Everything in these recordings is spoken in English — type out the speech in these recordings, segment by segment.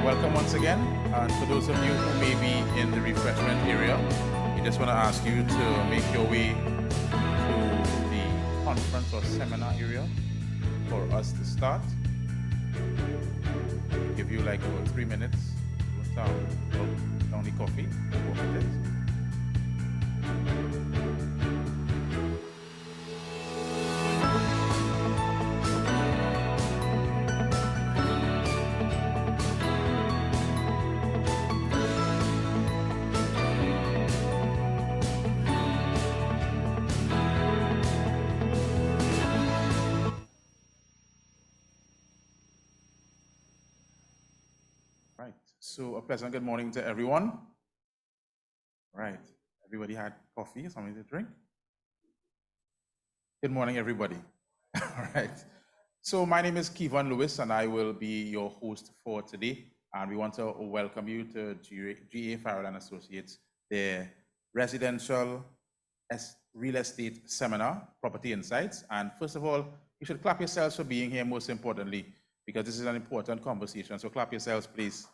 welcome once again. And for those of you who may be in the refreshment area, we just want to ask you to make your way to the conference or seminar area for us to start. Give you like about 3 minutes. Only coffee, 4 minutes. So a pleasant good morning to everyone. Right, everybody had coffee, something to drink? Good morning, everybody. All right, so my name is Kevon Lewis and I will be your host for today. And we want to welcome you to GA Farrell and Associates, their residential real estate seminar, Property Insights. And first of all, you should clap yourselves for being here, most importantly, because this is an important conversation. So clap yourselves, please.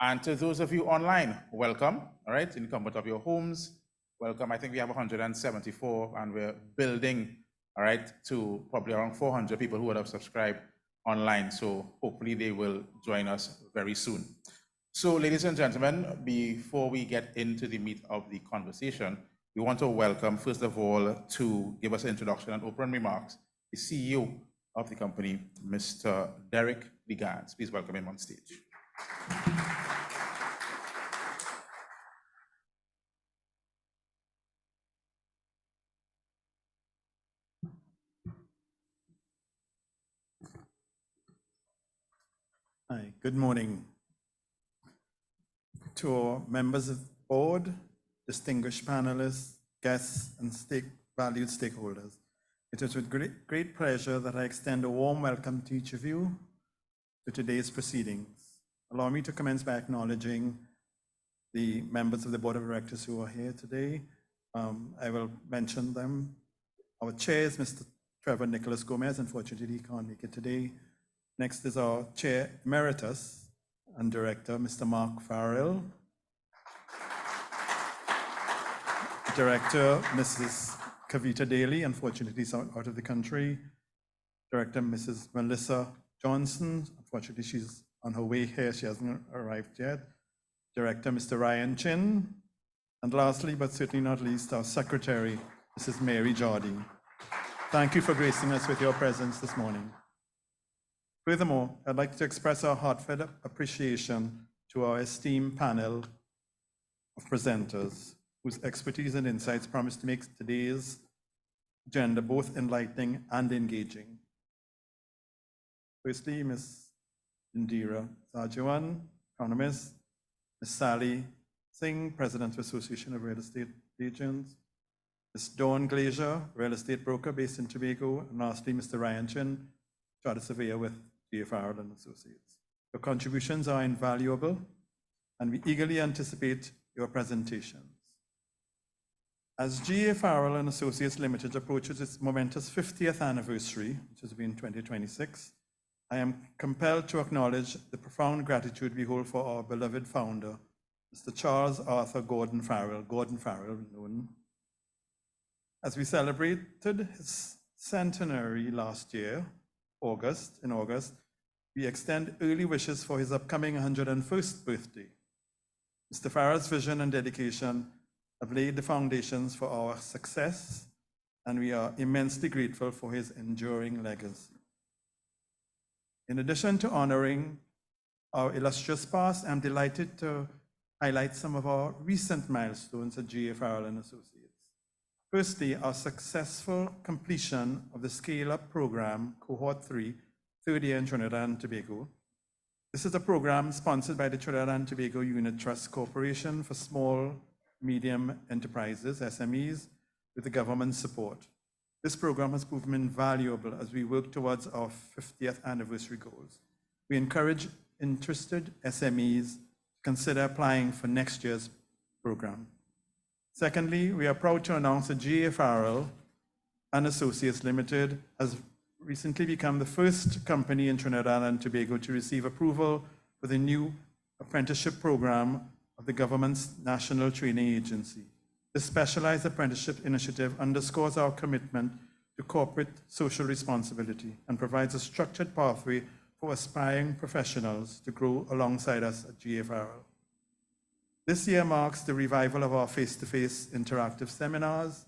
And to those of you online, welcome, all right, in the comfort of your homes, welcome. I think we have 174 and we're building, all right, to probably around 400 people who would have subscribed online. So hopefully they will join us very soon. So ladies and gentlemen, before we get into the meat of the conversation, we want to welcome, first of all, to give us an introduction and open remarks, the CEO of the company, Mr. Derek Begans. Please welcome him on stage. Hi, good morning to our members of the board, distinguished panelists, guests, and valued stakeholders. It is with great pleasure that I extend a warm welcome to each of you to today's proceedings. Allow me to commence by acknowledging the members of the board of directors who are here today. I will mention them. Our chair is Mr. Trevor Nicholas Gomez. Unfortunately, he can't make it today. Next is our Chair Emeritus and Director, Mr. Mark Farrell. Director, Mrs. Kavita Daly, unfortunately is out of the country. Director, Mrs. Melissa Johnson, unfortunately she's on her way here, she hasn't arrived yet. Director, Mr. Ryan Chin. And lastly, but certainly not least, our Secretary, Mrs. Mary Jardine. Thank you for gracing us with your presence this morning. Furthermore, I'd like to express our heartfelt appreciation to our esteemed panel of presenters, whose expertise and insights promise to make today's agenda both enlightening and engaging. Firstly, Ms. Indera Sagewan, economist, Ms. Sally Singh, President of Association of Real Estate Agents, Ms. Dawn Glaisher, real estate broker based in Tobago, and lastly, Mr. Ryan Chin, chartered surveyor with GA Farrell and Associates. Your contributions are invaluable, and we eagerly anticipate your presentations. As GA Farrell and Associates Limited approaches its momentous 50th anniversary, which has been 2026, I am compelled to acknowledge the profound gratitude we hold for our beloved founder, Mr. Charles Arthur Gordon Farrell known. As we celebrated his centenary last year, in August, we extend early wishes for his upcoming 101st birthday. Mr. Farrell's vision and dedication have laid the foundations for our success, and we are immensely grateful for his enduring legacy. In addition to honoring our illustrious past, I'm delighted to highlight some of our recent milestones at GA Farrell and Associates. Firstly, our successful completion of the Scale-Up Program, Cohort 3, third year in Trinidad and Tobago. This is a program sponsored by the Trinidad and Tobago Unit Trust Corporation for Small, Medium Enterprises, SMEs, with the government's support. This program has proven invaluable as we work towards our 50th anniversary goals. We encourage interested SMEs to consider applying for next year's program. Secondly, we are proud to announce that GA Farrell and Associates Limited has recently become the first company in Trinidad and Tobago to receive approval for the new apprenticeship program of the government's National Training Agency. This specialized apprenticeship initiative underscores our commitment to corporate social responsibility and provides a structured pathway for aspiring professionals to grow alongside us at GA Farrell. This year marks the revival of our face-to-face interactive seminars,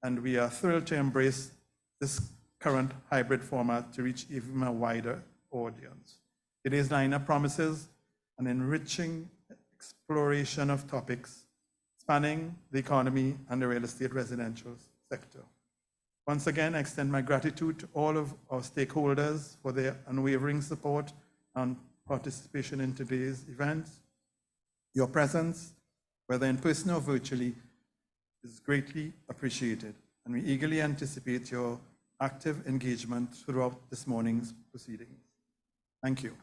and we are thrilled to embrace this current hybrid format to reach even a wider audience. Today's lineup promises an enriching exploration of topics spanning the economy and the real estate residential sector. Once again, I extend my gratitude to all of our stakeholders for their unwavering support and participation in today's events. Your presence, whether in person or virtually, is greatly appreciated, and we eagerly anticipate your active engagement throughout this morning's proceedings. Thank you.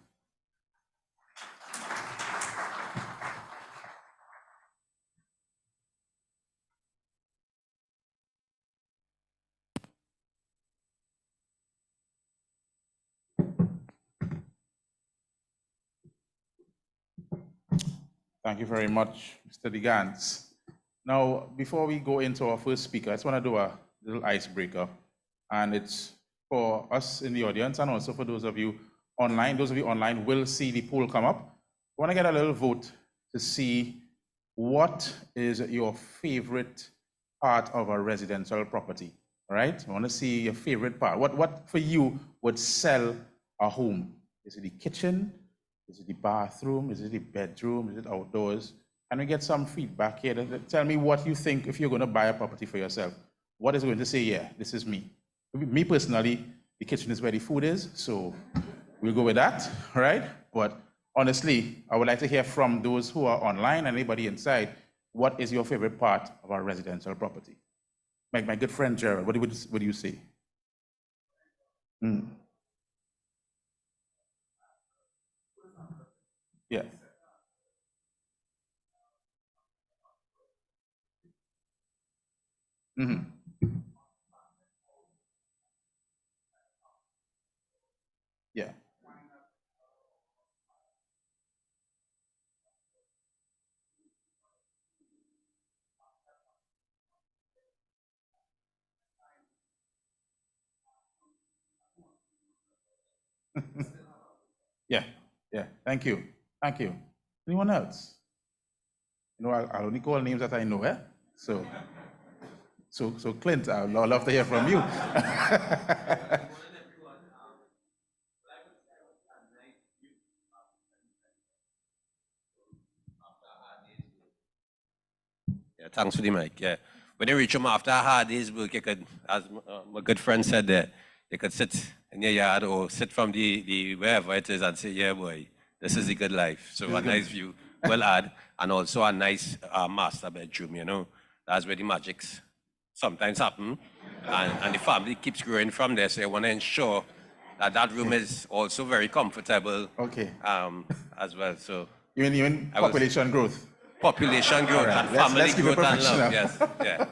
Thank you very much, Mr. Digans. Now, before we go into our first speaker, I just want to do a little icebreaker, and it's for us in the audience and also for those of you online. Those of you online will see the poll come up. I want to get a little vote to see what is your favorite part of a residential property, all right? I want to see your favorite part. What for you would sell a home? Is it the kitchen? Is it the bathroom? Is it the bedroom? Is it outdoors? Can we get some feedback here? Tell me what you think if you're going to buy a property for yourself. What is going to say, yeah, this is me? Me personally, the kitchen is where the food is, so we'll go with that, right? But honestly, I would like to hear from those who are online and anybody inside, what is your favorite part of our residential property? My good friend Gerald, what do you say? Yeah. Yeah. Yeah, yeah. Thank you. Thank you. Anyone else? You know, I'll only call names that I know, eh? So Clint, I'd love to hear from you. Yeah, thanks for the mic. Yeah, when you reach home after a hard day's work, you could, as my good friend said there, you could sit in your yard or sit from the wherever it is and say, yeah, boy, this is a good life. So a nice view, well add, and also a nice master bedroom, you know. That's where the magics sometimes happen. And the family keeps growing from there. So you want to ensure that that room is also very comfortable. Okay. As well. So you mean population growth? Population growth and family growth and love. Yes. Yeah.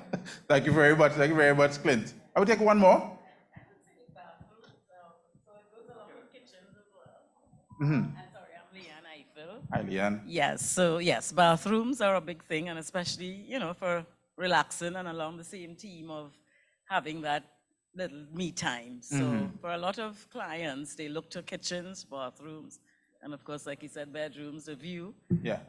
Thank you very much. Thank you very much, Clint. I will take one more. I'm sorry, I'm Leanne Eiffel. Hi, Leanne. Yes, so yes, bathrooms are a big thing, and especially, you know, for relaxing and along the same theme of having that little me time. So for a lot of clients, they look to kitchens, bathrooms, and of course, like you said, bedrooms, a view. Yeah.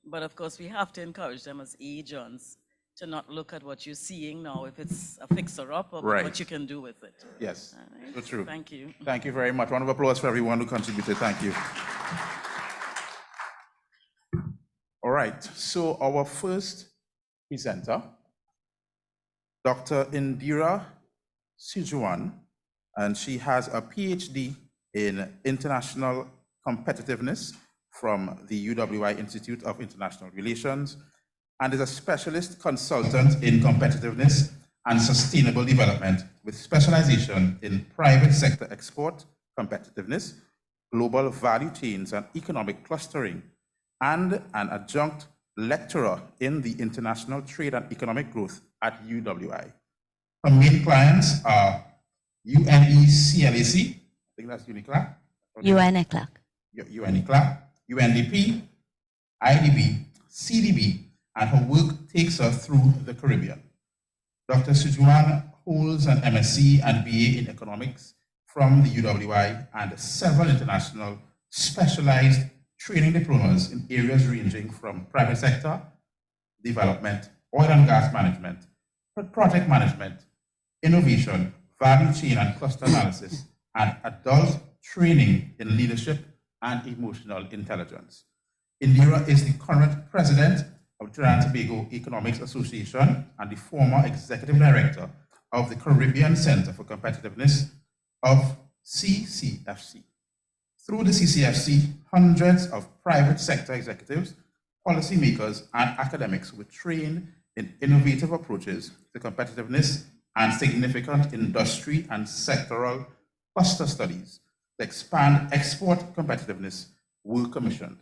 But of course, we have to encourage them as agents to not look at what you're seeing now, if it's a fixer-up, or what you can do with it. Yes, Right. so true. Thank you. Thank you very much. Round of applause for everyone who contributed. Thank you. All right, so our first presenter, Dr. Indera Sagewan, and she has a PhD in international competitiveness from the UWI Institute of International Relations, and is a specialist consultant in competitiveness and sustainable development with specialization in private sector export competitiveness, global value chains and economic clustering, and an adjunct lecturer in the international trade and economic growth at UWI. Her main clients are UNECLAC, I think that's UNICLAC. UNECLAC. UNICLAC, UNDP, IDB, CDB, and her work takes her through the Caribbean. Dr. Sagewan holds an MSc and BA in economics from the UWI and several international specialized training diplomas in areas ranging from private sector, development, oil and gas management, project management, innovation, value chain and cluster analysis, and adult training in leadership and emotional intelligence. Indera is the current president of Trinidad and Tobago Economics Association and the former executive director of the Caribbean Center for Competitiveness of CCFC. Through the CCFC, hundreds of private sector executives, policymakers, and academics were trained in innovative approaches to competitiveness and significant industry and sectoral cluster studies to expand export competitiveness were commissioned.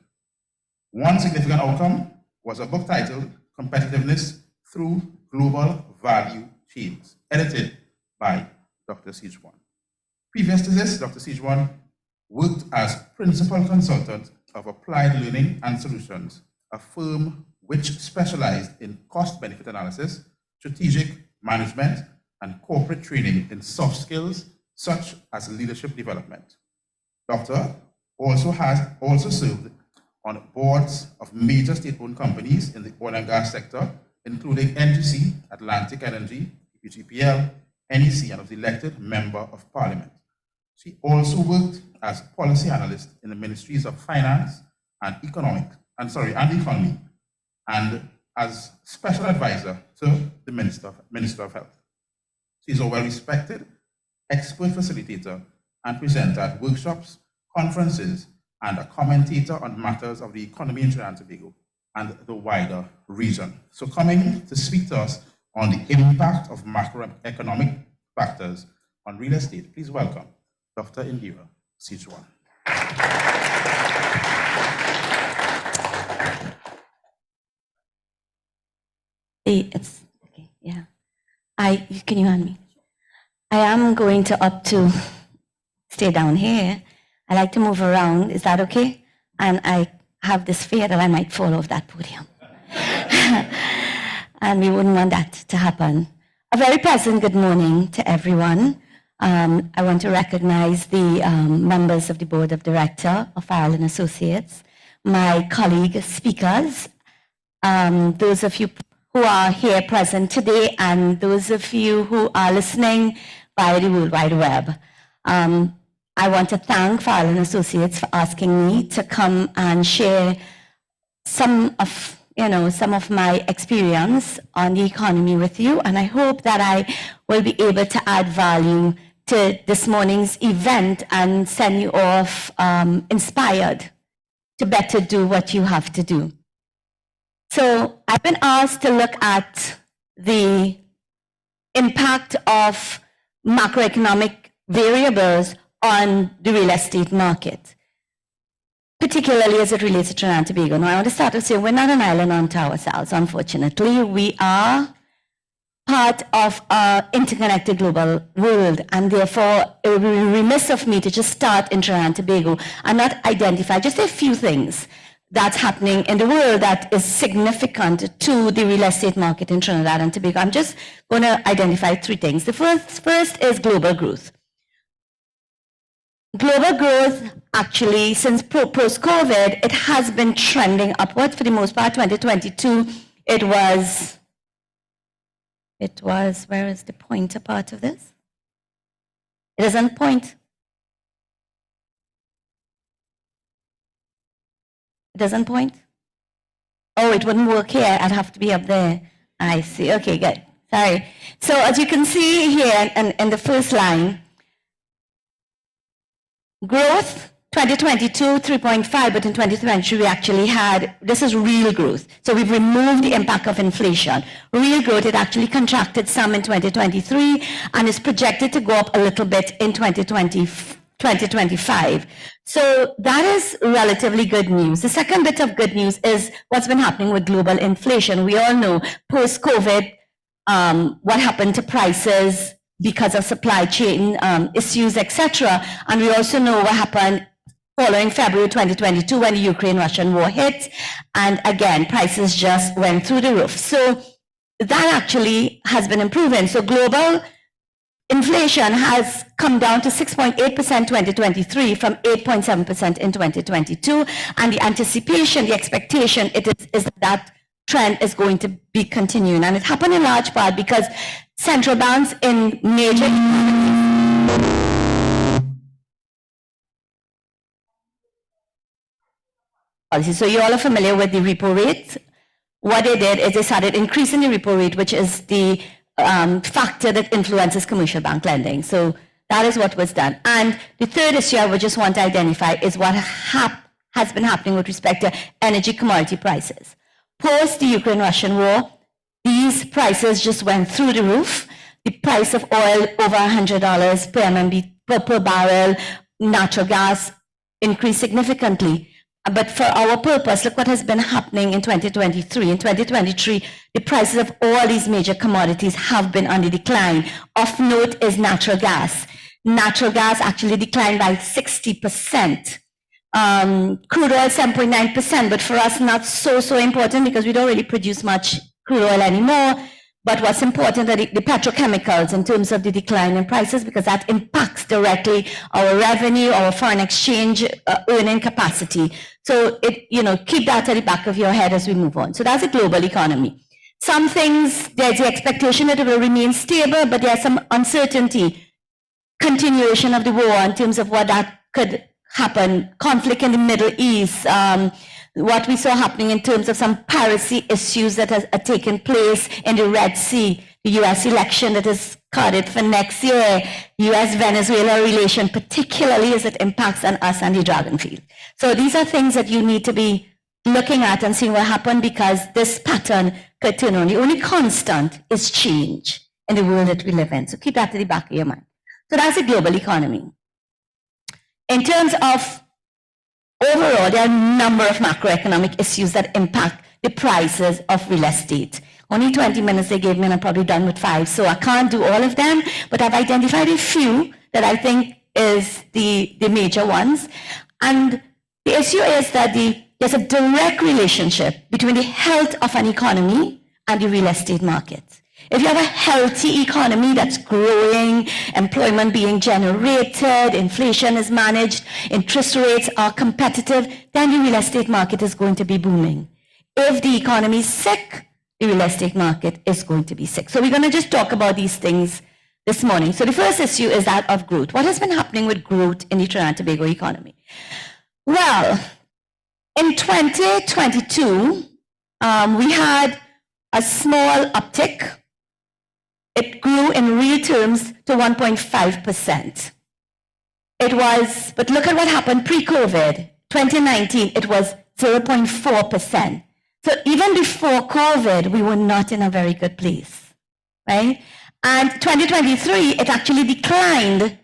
One significant outcome was a book titled Competitiveness Through Global Value Chains, edited by Dr. Sagewan. Previous to this, Dr. Sagewan worked as principal consultant of Applied Learning and Solutions, a firm which specialized in cost-benefit analysis, strategic management, and corporate training in soft skills such as leadership development. Doctor also served on boards of major state-owned companies in the oil and gas sector, including NGC, Atlantic Energy, PGPL, NEC, and was elected Member of Parliament. She also worked as policy analyst in the Ministries of Finance and Economy, and as special advisor to the Minister of Health. She is a well-respected expert facilitator and presenter at workshops, conferences, and a commentator on matters of the economy in Trinidad and Tobago and the wider region. So coming to speak to us on the impact of macroeconomic factors on real estate, please welcome Dr. Indera Sagewan. It's okay, yeah. Can you hand me? I am going to opt to stay down here. I like to move around. Is that okay? And I have this fear that I might fall off that podium. And we wouldn't want that to happen. A very pleasant good morning to everyone. I want to recognize the members of the Board of Directors of Farrell and Associates, my colleague speakers, those of you who are here present today, and those of you who are listening via the World Wide Web. I want to thank Farrell and Associates for asking me to come and share some of my experience on the economy with you, and I hope that I will be able to add value to this morning's event and send you off inspired to better do what you have to do. So I've been asked to look at the impact of macroeconomic variables on the real estate market, particularly as it relates to Trinidad and Tobago. Now, I want to start with saying we're not an island unto ourselves, unfortunately. We are part of an interconnected global world, and therefore it would be remiss of me to just start in Trinidad and Tobago and not identify just a few things that's happening in the world that is significant to the real estate market in Trinidad and Tobago. I'm just going to identify three things. The first is global growth. Global growth, actually, since post-COVID, it has been trending upward for the most part. 2022, it was, where is the pointer part of this? It doesn't point. It doesn't point? Oh, it wouldn't work here. I'd have to be up there. I see. Okay, good. Sorry. So as you can see here in the first line, growth, 2022, 3.5, but in 2023 we actually had, this is real growth. So we've removed the impact of inflation. Real growth, it actually contracted some in 2023 and is projected to go up a little bit in 2025. So that is relatively good news. The second bit of good news is what's been happening with global inflation. We all know post-COVID, what happened to prices because of supply chain issues, etc. And we also know what happened following February 2022 when the Ukraine-Russian war hit. And again, prices just went through the roof. So that actually has been improving. So global inflation has come down to 6.8% 2023 from 8.7% in 2022. And the anticipation, the expectation is that that trend is going to be continuing. And it happened in large part because central banks in major policies. So you all are familiar with the repo rate. What they did is they started increasing the repo rate, which is the factor that influences commercial bank lending. So that is what was done. And the third issue I would just want to identify is what has been happening with respect to energy commodity prices. Post the Ukraine-Russian war, these prices just went through the roof. The price of oil over $100 per MMB per barrel, natural gas increased significantly. But for our purpose, look what has been happening in 2023. In 2023, the prices of all these major commodities have been on the decline. Of note is natural gas. Natural gas actually declined by 60%. Crude oil 7.9%, but for us not so important because we don't really produce much crude oil anymore. But what's important are the petrochemicals in terms of the decline in prices because that impacts directly our revenue, our foreign exchange earning capacity. So keep that at the back of your head as we move on. So that's a global economy. Some things, there's the expectation that it will remain stable, but there's some uncertainty. Continuation of the war in terms of what that could happen, conflict in the Middle East, what we saw happening in terms of some piracy issues that have taken place in the Red Sea, the U.S. election that is carded for next year, U.S.-Venezuela relation, particularly as it impacts on us and the dragon field. So these are things that you need to be looking at and seeing what happened because this pattern could turn on. The only constant is change in the world that we live in. So keep that to the back of your mind. So that's the global economy. In terms of overall, there are a number of macroeconomic issues that impact the prices of real estate. Only 20 minutes they gave me and I'm probably done with 5, so I can't do all of them, but I've identified a few that I think is the major ones. And the issue is that there's a direct relationship between the health of an economy and the real estate market. If you have a healthy economy that's growing, employment being generated, inflation is managed, interest rates are competitive, then the real estate market is going to be booming. If the economy is sick, the real estate market is going to be sick. So we're going to just talk about these things this morning. So the first issue is that of growth. What has been happening with growth in the Trinidad and Tobago economy? Well, in 2022, we had a small uptick. It grew in real terms to 1.5%. But look at what happened pre-COVID. 2019, it was 0.4%. So even before COVID, we were not in a very good place, right? And 2023, it actually declined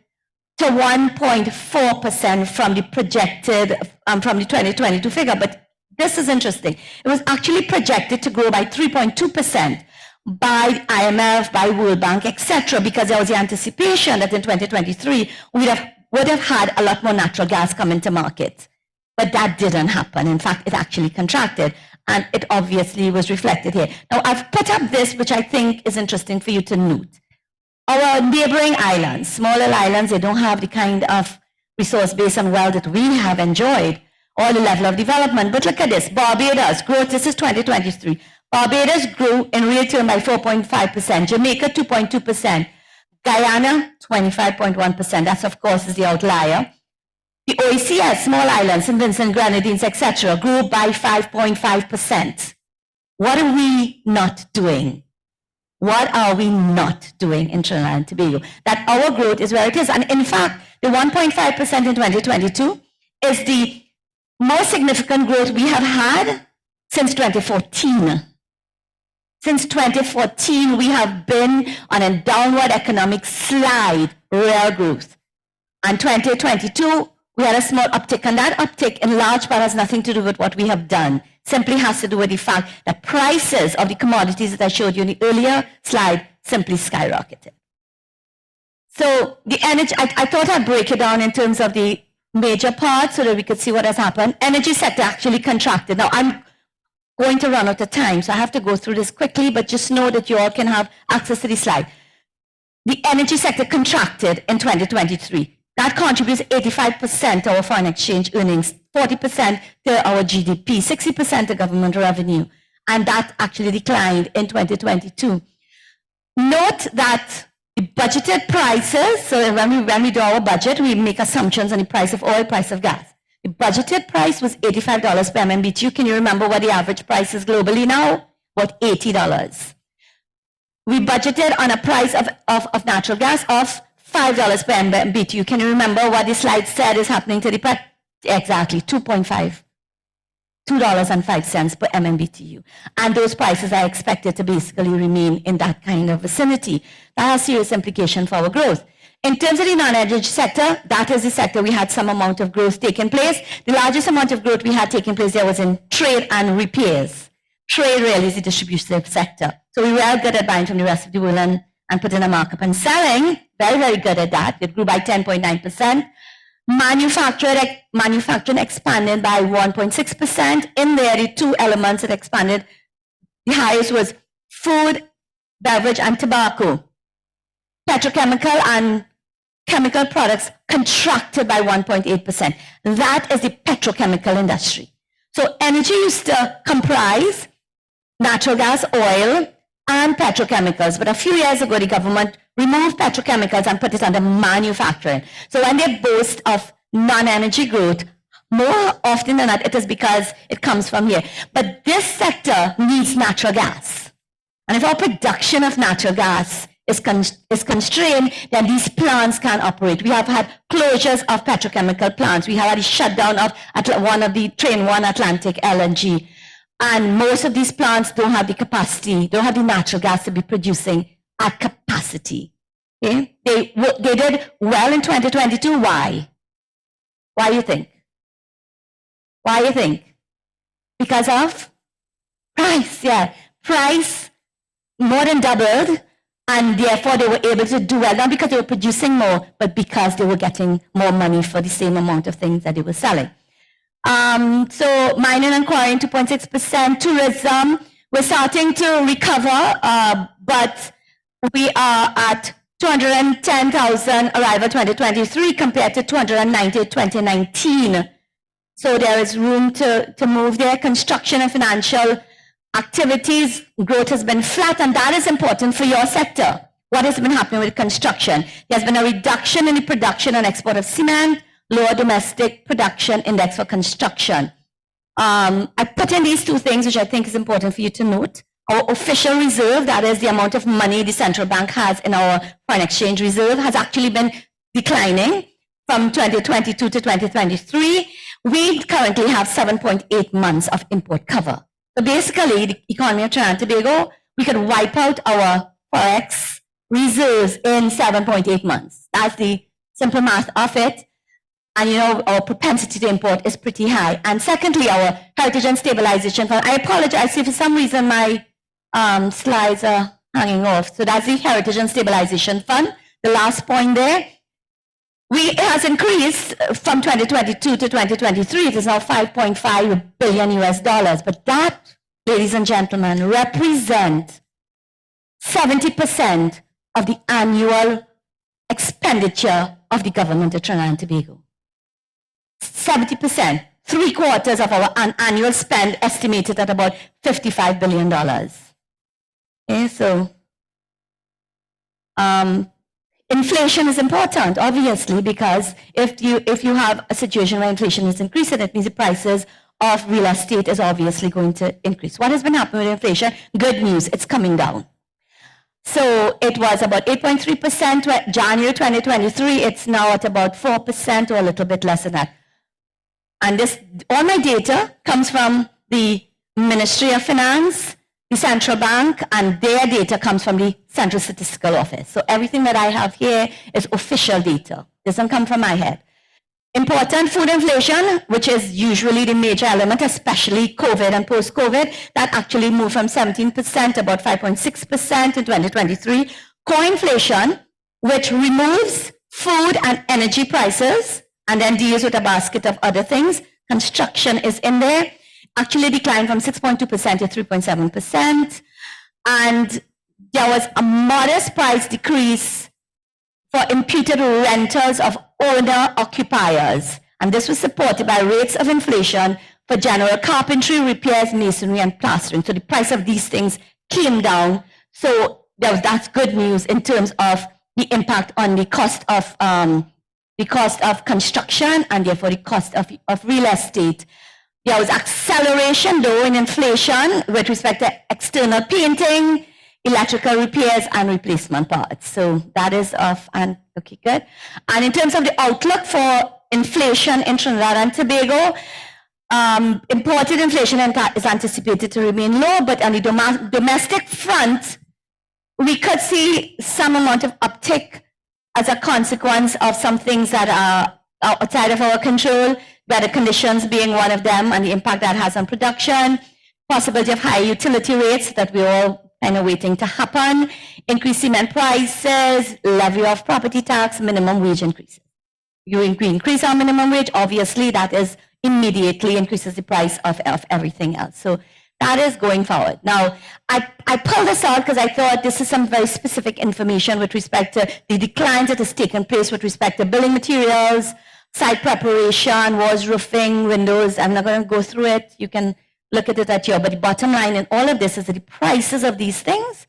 to 1.4% from the projected, from the 2022 figure. But this is interesting. It was actually projected to grow by 3.2%. By IMF, by World Bank, etc., because there was the anticipation that in 2023 we would have had a lot more natural gas come into market. But that didn't happen. In fact, it actually contracted, and it obviously was reflected here. Now, I've put up this, which I think is interesting for you to note. Our neighboring islands, smaller islands, they don't have the kind of resource base and wealth that we have enjoyed, or the level of development. But look at this, Barbados, growth, this is 2023. Barbados grew in real term by 4.5%, Jamaica 2.2%, Guyana 25.1%. That's of course is the outlier. The OECS, small islands, St. Vincent, Grenadines, etc., grew by 5.5%. What are we not doing? What are we not doing in Trinidad and Tobago? That our growth is where it is. And in fact, the 1.5% in 2022 is the most significant growth we have had since 2014. Since 2014, we have been on a downward economic slide, real growth. And 2022, we had a small uptick, and that uptick in large part has nothing to do with what we have done. Simply has to do with the fact that prices of the commodities that I showed you in the earlier slide simply skyrocketed. So the energy, I thought I'd break it down in terms of the major parts so that we could see what has happened. Energy sector actually contracted. Now I'm going to run out of time, so I have to go through this quickly, but just know that you all can have access to the slide. The energy sector contracted in 2023. That contributes 85% to our foreign exchange earnings, 40% to our GDP, 60% to government revenue, and that actually declined in 2022. Note that the budgeted prices, so when we do our budget, we make assumptions on the price of oil, price of gas. The budgeted price was $85 per MMBTU. Can you remember what the average price is globally now? About $80. We budgeted on a price of natural gas of $5 per MMBTU. Can you remember what the slide said is happening to the price? Exactly, $2.5 per MMBTU. And those prices are expected to basically remain in that kind of vicinity. That has serious implication for our growth. In terms of the non-energy sector, that is the sector we had some amount of growth taking place. The largest amount of growth we had taking place there was in trade and repairs. Trade really is the distributive sector. So we were good at buying from the rest of the world and putting a markup and selling. Very, very good at that. It grew by 10.9%. Manufacturing expanded by 1.6%. In there, the two elements that expanded the highest was food, beverage, and tobacco. Petrochemical and chemical products contracted by 1.8%. That is the petrochemical industry. So energy used to comprise natural gas, oil, and petrochemicals. But a few years ago, the government removed petrochemicals and put it under manufacturing. So when they boast of non-energy growth, more often than not, it is because it comes from here. But this sector needs natural gas. And if our production of natural gas is constrained, then these plants can't operate. We have had closures of petrochemical plants. We have had a shutdown of one of the Train 1 Atlantic LNG. And most of these plants don't have the capacity, don't have the natural gas to be producing at capacity. Okay? They did well in 2022. Why? Why do you think? Why do you think? Because of price, yeah. Price more than doubled, and therefore they were able to do well, not because they were producing more, but because they were getting more money for the same amount of things that they were selling. So mining and quarrying 2.6%, tourism, we're starting to recover, but we are at 210,000 arrival 2023 compared to 290 2019. So there is room to move there. Construction and financial activities, growth has been flat, and that is important for your sector. What has been happening with construction? There's been a reduction in the production and export of cement, lower domestic production index for construction. I put in these two things, which I think is important for you to note. Our official reserve, that is the amount of money the central bank has in our foreign exchange reserve, has actually been declining from 2022 to 2023. We currently have 7.8 months of import cover. So basically, the economy of Trinidad and Tobago, we could wipe out our forex reserves in 7.8 months. That's the simple math of it. And you know, our propensity to import is pretty high. And secondly, our Heritage and Stabilization Fund. I apologize if for some reason my slides are hanging off. So that's the Heritage and Stabilization Fund. The last point there. It has increased from 2022 to 2023. It is now $5.5 billion US. But that, ladies and gentlemen, represents 70% of the annual expenditure of the government of Trinidad and Tobago. 70%, 3/4 of our annual spend estimated at about $55 billion. Okay, so inflation is important, obviously, because if you have a situation where inflation is increasing, it means the prices of real estate is obviously going to increase. What has been happening with inflation? Good news, it's coming down. So it was about 8.3% January 2023. It's now at about 4% or a little bit less than that. And all my data comes from the Ministry of Finance, the central bank, and their data comes from the Central Statistical Office. So everything that I have here is official data. Doesn't come from my head. Important, food inflation, which is usually the major element, especially COVID and post-COVID, that actually moved from 17% to about 5.6% in 2023. Core inflation, which removes food and energy prices and then deals with a basket of other things. Construction is in there, actually declined from 6.2% to 3.7%. And there was a modest price decrease for imputed rentals of owner-occupiers. And this was supported by rates of inflation for general carpentry, repairs, masonry, and plastering. So the price of these things came down. So that's good news in terms of the impact on the cost of construction and therefore the cost of real estate. There was acceleration though in inflation with respect to external painting, electrical repairs, and replacement parts. So that is off and okay, good. And in terms of the outlook for inflation in Trinidad and Tobago, imported inflation is anticipated to remain low, but on the domestic front, we could see some amount of uptick as a consequence of some things that are outside of our control, weather conditions being one of them, and the impact that has on production, possibility of higher utility rates that we're all kind of waiting to happen, increased cement prices, levy of property tax, minimum wage increases. You increase our minimum wage, obviously that is immediately increases the price of everything else. So that is going forward. Now, I pulled this out because I thought this is some very specific information with respect to the declines that has taken place with respect to building materials, site preparation, walls, roofing, windows. I'm not going to go through it. You can look at it at your, but the bottom line in all of this is that the prices of these things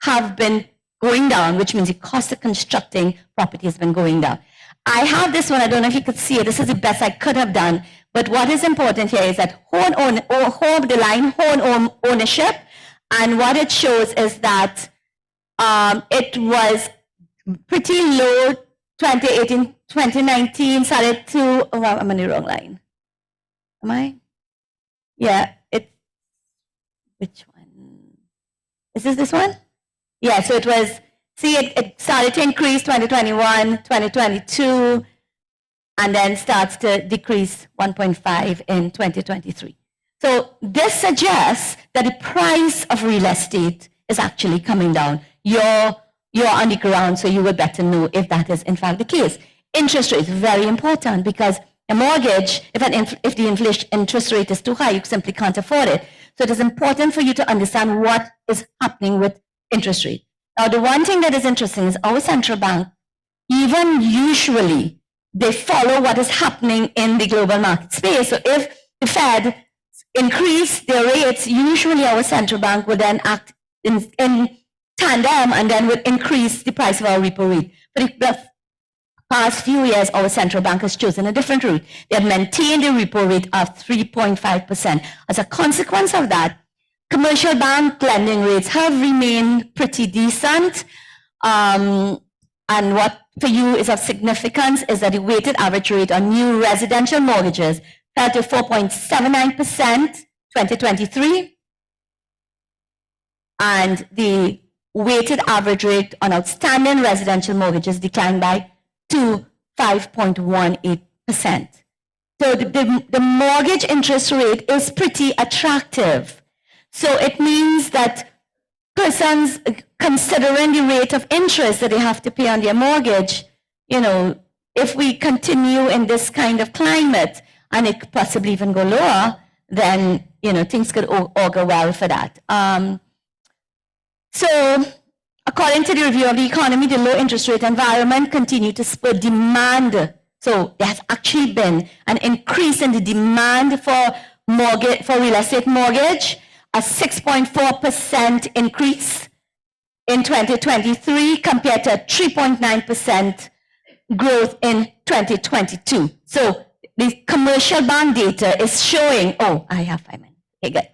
have been going down, which means the cost of constructing property has been going down. I have this one, I don't know if you could see it. This is the best I could have done. But what is important here is that the line home ownership, and what it shows is that it was pretty low 2018, 2019, started to, oh, I'm on the wrong line. Am I? Yeah, which one? Is this one? Yeah, so it was, see, it started to increase 2021, 2022, and then starts to decrease 1.5 in 2023. So this suggests that the price of real estate is actually coming down. You're on the ground, so you would better know if that is in fact the case. Interest rate is very important because a mortgage, if the inflation interest rate is too high, you simply can't afford it. So it is important for you to understand what is happening with interest rate. Now, the one thing that is interesting is our central bank, even usually, they follow what is happening in the global market space. So if the Fed increase their rates, usually our central bank would then act in tandem and then would increase the price of our repo rate. But the past few years, our central bank has chosen a different route. They have maintained a repo rate of 3.5%. As a consequence of that, commercial bank lending rates have remained pretty decent. And what for you is of significance is that the weighted average rate on new residential mortgages fell to 4.79% 2023. And the weighted average rate on outstanding residential mortgages declined by 5.18%. So the mortgage interest rate is pretty attractive. So it means that persons considering the rate of interest that they have to pay on their mortgage, if we continue in this kind of climate and it could possibly even go lower, then, things could augur well for that. So according to the review of the economy, the low interest rate environment continued to spur demand. So there has actually been an increase in the demand for real estate mortgage, a 6.4% increase in 2023 compared to 3.9% growth in 2022. So the commercial bank data is showing, I have 5 minutes. Okay, good.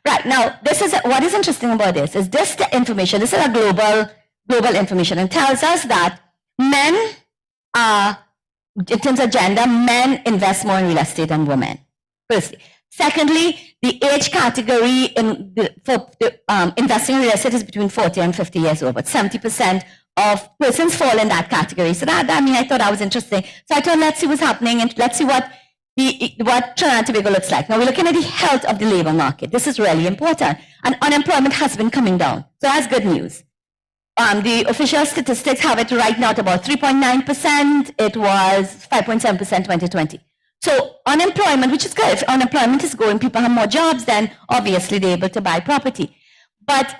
Right, now, what is interesting about this is the information, this is a global information, and tells us that men in terms of gender, men invest more in real estate than women, firstly. Secondly, the age category for investing in real estate is between 40 and 50 years old, but 70% of persons fall in that category. So I thought that was interesting. So I thought, let's see what's happening and let's see what Trinidad and Tobago looks like. Now we're looking at the health of the labor market. This is really important. And unemployment has been coming down. So that's good news. the official statistics have it right now at about 3.9%. It was 5.7% 2020. So unemployment, which is good. If unemployment is going, people have more jobs, then obviously they're able to buy property. But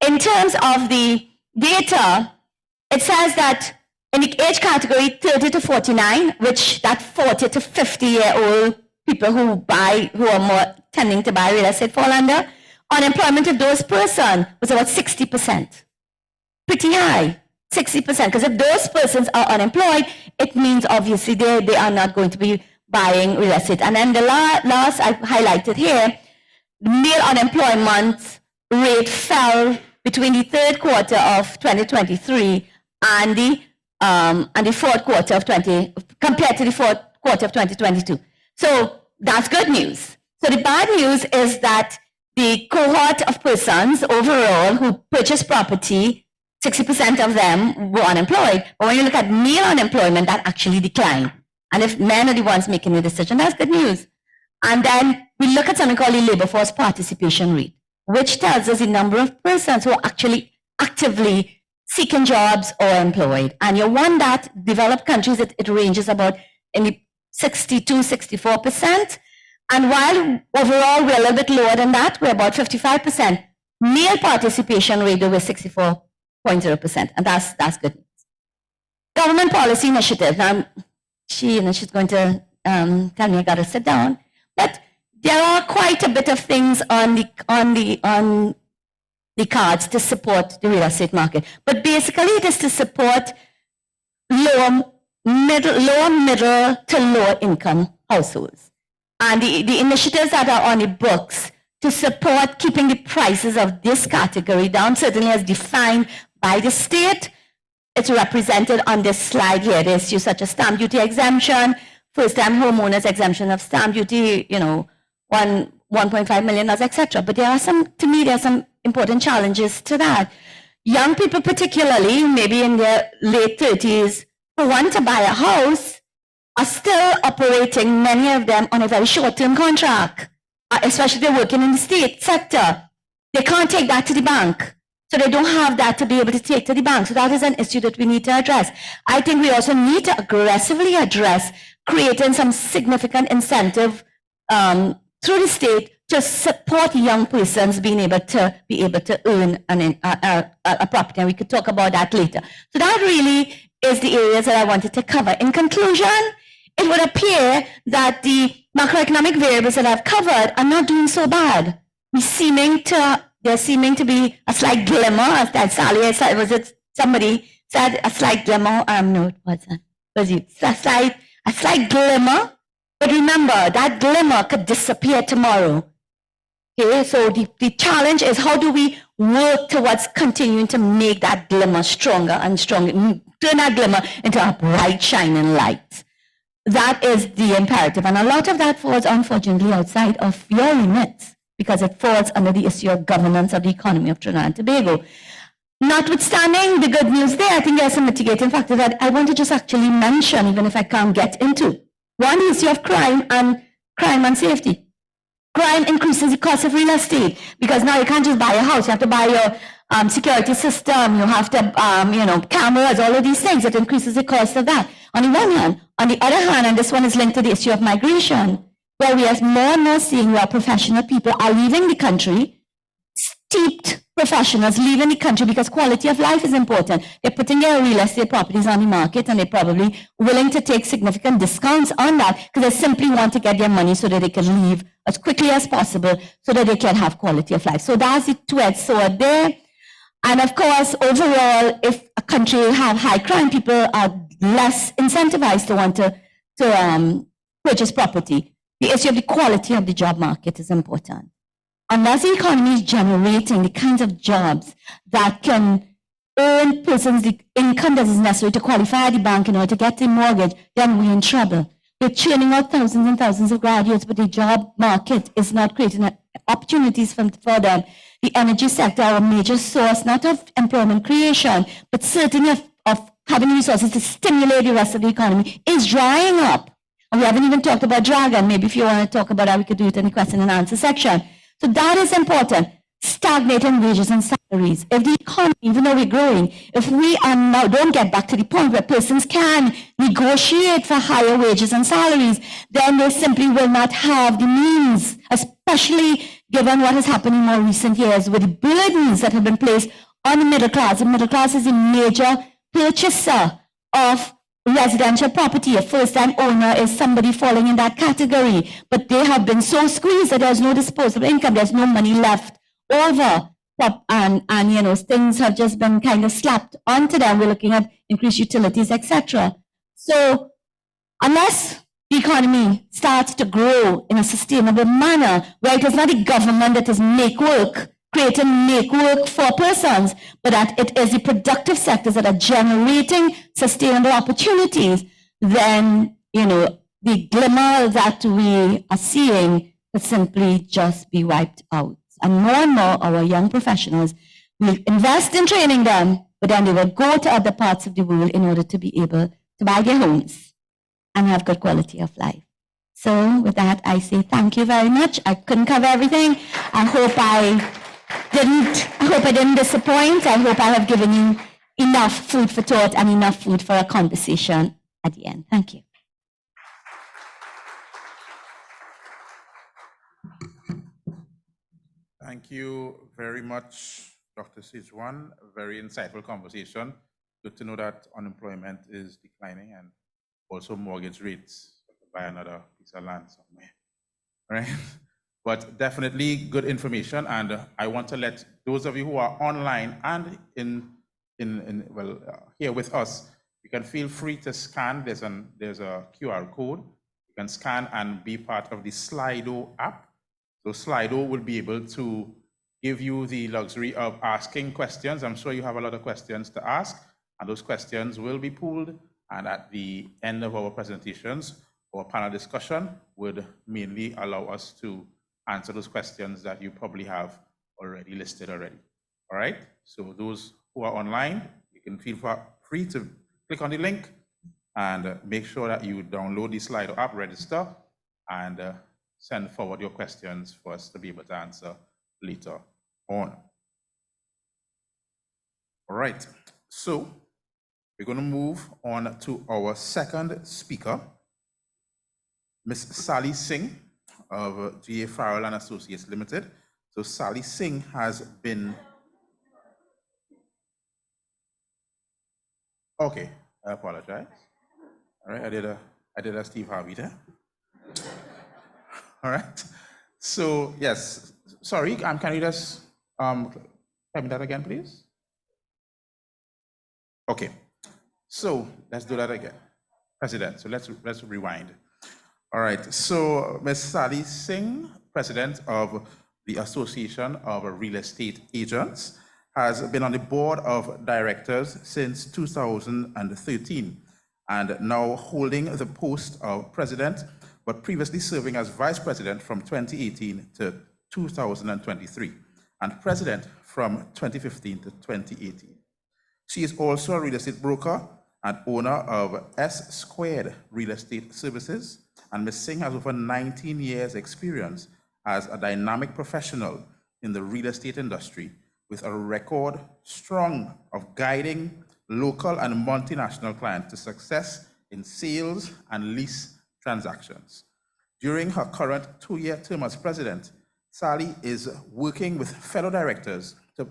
in terms of the data, it says that in the age category 30 to 49, which that 40 to 50-year-old people who are more tending to buy real estate fall under, unemployment of those person was about 60%. Pretty high, 60%. Because if those persons are unemployed, it means obviously they are not going to be buying real estate. And then the last I highlighted here, male unemployment rate fell between the third quarter of 2023 and the fourth quarter of compared to the fourth quarter of 2022. So that's good news. So the bad news is that the cohort of persons overall who purchased property, 60% of them were unemployed. But when you look at male unemployment, that actually declined. And if men are the ones making the decision, that's good news. And then we look at something called the labor force participation rate, which tells us the number of persons who are actually actively seeking jobs or employed. And you want that, developed countries, it ranges about in the 62, 64%. And while overall we're a little bit lower than that, we're about 55%, male participation rate over 64.0%. And that's good news. Government policy initiative. Now, she's going to tell me I got to sit down. But there are quite a bit of things on the cards to support the real estate market. But basically, it is to support lower middle to lower income households. And the initiatives that are on the books to support keeping the prices of this category down, certainly as defined by the state. It's represented on this slide here. There's issues such as stamp duty exemption, first-time homeowners exemption of stamp duty, 1.5 million, etc. But there are some important challenges to that. Young people particularly, maybe in their late 30s, who want to buy a house, are still operating, many of them, on a very short-term contract, especially if they're working in the state sector. They can't take that to the bank. So they don't have that to be able to take to the bank. So that is an issue that we need to address. I think we also need to aggressively address creating some significant incentive through the state to support young persons being able to earn a property. And we could talk about that later. So that really is the areas that I wanted to cover. In conclusion, it would appear that the macroeconomic variables that I've covered are not doing so bad. There seeming to be a slight glimmer, as that Sally said, was it somebody said a slight glimmer? No, it wasn't. Was it a slight glimmer? But remember, that glimmer could disappear tomorrow. Okay, so the challenge is how do we work towards continuing to make that glimmer stronger and stronger, turn that glimmer into a bright shining light. That is the imperative. And a lot of that falls, unfortunately, outside of your limits, because it falls under the issue of governance of the economy of Trinidad and Tobago. Notwithstanding the good news there, I think there are some mitigating factors that I want to just actually mention, even if I can't get into. One is the issue of crime and safety. Crime increases the cost of real estate, because now you can't just buy a house. You have to buy your security system. You have to, cameras, all of these things. It increases the cost of that. On the one hand. On the other hand, and this one is linked to the issue of migration, where we are more and more seeing where professional people are leaving the country, steeped professionals leaving the country because quality of life is important. They're putting their real estate properties on the market, and they're probably willing to take significant discounts on that because they simply want to get their money so that they can leave as quickly as possible so that they can have quality of life. So that's the two-edged sword there. And of course, overall, if a country have high crime, people are less incentivized to want to purchase property. The issue of the quality of the job market is important. Unless the economy is generating the kinds of jobs that can earn persons the income that is necessary to qualify at the bank in order to get a mortgage, then we're in trouble. They're churning out thousands and thousands of graduates, but the job market is not creating opportunities for them. The energy sector, our major source, not of employment creation, but certainly of having resources to stimulate the rest of the economy, is drying up. And we haven't even talked about Dragon. Maybe if you want to talk about that, we could do it in the question and answer section. So that is important. stagnating wages and salaries. If the economy, even though we're growing, if we now don't get back to the point where persons can negotiate for higher wages and salaries, then they simply will not have the means, especially given what has happened in more recent years with the burdens that have been placed on the middle class. The middle class is a major purchaser of residential property. A first-time owner is somebody falling in that category, but they have been so squeezed that there's no disposable income, there's no money left over, and you know, things have just been kind of slapped onto them. We're looking at increased utilities, etc. So unless the economy starts to grow in a sustainable manner, where it is not the government that is creating make work for persons, but that it is the productive sectors that are generating sustainable opportunities, then, you know, the glimmer that we are seeing could simply just be wiped out. And more our young professionals will invest in training them, but then they will go to other parts of the world in order to be able to buy their homes and have good quality of life. So with that, I say thank you very much. I couldn't cover everything. I hope I didn't disappoint. I hope I have given you enough food for thought and enough food for a conversation at the end. Thank you. Thank you very much, Dr. Sagewan. A very insightful conversation. Good to know that unemployment is declining and also mortgage rates. Buy another piece of land somewhere, right? But definitely good information, and I want to let those of you who are online and here with us, you can feel free to scan. There's a QR code. You can scan and be part of the Slido app. So Slido will be able to give you the luxury of asking questions. I'm sure you have a lot of questions to ask, and those questions will be pooled. And at the end of our presentations, our panel discussion would mainly allow us to answer those questions that you probably have already listed already. All right, so those who are online, you can feel free to click on the link and make sure that you download the Slido app, register, and send forward your questions for us to be able to answer later on. All right, so we're going to move on to our second speaker, Ms. Sally Singh of G.A. Farrell and Associates Limited. So Sally Singh has been, okay, I apologize. All right, I did a Steve Harvey there. All right, so yes, sorry, can you just tell me that again, please? Okay, so let's do that again. President, so let's rewind. All right, so Ms. Sally Singh, president of the Association of Real Estate Agents, has been on the board of directors since 2013 and now holding the post of president, but previously serving as vice president from 2018 to 2023 and president from 2015 to 2018. She is also a real estate broker and owner of S Squared Real Estate Services, and Ms. Singh has over 19 years experience as a dynamic professional in the real estate industry with a record strong of guiding local and multinational clients to success in sales and lease transactions. During her current 2-year term as president, Sally is working with fellow directors to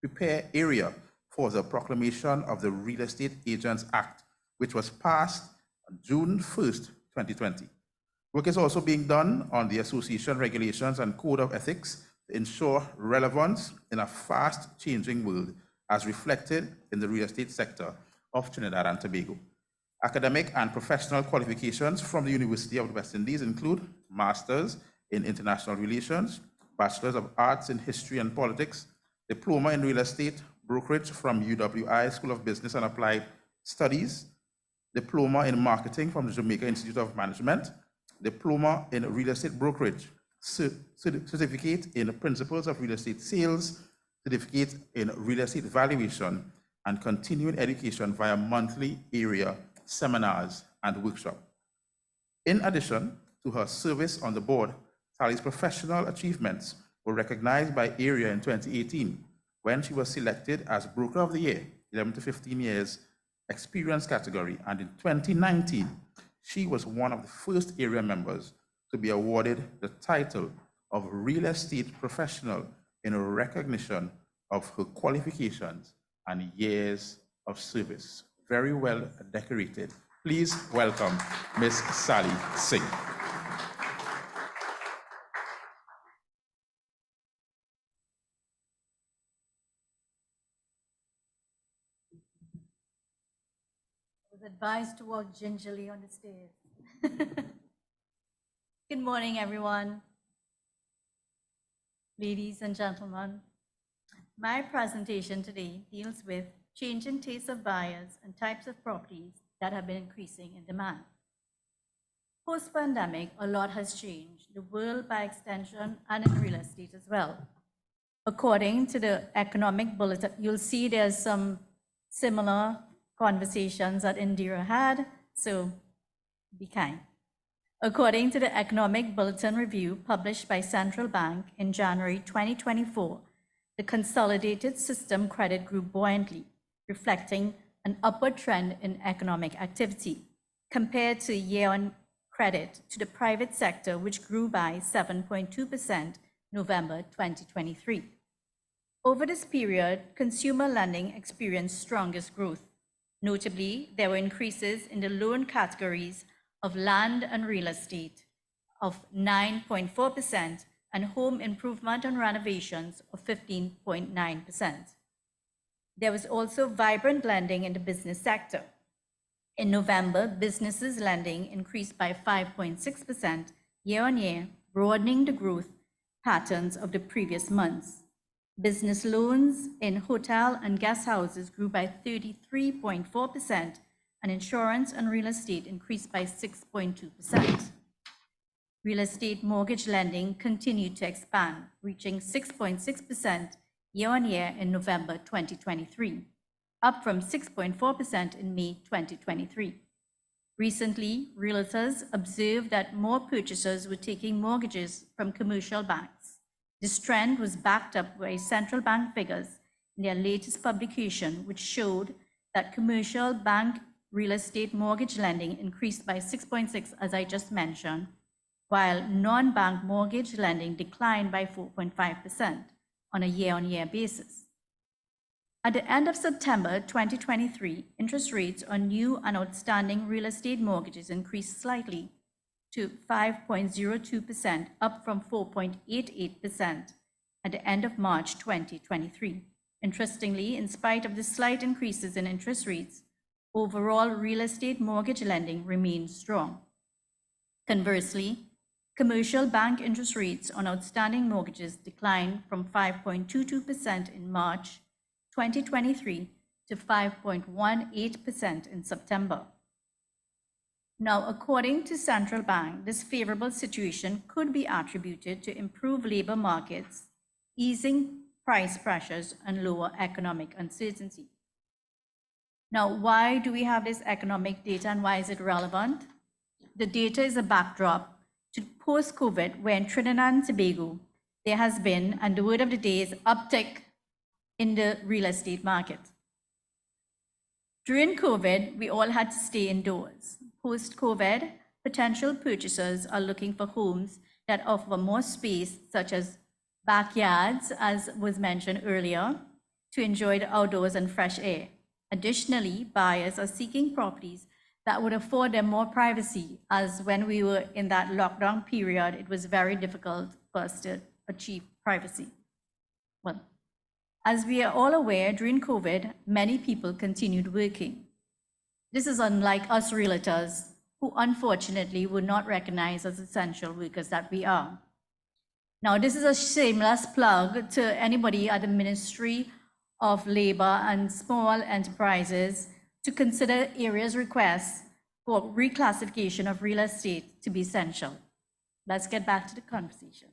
prepare area for the proclamation of the Real Estate Agents Act, which was passed on June 1st, 2020. Work is also being done on the association regulations and code of ethics to ensure relevance in a fast-changing world as reflected in the real estate sector of Trinidad and Tobago. Academic and professional qualifications from the University of the West Indies include Masters in International Relations, Bachelors of Arts in History and Politics, Diploma in Real Estate Brokerage from UWI School of Business and Applied Studies, Diploma in Marketing from the Jamaica Institute of Management, Diploma in Real Estate Brokerage, Certificate in Principles of Real Estate Sales, Certificate in Real Estate Valuation, and continuing education via monthly area seminars and workshops. In addition to her service on the board, Sally's professional achievements were recognized by area in 2018 when she was selected as Broker of the Year, 11 to 15 years experience category. And in 2019, she was one of the first area members to be awarded the title of Real Estate Professional in recognition of her qualifications and years of service. Very well decorated. Please welcome Miss Sally Singh. I was advised to walk gingerly on the stairs. Good morning, everyone. Ladies and gentlemen, my presentation today deals with changing tastes of buyers and types of properties that have been increasing in demand. Post-pandemic, a lot has changed, the world by extension and in real estate as well. According to the economic bulletin, you'll see there's some similar conversations that Indera had, so be kind. According to the Economic Bulletin Review published by Central Bank in January 2024, the consolidated system credit grew buoyantly, reflecting an upward trend in economic activity compared to year-on credit to the private sector, which grew by 7.2% November 2023. Over this period, consumer lending experienced strongest growth. Notably, there were increases in the loan categories of land and real estate of 9.4% and home improvement and renovations of 15.9%. There was also vibrant lending in the business sector. In November, businesses lending increased by 5.6% year-on-year, broadening the growth patterns of the previous months. Business loans in hotel and guest houses grew by 33.4%, and insurance and real estate increased by 6.2%. Real estate mortgage lending continued to expand, reaching 6.6% year-on-year in November 2023, up from 6.4% in May 2023. Recently, realtors observed that more purchasers were taking mortgages from commercial banks. This trend was backed up by central bank figures in their latest publication, which showed that commercial bank real estate mortgage lending increased by 6.6%, as I just mentioned, while non-bank mortgage lending declined by 4.5% on a year-on-year basis. At the end of September 2023, interest rates on new and outstanding real estate mortgages increased slightly to 5.02%, up from 4.88% at the end of March 2023. Interestingly, in spite of the slight increases in interest rates, overall real estate mortgage lending remains strong. Conversely, commercial bank interest rates on outstanding mortgages declined from 5.22% in March 2023 to 5.18% in September. Now, according to Central Bank, this favorable situation could be attributed to improved labor markets, easing price pressures, and lower economic uncertainty. Now, why do we have this economic data and why is it relevant? The data is a backdrop to post-COVID, where in Trinidad and Tobago, there has been, and the word of the day is uptick in the real estate market. During COVID, we all had to stay indoors. Post-COVID, potential purchasers are looking for homes that offer more space, such as backyards, as was mentioned earlier, to enjoy the outdoors and fresh air. Additionally, buyers are seeking properties that would afford them more privacy, as when we were in that lockdown period, it was very difficult for us to achieve privacy. Well, as we are all aware, during COVID, many people continued working. This is unlike us realtors, who unfortunately were not recognized as essential workers that we are. Now, this is a shameless plug to anybody at the Ministry of Labor and Small Enterprises to consider area's requests for reclassification of real estate to be essential. Let's get back to the conversation.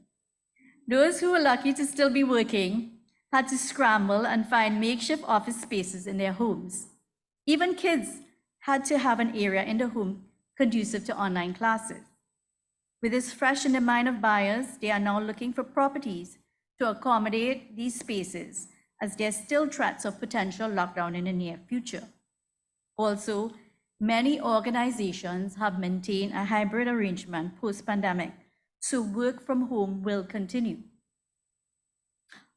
Those who were lucky to still be working had to scramble and find makeshift office spaces in their homes. Even kids had to have an area in the home conducive to online classes. With this fresh in the mind of buyers, they are now looking for properties to accommodate these spaces, as there are still threats of potential lockdown in the near future. Also, many organizations have maintained a hybrid arrangement post-pandemic, so work from home will continue.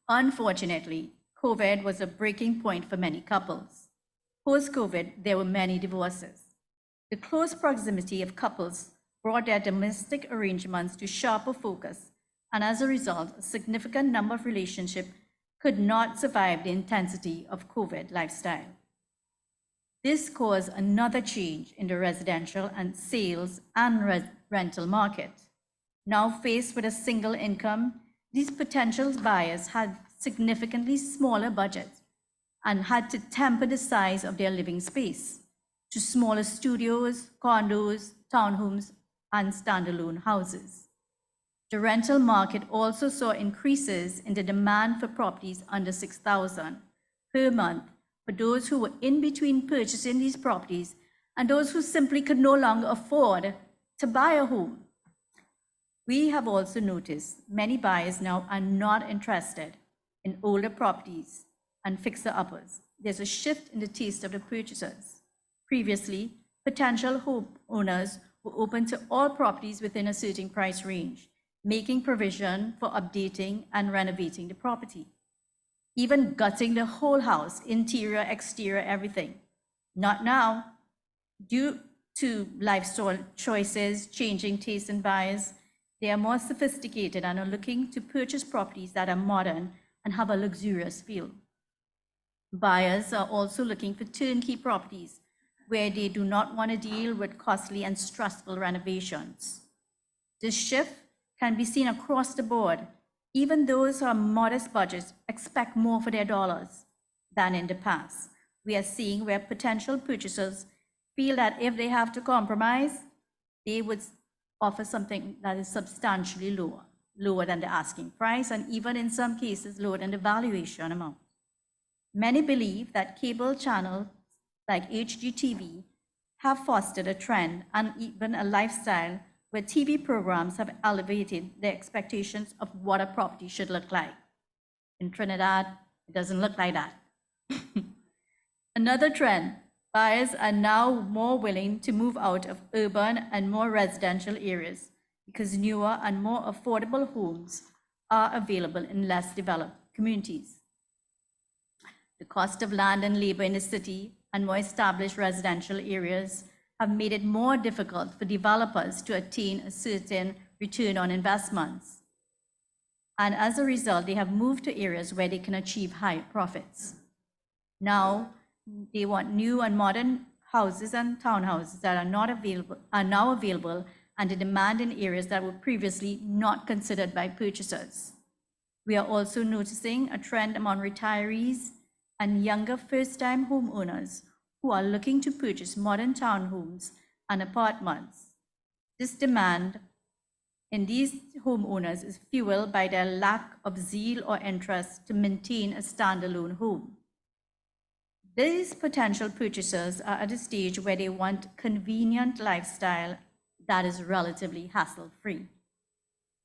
Unfortunately, COVID was a breaking point for many couples. Post-COVID, there were many divorces. The close proximity of couples brought their domestic arrangements to sharper focus, and as a result, a significant number of relationships could not survive the intensity of COVID lifestyle. This caused another change in the residential and sales and rental market. Now faced with a single income, these potential buyers had significantly smaller budgets and had to temper the size of their living space to smaller studios, condos, townhomes, and standalone houses. The rental market also saw increases in the demand for properties under $6,000 per month for those who were in between purchasing these properties and those who simply could no longer afford to buy a home. We have also noticed many buyers now are not interested in older properties and fixer-uppers. There's a shift in the taste of the purchasers. Previously, potential homeowners were open to all properties within a certain price range, making provision for updating and renovating the property, even gutting the whole house, interior, exterior, everything. Not now. Due to lifestyle choices, changing tastes in buyers, they are more sophisticated and are looking to purchase properties that are modern and have a luxurious feel. Buyers are also looking for turnkey properties where they do not want to deal with costly and stressful renovations. This shift can be seen across the board. Even those who have modest budgets expect more for their dollars than in the past. We are seeing where potential purchasers feel that if they have to compromise, they would offer something that is substantially lower than the asking price, and even in some cases, lower than the valuation amount. Many believe that cable channels like HGTV have fostered a trend and even a lifestyle where TV programs have elevated the expectations of what a property should look like. In Trinidad, it doesn't look like that. Another trend, buyers are now more willing to move out of urban and more residential areas because newer and more affordable homes are available in less developed communities. The cost of land and labor in the city and more established residential areas have made it more difficult for developers to attain a certain return on investments. And as a result, they have moved to areas where they can achieve high profits. Now, they want new and modern houses and townhouses that are now available, and the demand in areas that were previously not considered by purchasers. We are also noticing a trend among retirees and younger first-time homeowners who are looking to purchase modern townhomes and apartments. This demand in these homeowners is fueled by their lack of zeal or interest to maintain a standalone home. These potential purchasers are at a stage where they want convenient lifestyle that is relatively hassle-free.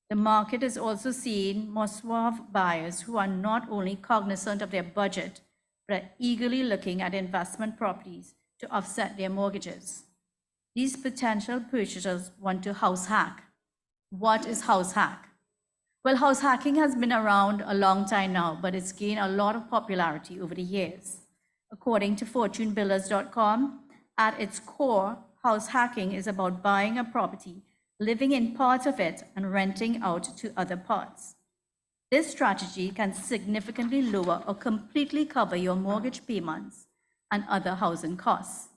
The market is also seeing more suave buyers who are not only cognizant of their budget, but are eagerly looking at investment properties to offset their mortgages. These potential purchasers want to house hack. What is house hack? Well, house hacking has been around a long time now, but it's gained a lot of popularity over the years. According to FortuneBuilders.com, at its core, house hacking is about buying a property, living in part of it, and renting out to other parts. This strategy can significantly lower or completely cover your mortgage payments and other housing costs.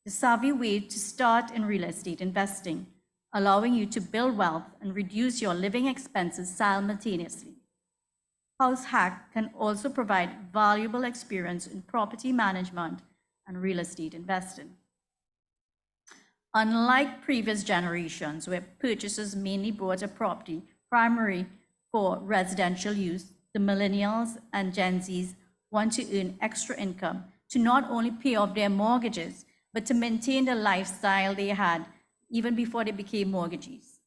The savvy way to start in real estate investing, allowing you to build wealth and reduce your living expenses simultaneously. House hack can also provide valuable experience in property management and real estate investing. Unlike previous generations where purchasers mainly bought a property primarily for residential use, the millennials and Gen Zs want to earn extra income to not only pay off their mortgages, but to maintain the lifestyle they had even before they became mortgagees.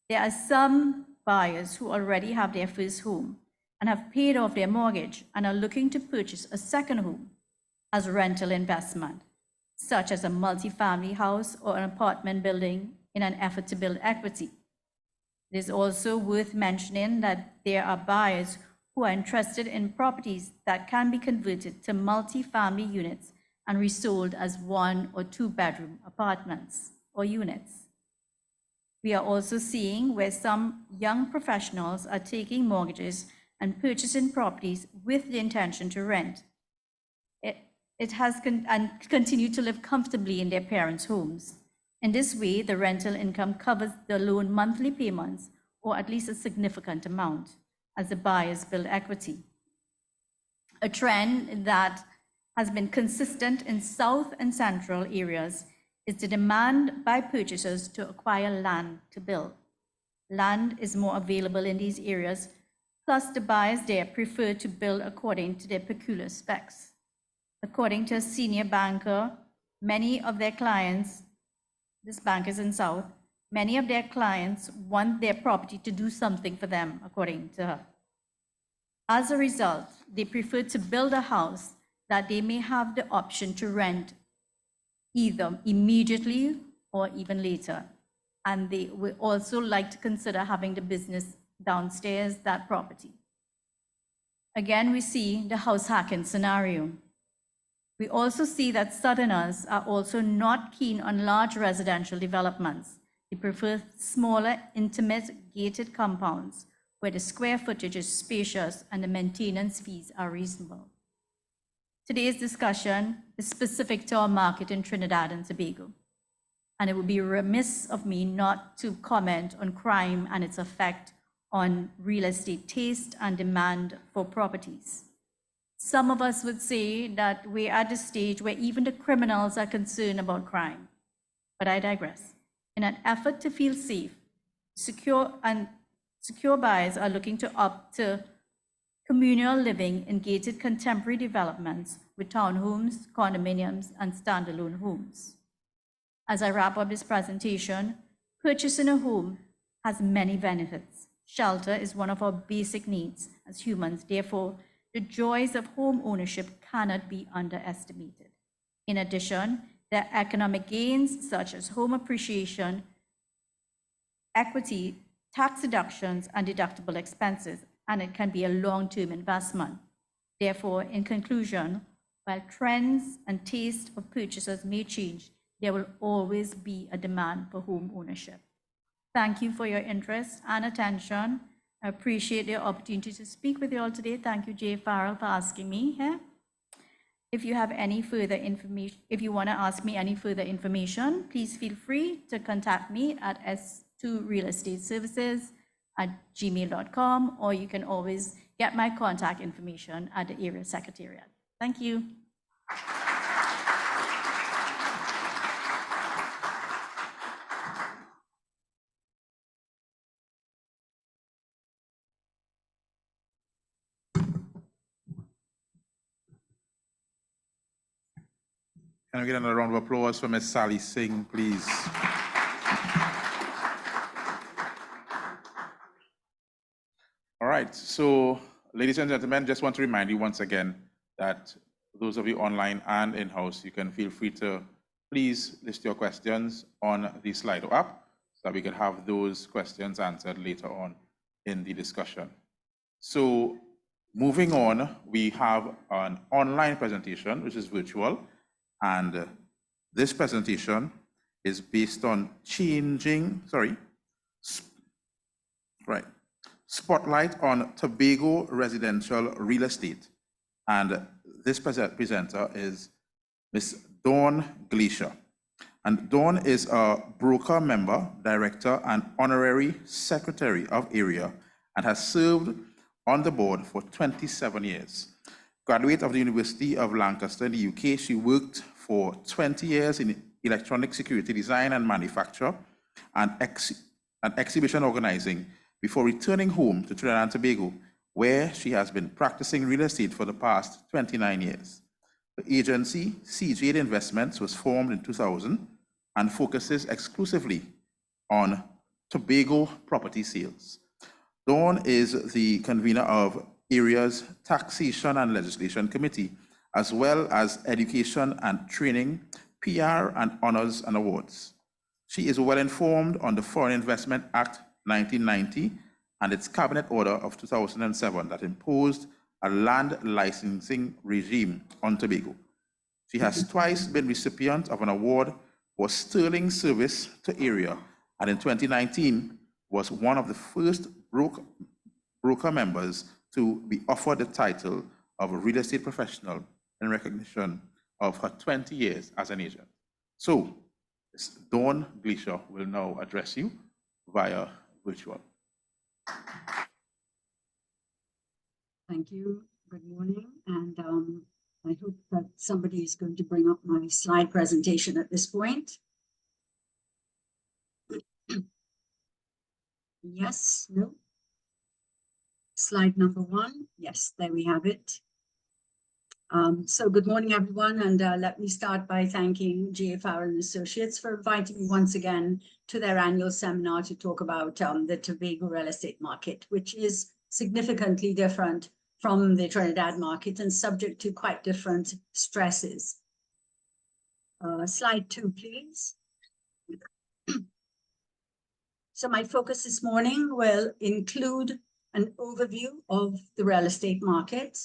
There are some buyers who already have their first home and have paid off their mortgage and are looking to purchase a second home as rental investment, such as a multifamily house or an apartment building in an effort to build equity. It is also worth mentioning that there are buyers who are interested in properties that can be converted to multifamily units and resold as 1 or 2 bedroom apartments or units. We are also seeing where some young professionals are taking mortgages and purchasing properties with the intention to rent. It has continue to live comfortably in their parents' homes. In this way, the rental income covers the loan monthly payments, or at least a significant amount, as the buyers build equity. A trend that has been consistent in South and Central areas is the demand by purchasers to acquire land to build. Land is more available in these areas, plus the buyers there prefer to build according to their peculiar specs. According to a senior banker, many of their clients, this bank is in South, many of their clients want their property to do something for them, according to her. As a result, they prefer to build a house that they may have the option to rent either immediately or even later. And they would also like to consider having the business downstairs that property. Again, we see the house hacking scenario. We also see that Southerners are also not keen on large residential developments. They prefer smaller, intimate, gated compounds where the square footage is spacious and the maintenance fees are reasonable. Today's discussion is specific to our market in Trinidad and Tobago, and it would be remiss of me not to comment on crime and its effect on real estate taste and demand for properties. Some of us would say that we're at the stage where even the criminals are concerned about crime, but I digress. In an effort to feel safe, secure buyers are looking to opt to communal living in gated contemporary developments with townhomes, condominiums, and standalone homes. As I wrap up this presentation, purchasing a home has many benefits. Shelter is one of our basic needs as humans. Therefore, the joys of home ownership cannot be underestimated. In addition, there are economic gains such as home appreciation, equity, tax deductions, and deductible expenses, and it can be a long-term investment. Therefore, in conclusion, while trends and taste of purchasers may change, there will always be a demand for home ownership. Thank you for your interest and attention. I appreciate the opportunity to speak with you all today. Thank you, Jay Farrell, for asking me here. If you have any further information, if you want to ask me any further information, please feel free to contact me at s2realestateservices@gmail.com, or you can always get my contact information at the area secretariat. Thank you. Can we get another round of applause for Ms. Sally Singh, please? All right, so ladies and gentlemen, just want to remind you once again that those of you online and in-house, you can feel free to please list your questions on the Slido app so that we can have those questions answered later on in the discussion. So moving on, we have an online presentation, which is virtual. And this presentation is based on spotlight on Tobago residential real estate. And this presenter is Ms. Dawn Glaisher. And Dawn is a broker member, director, and honorary secretary of area, and has served on the board for 27 years. Graduate of the University of Lancaster in the UK, she worked for 20 years in electronic security design and manufacture and exhibition organizing before returning home to Trinidad and Tobago, where she has been practicing real estate for the past 29 years. The agency, CJ Investments, was formed in 2000 and focuses exclusively on Tobago property sales. Dawn is the convener of area's Taxation and Legislation Committee, as well as Education and Training, PR and Honors and Awards. She is well informed on the Foreign Investment Act 1990 and its Cabinet Order of 2007 that imposed a land licensing regime on Tobago. She has twice been recipient of an award for sterling service to area, and in 2019 was one of the first broker members to be offered the title of a real estate professional in recognition of her 20 years as an agent. So, Ms. Dawn Glaisher will now address you via virtual. Thank you. Good morning. And I hope that somebody is going to bring up my slide presentation at this point. Yes, no. Slide number 1. Yes, there we have it. So good morning, everyone. And let me start by thanking G.A. Farrell & Associates for inviting me once again to their annual seminar to talk about the Tobago real estate market, which is significantly different from the Trinidad market and subject to quite different stresses. Slide 2, please. So my focus this morning will include an overview of the real estate market,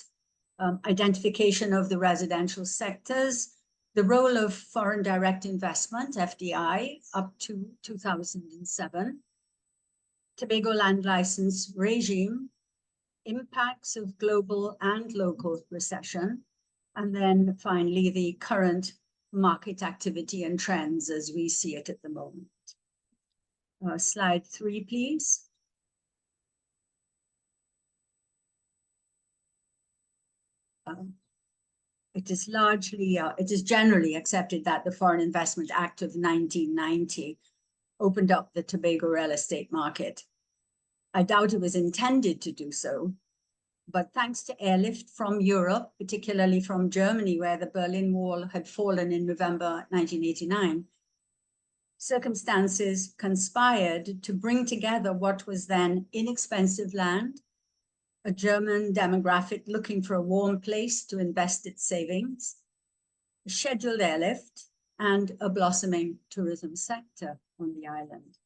identification of the residential sectors, the role of foreign direct investment, FDI, up to 2007, Tobago land license regime, impacts of global and local recession, and then finally the current market activity and trends as we see it at the moment. Slide 3, please. It is generally accepted that the Foreign Investment Act of 1990 opened up the Tobago real estate market. I doubt it was intended to do so, but thanks to airlift from Europe, particularly from Germany, where the Berlin Wall had fallen in November 1989, circumstances conspired to bring together what was then inexpensive land, a German demographic looking for a warm place to invest its savings, a scheduled airlift, and a blossoming tourism sector on the island.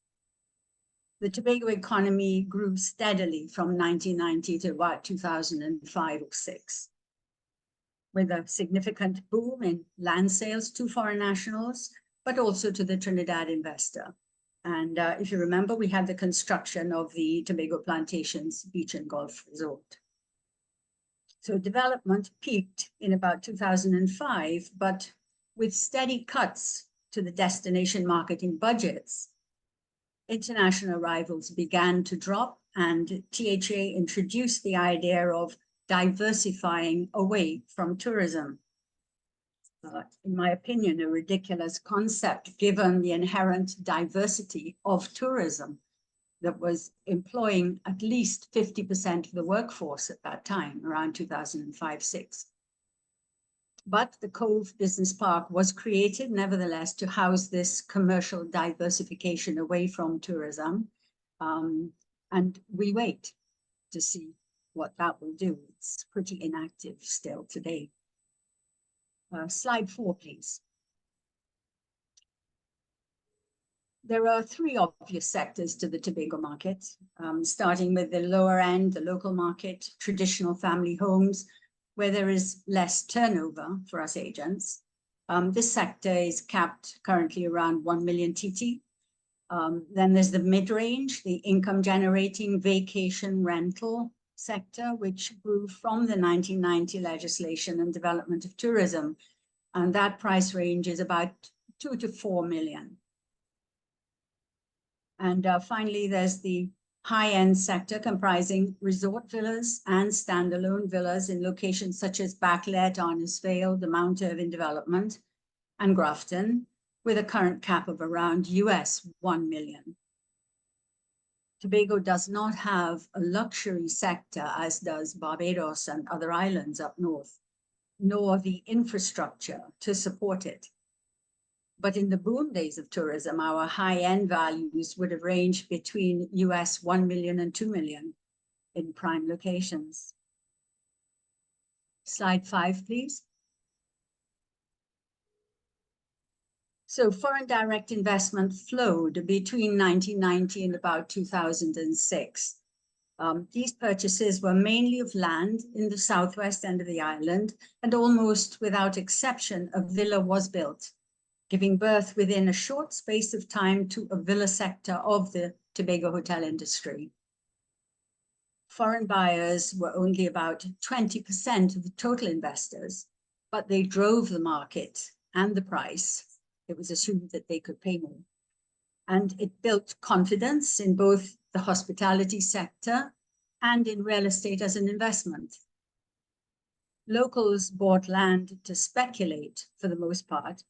The Tobago economy grew steadily from 1990 to about 2005 or 6, with a significant boom in land sales to foreign nationals, but also to the Trinidad investor. And if you remember, we had the construction of the Tobago Plantations Beach and Golf Resort. So development peaked in about 2005, but with steady cuts to the destination marketing budgets, international arrivals began to drop, and THA introduced the idea of diversifying away from tourism. In my opinion, a ridiculous concept given the inherent diversity of tourism that was employing at least 50% of the workforce at that time, around 2005-6. But the Cove Business Park was created, nevertheless, to house this commercial diversification away from tourism. And we wait to see what that will do. It's pretty inactive still today. Slide 4, please. There are 3 obvious sectors to the Tobago market, starting with the lower end, the local market, traditional family homes, where there is less turnover for us agents. This sector is capped currently around 1 million TT. Then there's the mid-range, the income-generating vacation rental sector, which grew from the 1990 legislation and development of tourism. And that price range is about 2 to 4 million. And finally, there's the high-end sector comprising resort villas and standalone villas in locations such as Backlet, Arnisvale, the Mount Irving development, and Grafton, with a current cap of around US 1 million. Tobago does not have a luxury sector as does Barbados and other islands up north, nor the infrastructure to support it. But in the boom days of tourism, our high-end values would have ranged between US 1 million and 2 million in prime locations. Slide 5, please. So foreign direct investment flowed between 1990 and about 2006. These purchases were mainly of land in the southwest end of the island, and almost without exception, a villa was built, giving birth within a short space of time to a villa sector of the Tobago hotel industry. Foreign buyers were only about 20% of the total investors, but they drove the market and the price. It was assumed that they could pay more. And it built confidence in both the hospitality sector and in real estate as an investment. Locals bought land to speculate for the most part,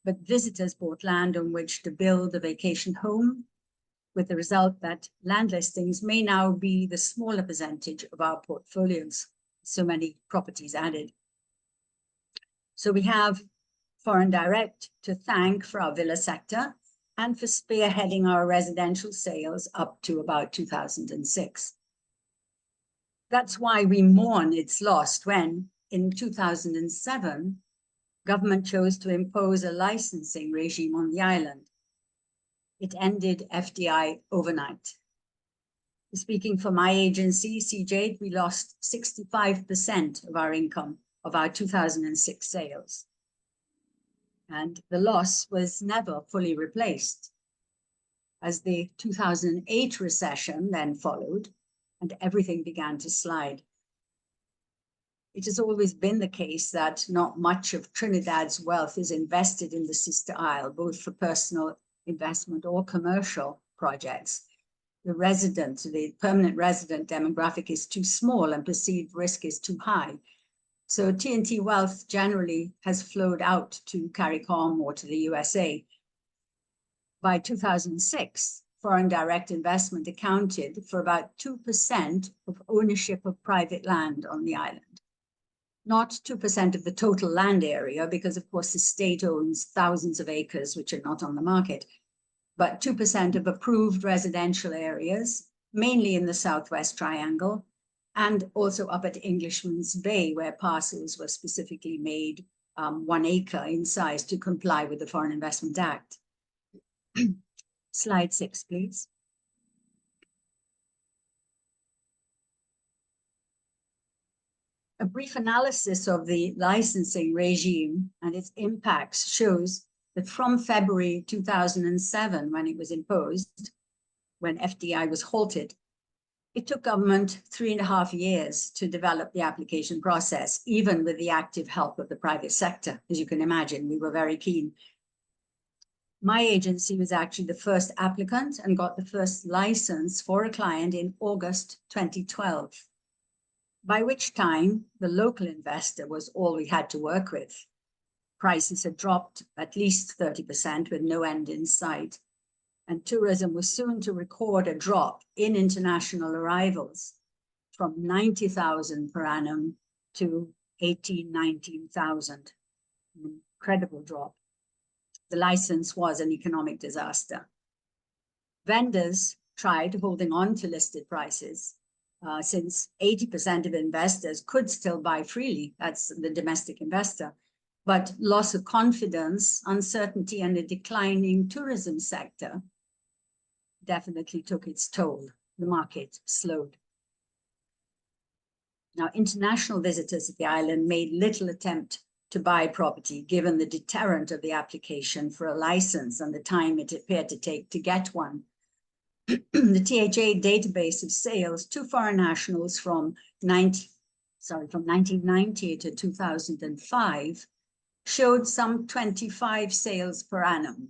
but visitors bought land on which to build a vacation home, with the result that land listings may now be the smaller percentage of our portfolios, so many properties added. So we have foreign direct to thank for our villa sector and for spearheading our residential sales up to about 2006. That's why we mourn its loss when, in 2007, government chose to impose a licensing regime on the island. It ended FDI overnight. Speaking for my agency, CJ, we lost 65% of our income of our 2006 sales. And the loss was never fully replaced, as the 2008 recession then followed and everything began to slide. It has always been the case that not much of Trinidad's wealth is invested in the sister isle, both for personal investment or commercial projects. The permanent resident demographic is too small and perceived risk is too high. So TNT wealth generally has flowed out to CARICOM or to the USA. By 2006, foreign direct investment accounted for about 2% of ownership of private land on the island. Not 2% of the total land area, because of course the state owns thousands of acres which are not on the market, but 2% of approved residential areas, mainly in the Southwest Triangle, and also up at Englishman's Bay, where parcels were specifically made 1 acre in size to comply with the Foreign Investment Act. Slide 6, please. A brief analysis of the licensing regime and its impacts shows that from February 2007, when it was imposed, when FDI was halted, it took government 3.5 years to develop the application process, even with the active help of the private sector. As you can imagine, we were very keen. My agency was actually the first applicant and got the first license for a client in August 2012, by which time the local investor was all we had to work with. Prices had dropped at least 30% with no end in sight, and tourism was soon to record a drop in international arrivals from 90,000 per annum to 18,000, 19,000. Incredible drop. The license was an economic disaster. Vendors tried holding on to listed prices since 80% of investors could still buy freely. That's the domestic investor. But loss of confidence, uncertainty, and a declining tourism sector definitely took its toll. The market slowed. Now, international visitors at the island made little attempt to buy property, given the deterrent of the application for a license and the time it appeared to take to get one. The THA database of sales to foreign nationals from 1990 to 2005 showed some 25 sales per annum.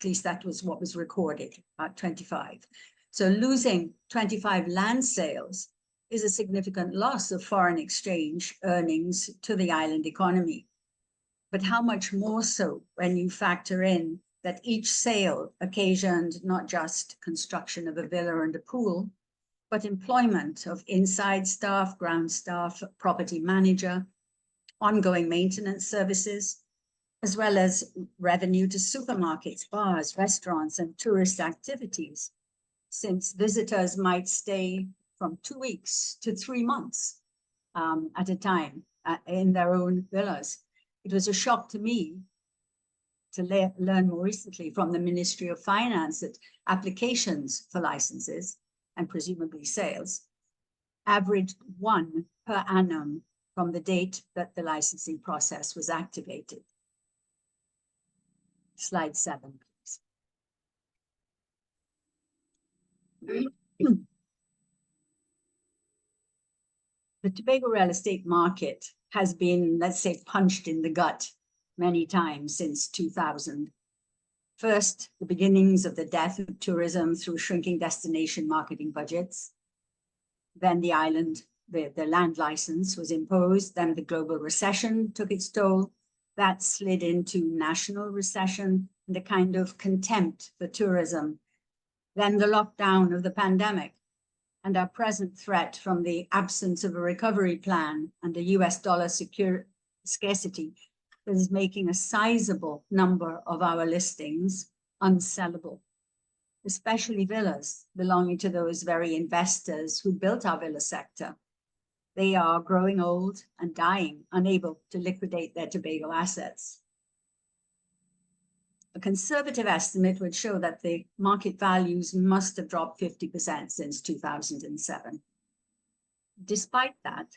At least that was what was recorded, about 25. So losing 25 land sales is a significant loss of foreign exchange earnings to the island economy. But how much more so when you factor in that each sale occasioned not just construction of a villa and a pool, but employment of inside staff, ground staff, property manager, ongoing maintenance services, as well as revenue to supermarkets, bars, restaurants, and tourist activities, since visitors might stay from 2 weeks to 3 months at a time in their own villas. It was a shock to me to learn more recently from the Ministry of Finance that applications for licenses and presumably sales averaged 1 per annum from the date that the licensing process was activated. Slide 7, please. The Tobago real estate market has been, let's say, punched in the gut many times since 2000. First, the beginnings of the death of tourism through shrinking destination marketing budgets. Then the island, the land license was imposed. Then the global recession took its toll. That slid into national recession and a kind of contempt for tourism. Then the lockdown of the pandemic and our present threat from the absence of a recovery plan and the US dollar scarcity that is making a sizable number of our listings unsellable, especially villas belonging to those very investors who built our villa sector. They are growing old and dying, unable to liquidate their Tobago assets. A conservative estimate would show that the market values must have dropped 50% since 2007. Despite that,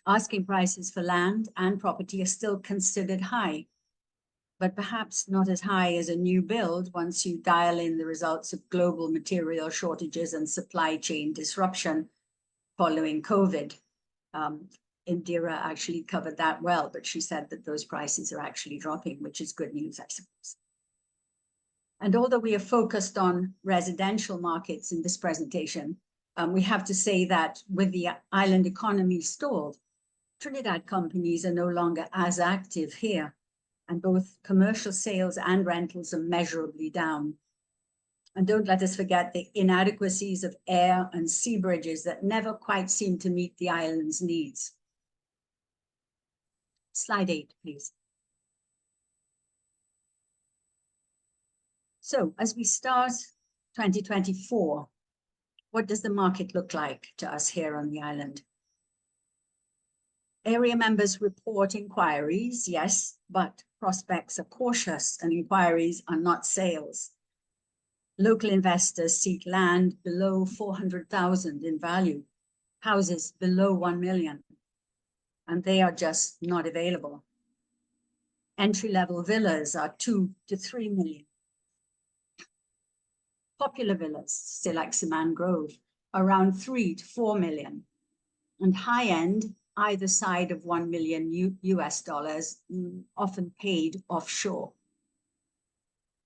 asking prices for land and property are still considered high, but perhaps not as high as a new build once you dial in the results of global material shortages and supply chain disruption following COVID. Indera actually covered that well, but she said that those prices are actually dropping, which is good news, I suppose. And although we are focused on residential markets in this presentation, we have to say that with the island economy stalled, Trinidad companies are no longer as active here, and both commercial sales and rentals are measurably down. And don't let us forget the inadequacies of air and sea bridges that never quite seem to meet the island's needs. Slide 8, please. So as we start 2024, what does the market look like to us here on the island? Area members report inquiries, yes, but prospects are cautious and inquiries are not sales. Local investors seek land below 400,000 in value, houses below 1 million, and they are just not available. Entry-level villas are 2 to 3 million. Popular villas, say like Saman Grove, around 3 to 4 million. And high-end, either side of 1 million US dollars, often paid offshore.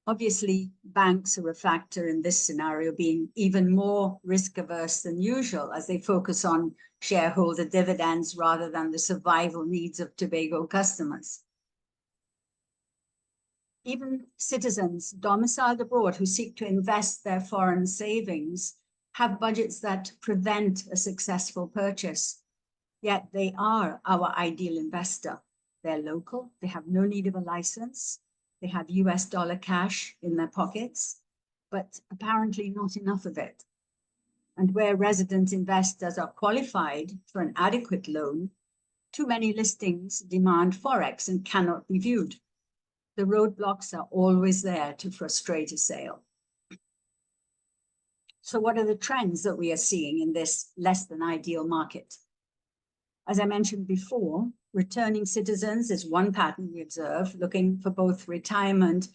Obviously, banks are a factor in this scenario, being even more risk-averse than usual as they focus on shareholder dividends rather than the survival needs of Tobago customers. Even citizens domiciled abroad who seek to invest their foreign savings have budgets that prevent a successful purchase, yet they are our ideal investor. They're local, they have no need of a license, they have US dollar cash in their pockets, but apparently not enough of it. And where resident investors are qualified for an adequate loan, too many listings demand Forex and cannot be viewed. The roadblocks are always there to frustrate a sale. So what are the trends that we are seeing in this less than ideal market? As I mentioned before, returning citizens is one pattern we observe, looking for both retirement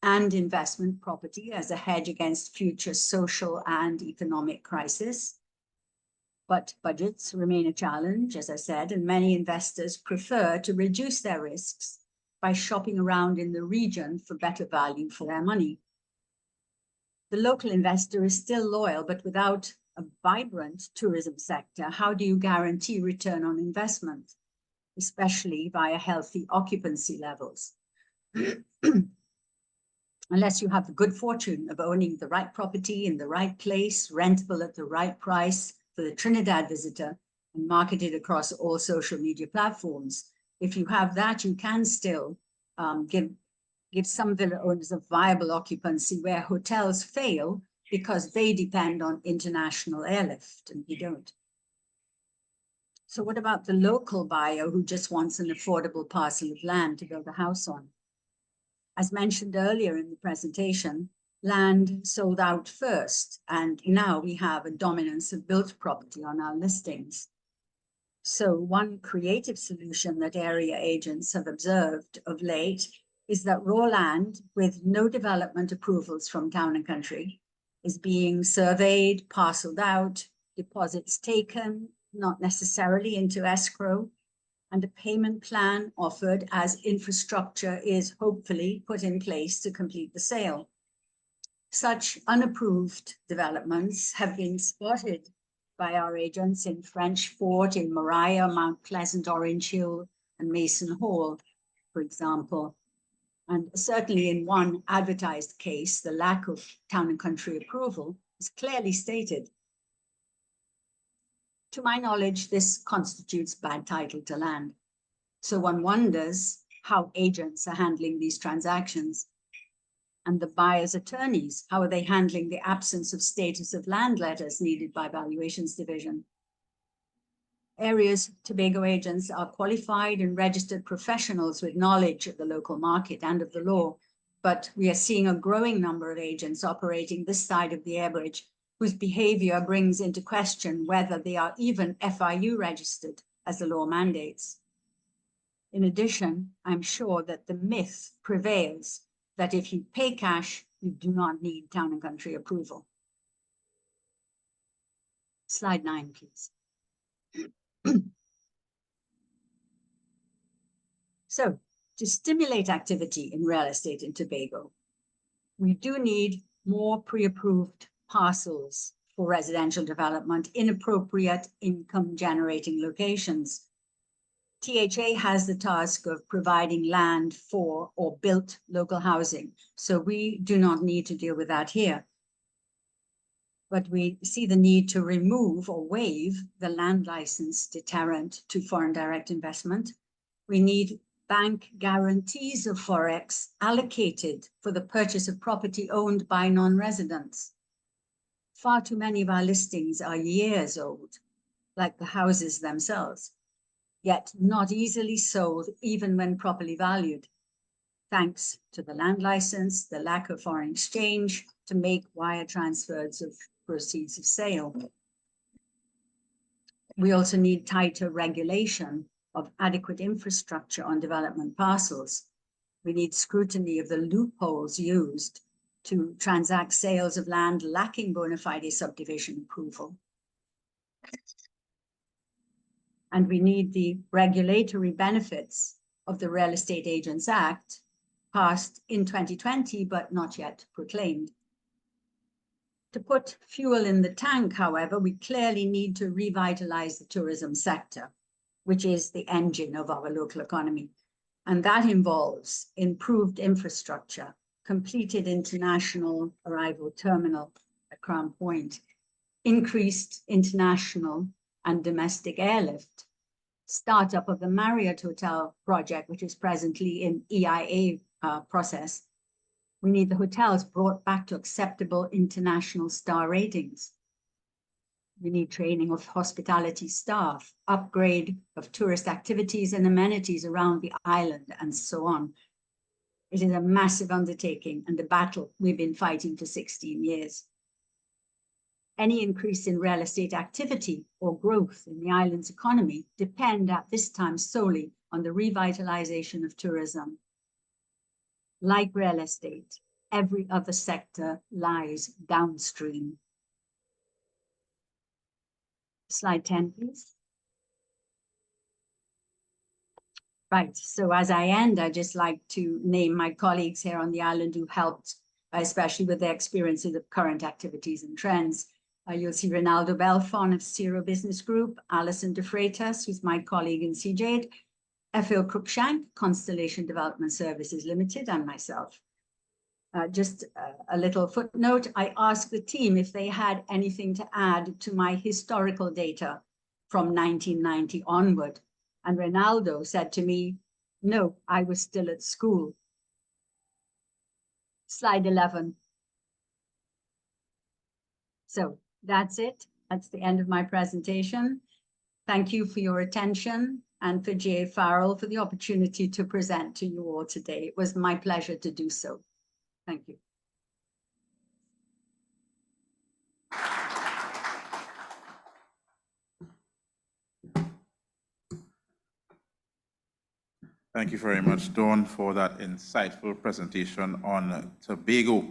and investment property as a hedge against future social and economic crisis. But budgets remain a challenge, as I said, and many investors prefer to reduce their risks by shopping around in the region for better value for their money. The local investor is still loyal, but without a vibrant tourism sector, how do you guarantee return on investment, especially via healthy occupancy levels? Unless you have the good fortune of owning the right property in the right place, rentable at the right price for the Trinidad visitor, and marketed across all social media platforms. If you have that, you can still give some villa owners a viable occupancy where hotels fail because they depend on international airlift and we don't. So what about the local buyer who just wants an affordable parcel of land to build a house on? As mentioned earlier in the presentation, land sold out first, and now we have a dominance of built property on our listings. So one creative solution that area agents have observed of late is that raw land with no development approvals from Town and Country is being surveyed, parceled out, deposits taken, not necessarily into escrow, and a payment plan offered as infrastructure is hopefully put in place to complete the sale. Such unapproved developments have been spotted by our agents in French Fort, in Moriah, Mount Pleasant, Orange Hill, and Mason Hall, for example. And certainly in one advertised case, the lack of Town and Country approval is clearly stated. To my knowledge, this constitutes bad title to land. So one wonders how agents are handling these transactions. And the buyer's attorneys, how are they handling the absence of status of land letters needed by Valuations Division? Area's Tobago agents are qualified and registered professionals with knowledge of the local market and of the law, but we are seeing a growing number of agents operating this side of the air bridge whose behavior brings into question whether they are even FIU registered as the law mandates. In addition, I'm sure that the myth prevails that if you pay cash, you do not need Town and Country approval. Slide 9, please. So, to stimulate activity in real estate in Tobago, we do need more pre-approved parcels for residential development in appropriate income-generating locations. THA has the task of providing land for or built local housing, so we do not need to deal with that here. But we see the need to remove or waive the land license deterrent to foreign direct investment. We need bank guarantees of Forex allocated for the purchase of property owned by non-residents. Far too many of our listings are years old, like the houses themselves, yet not easily sold even when properly valued, thanks to the land license, the lack of foreign exchange to make wire transfers of proceeds of sale. We also need tighter regulation of adequate infrastructure on development parcels. We need scrutiny of the loopholes used to transact sales of land lacking bona fide subdivision approval. And we need the regulatory benefits of the Real Estate Agents Act, passed in 2020, but not yet proclaimed. To put fuel in the tank, however, we clearly need to revitalize the tourism sector, which is the engine of our local economy. And that involves improved infrastructure, completed international arrival terminal at Crown Point, increased international and domestic airlift, startup of the Marriott Hotel project, which is presently in EIA process. We need the hotels brought back to acceptable international star ratings. We need training of hospitality staff, upgrade of tourist activities and amenities around the island, and so on. It is a massive undertaking and a battle we've been fighting for 16 years. Any increase in real estate activity or growth in the island's economy depend at this time solely on the revitalization of tourism. Like real estate, every other sector lies downstream. Slide 10, please. Right, so as I end, I'd just like to name my colleagues here on the island who helped, especially with their experiences of current activities and trends. You'll see Ronaldo Belfon of Zero Business Group, Alison De Freitas, who's my colleague in CJADE, F.L. Cruikshank, Constellation Development Services Limited, and myself. Just a little footnote, I asked the team if they had anything to add to my historical data from 1990 onward. And Ronaldo said to me, no, I was still at school. Slide 11. So that's it. That's the end of my presentation. Thank you for your attention and for J. Farrell for the opportunity to present to you all today. It was my pleasure to do so. Thank you. Thank you very much, Dawn, for that insightful presentation on Tobago.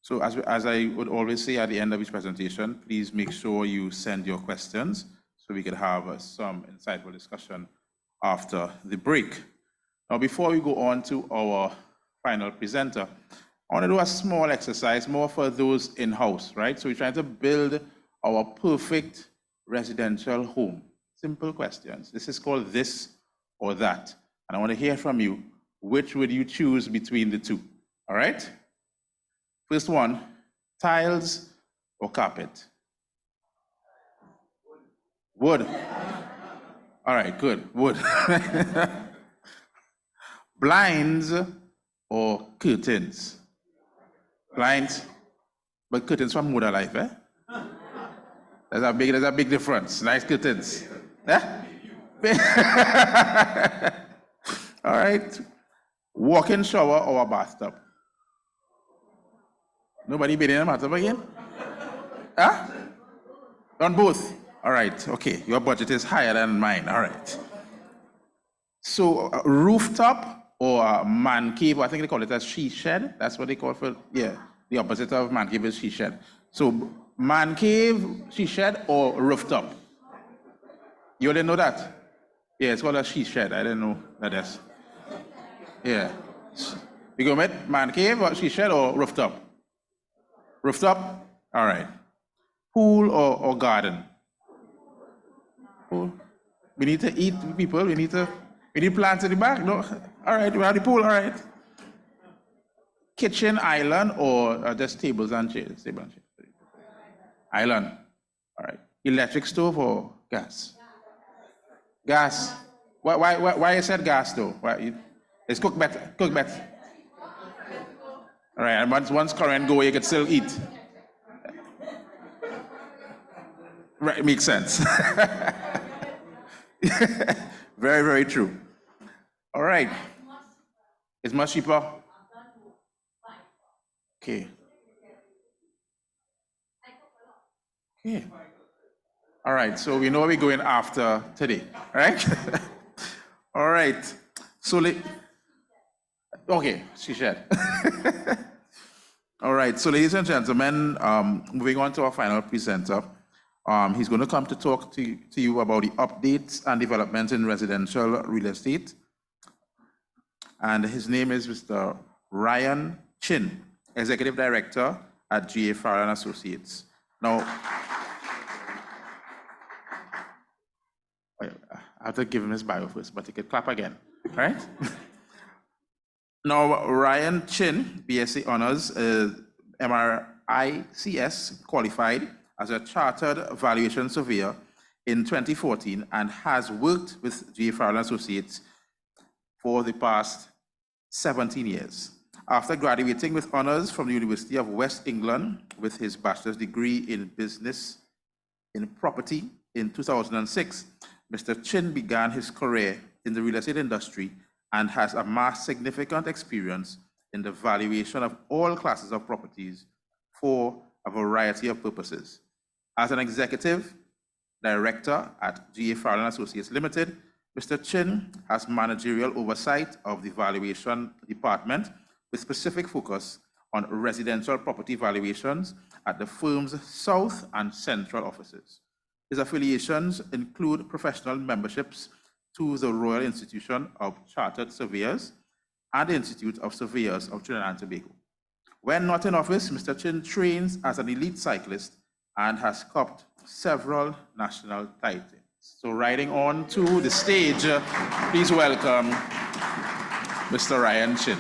So as I would always say at the end of each presentation, please make sure you send your questions so we could have some insightful discussion after the break. Now, before we go on to our final presenter, I want to do a small exercise more for those in-house, right? So we're trying to build our perfect residential home. Simple questions. This is called this or that. And I want to hear from you, which would you choose between the two? All right? First one, tiles or carpet? Wood. All right, good, wood. Blinds or curtains? Blinds, but curtains from Moda Life, eh? There's a big difference. Nice curtains. Eh? All right. Walk-in shower or a bathtub? Nobody been in a bathtub again? Huh? On both? All right, okay. Your budget is higher than mine. All right. So rooftop or a man cave, I think they call it a she shed. That's what they call for, yeah. The opposite of man cave is she shed. So man cave, she shed or rooftop? You didn't know that? Yeah, it's called a she shed. I didn't know that is. Yeah. You go with man cave or she shed or rooftop? Rooftop? All right. Pool or garden? Pool. We need to eat, people. We need plants in the back. No? All right, we have the pool. All right. Kitchen island or just tables and chairs? Table and chairs. Island. All right. Electric stove or gas? Gas. Why you said gas though? It's cook better. Cook better. All right. And once current go, you can still eat. Right. Makes sense. Very, very true. All right. It's much cheaper. Okay. Okay. All right. So we know where we're going after today, right? All right. So, okay, she shared. All right. So, ladies and gentlemen, moving on to our final presenter. He's going to come to talk to you about the updates and developments in residential real estate. And his name is Mr. Ryan Chin, Executive Director at G.A. Farrell and Associates. Now, I have to give him his bio first, but he could clap again, right? Now, Ryan Chin, BSc Honors, MRICS qualified as a Chartered Valuation Surveyor in 2014 and has worked with G.A. Farrell and Associates for the past 17 years. After graduating with honors from the University of West England with his bachelor's degree in business in property in 2006, Mr. Chin began his career in the real estate industry and has amassed significant experience in the valuation of all classes of properties for a variety of purposes. As an executive director at G.A. Farrell and Associates Limited, Mr. Chin has managerial oversight of the valuation department with specific focus on residential property valuations at the firm's South and Central offices. His affiliations include professional memberships to the Royal Institution of Chartered Surveyors and the Institute of Surveyors of Trinidad and Tobago. When not in office, Mr. Chin trains as an elite cyclist and has copped several national titles. So riding on to the stage, please welcome Mr. Ryan Chin.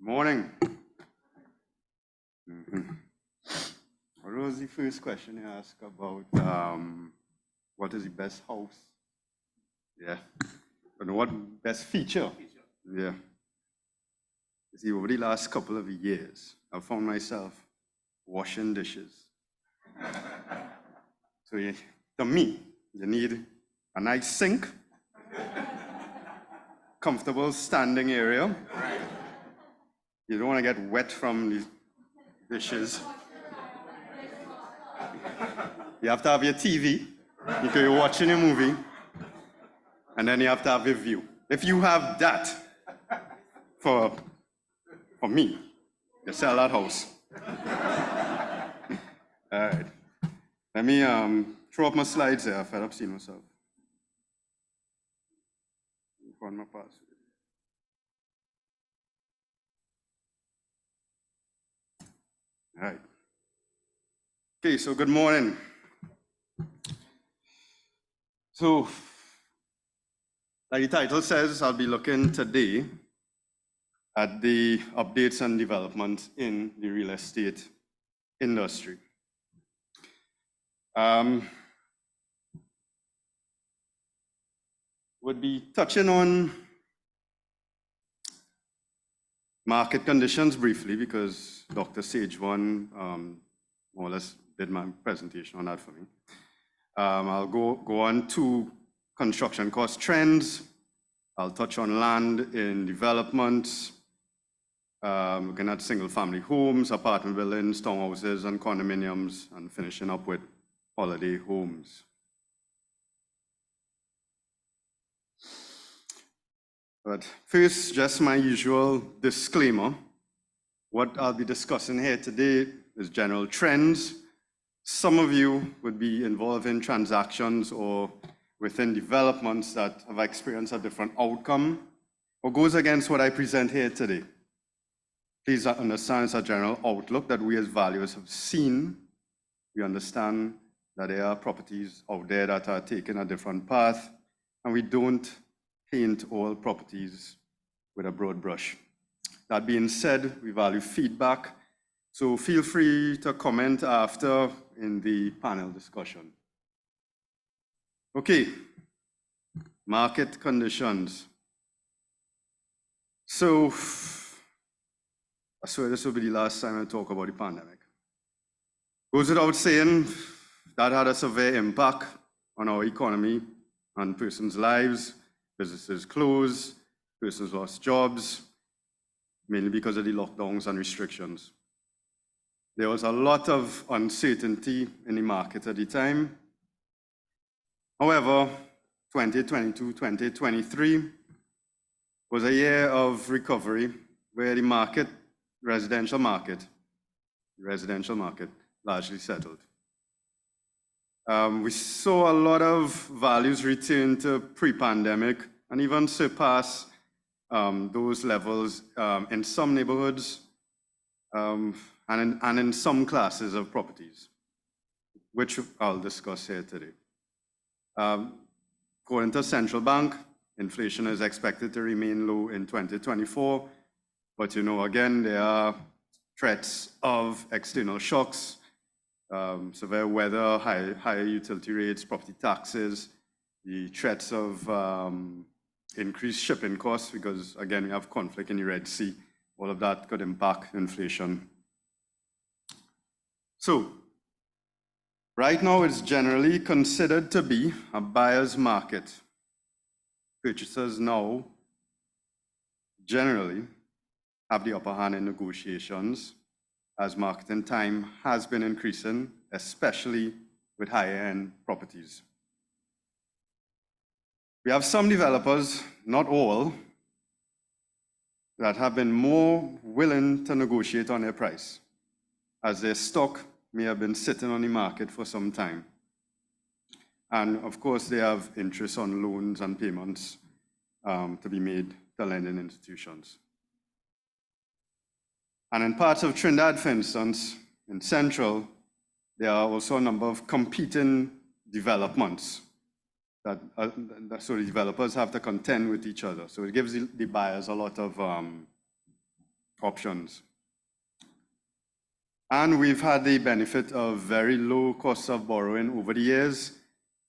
Morning. What was the first question you asked about what is the best house? Yeah. But what best feature? Yeah. You see, over the last couple of years, I've found myself washing dishes. So to me, you need a nice sink, comfortable standing area. You don't want to get wet from the dishes. You have to have your TV, because you're watching a movie, and then you have to have a view. If you have that, for me, you sell that house. All right. Let me throw up my slides here. I'm fed up seeing myself. Find my password. All right. Okay, so good morning. So, like the title says, I'll be looking today at the updates and developments in the real estate industry. Would be touching on market conditions briefly, because Dr. Sagewan more or less did my presentation on that for me. I'll go on to construction cost trends. I'll touch on land in development, looking at single-family homes, apartment buildings, townhouses, and condominiums, and finishing up with holiday homes. But first, just my usual disclaimer. What I'll be discussing here today is general trends. Some of you would be involved in transactions or within developments that have experienced a different outcome or goes against what I present here today. Please understand it's a general outlook that we as valuers have seen. We understand that there are properties out there that are taking a different path, and we don't paint all properties with a broad brush. That being said, we value feedback, so feel free to comment after in the panel discussion. Okay, market conditions. So, I swear this will be the last time I talk about the pandemic. Goes without saying, that had a severe impact on our economy and persons' lives. Businesses closed, persons lost jobs, mainly because of the lockdowns and restrictions. There was a lot of uncertainty in the market at the time. However, 2022, 2023 was a year of recovery where the residential market largely settled. We saw a lot of values return to pre-pandemic and even surpass those levels in some neighborhoods and in some classes of properties, which I'll discuss here today. According to Central Bank, inflation is expected to remain low in 2024, but again, there are threats of external shocks, severe weather, higher utility rates, property taxes, the threats of increased shipping costs, because again, we have conflict in the Red Sea. All of that could impact inflation. So, right now it's generally considered to be a buyer's market. Purchasers now generally have the upper hand in negotiations, as marketing time has been increasing, especially with higher-end properties. We have some developers, not all, that have been more willing to negotiate on their price, as their stock may have been sitting on the market for some time. And of course, they have interest on loans and payments to be made to lending institutions. And in parts of Trinidad, for instance, in Central, there are also a number of competing developments so the developers have to contend with each other. So it gives the buyers a lot of options. And we've had the benefit of very low costs of borrowing over the years,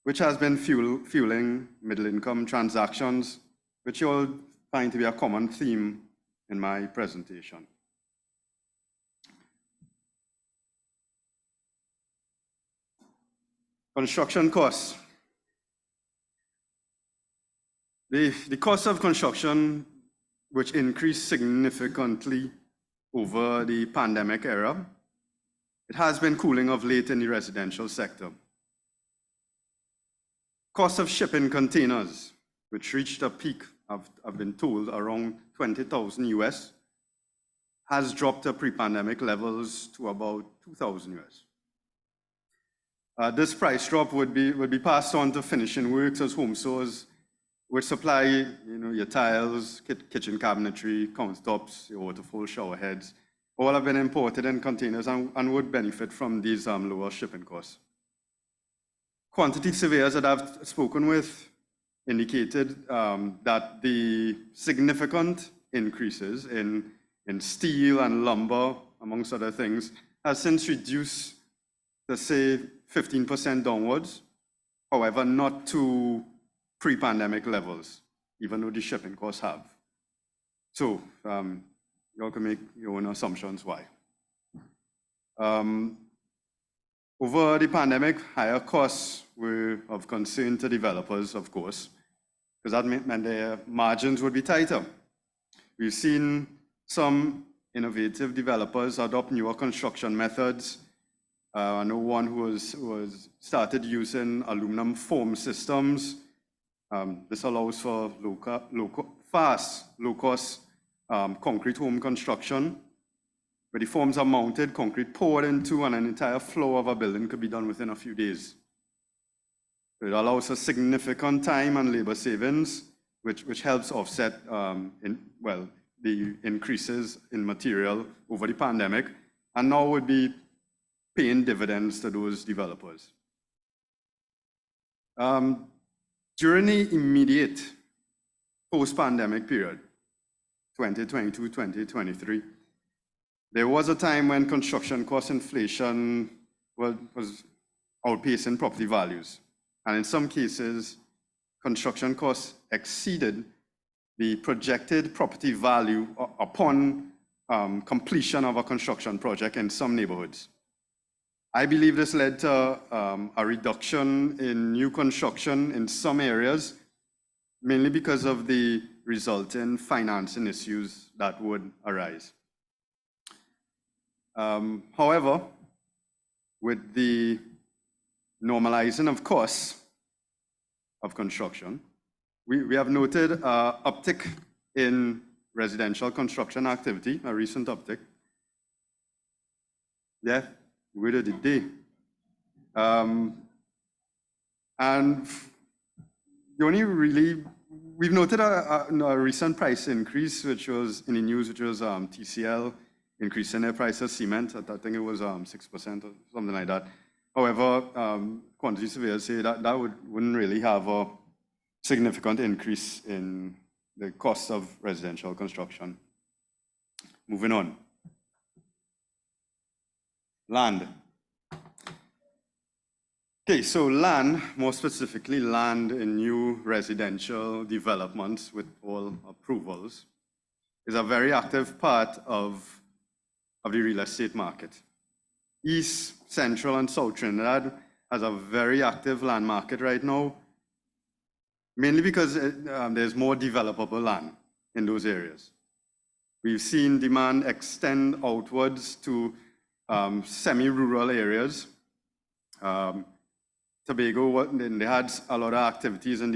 which has been fueling middle-income transactions, which you'll find to be a common theme in my presentation. Construction costs. The cost of construction, which increased significantly over the pandemic era, it has been cooling of late in the residential sector. Cost of shipping containers, which reached a peak, I've been told, around 20,000 US, has dropped to pre-pandemic levels to about 2,000 US. This price drop would be passed on to finishing works as home stores, which supply your tiles, kitchen cabinetry, countertops, your waterfall shower heads, all have been imported in containers and would benefit from these lower shipping costs. Quantity surveyors that I've spoken with indicated that the significant increases in steel and lumber, amongst other things, has since reduced to say 15% downwards, however, not to pre-pandemic levels, even though the shipping costs have. So you all can make your own assumptions why. Over the pandemic, higher costs were of concern to developers, of course, because that meant their margins would be tighter. We've seen some innovative developers adopt newer construction methods. I know one who was started using aluminum foam systems. This allows for fast, low-cost concrete home construction, where the forms are mounted, concrete poured into, and an entire floor of a building could be done within a few days. It allows for significant time and labor savings, which helps offset the increases in material over the pandemic, and now would be paying dividends to those developers. During the immediate post-pandemic period, 2022, 2023, there was a time when construction cost inflation was outpacing property values. And in some cases, construction costs exceeded the projected property value upon completion of a construction project in some neighborhoods. I believe this led to a reduction in new construction in some areas, mainly because of the resulting financing issues that would arise. However, with the normalizing of costs of construction, we have noted an uptick in residential construction activity, a recent uptick. Yeah, where did it be? And the only really, we've noted a recent price increase, which was in the news, which was TCL increasing their price of cement. I think it was 6% or something like that. However, quantity surveyors say that wouldn't really have a significant increase in the cost of residential construction. Moving on. Land. Okay, so land, more specifically land in new residential developments with all approvals, is a very active part of the real estate market. East, Central, and South Trinidad has a very active land market right now, mainly because there's more developable land in those areas. We've seen demand extend outwards to semi-rural areas. Tobago, they had a lot of activities and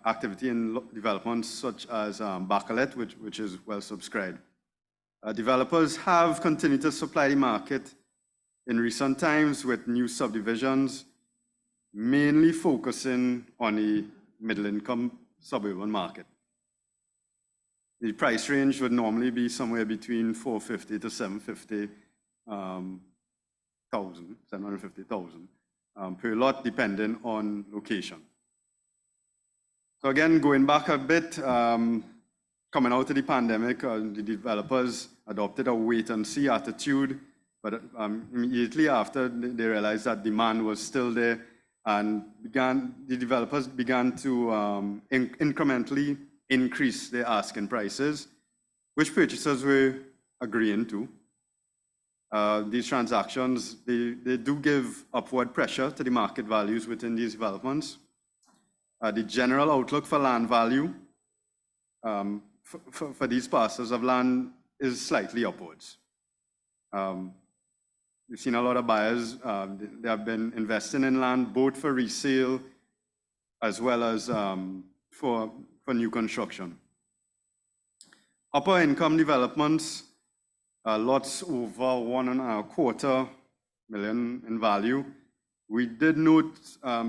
activity in developments such as Bacalet, which is well subscribed. Developers have continued to supply the market in recent times with new subdivisions, mainly focusing on the middle-income suburban market. The price range would normally be somewhere between 450 to 750,000 per lot, depending on location. So again, going back a bit, coming out of the pandemic, the developers adopted a wait-and-see attitude, but immediately after, they realized that demand was still there, and the developers began to incrementally increase their asking prices, which purchasers were agreeing to. These transactions, they do give upward pressure to the market values within these developments. The general outlook for land value for these parcels of land is slightly upwards. We've seen a lot of buyers, they have been investing in land both for resale as well as for new construction. Upper income developments, lots over $1.25 million in value. We did note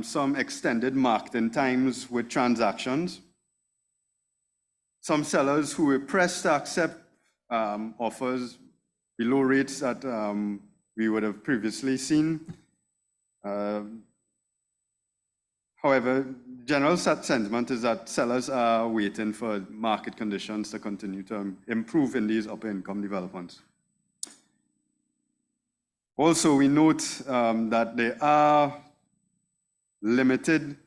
some extended marketing times with transactions. Some sellers who were pressed to accept offers below rates that we would have previously seen. However, general sentiment is that sellers are waiting for market conditions to continue to improve in these upper income developments. Also, we note that there are limited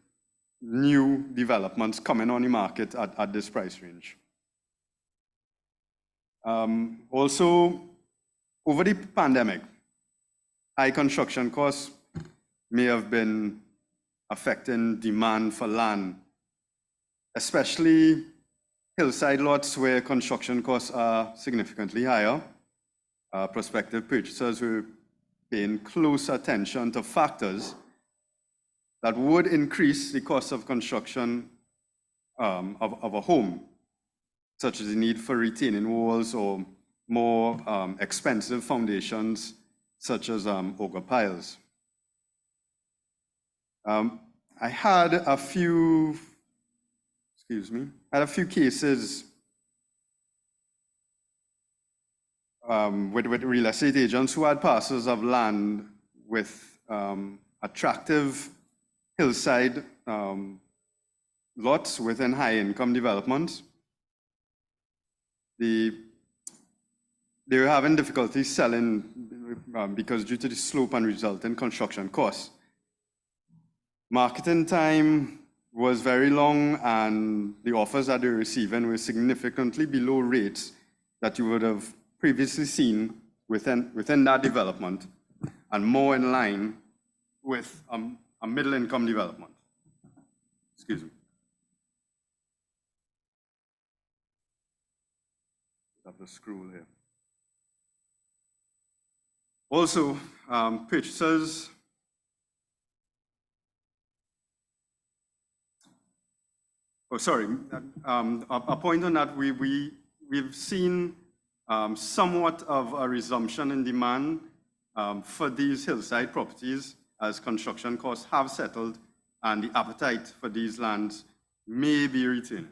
new developments coming on the market at this price range. Also, over the pandemic, high construction costs may have been affecting demand for land, especially hillside lots where construction costs are significantly higher. Prospective purchasers were paying close attention to factors that would increase the cost of construction of a home, such as the need for retaining walls or more expensive foundations, such as ogre piles. I had a few cases with real estate agents who had parcels of land with attractive hillside lots within high income developments. They were having difficulty selling because due to the slope and resultant construction costs. Marketing time was very long and the offers that they were receiving were significantly below rates that you would have previously seen within that development and more in line with a middle income development. Excuse me. I have to scroll here. Also, purchasers a point on that, we've seen somewhat of a resumption in demand for these hillside properties as construction costs have settled and the appetite for these lands may be retaining.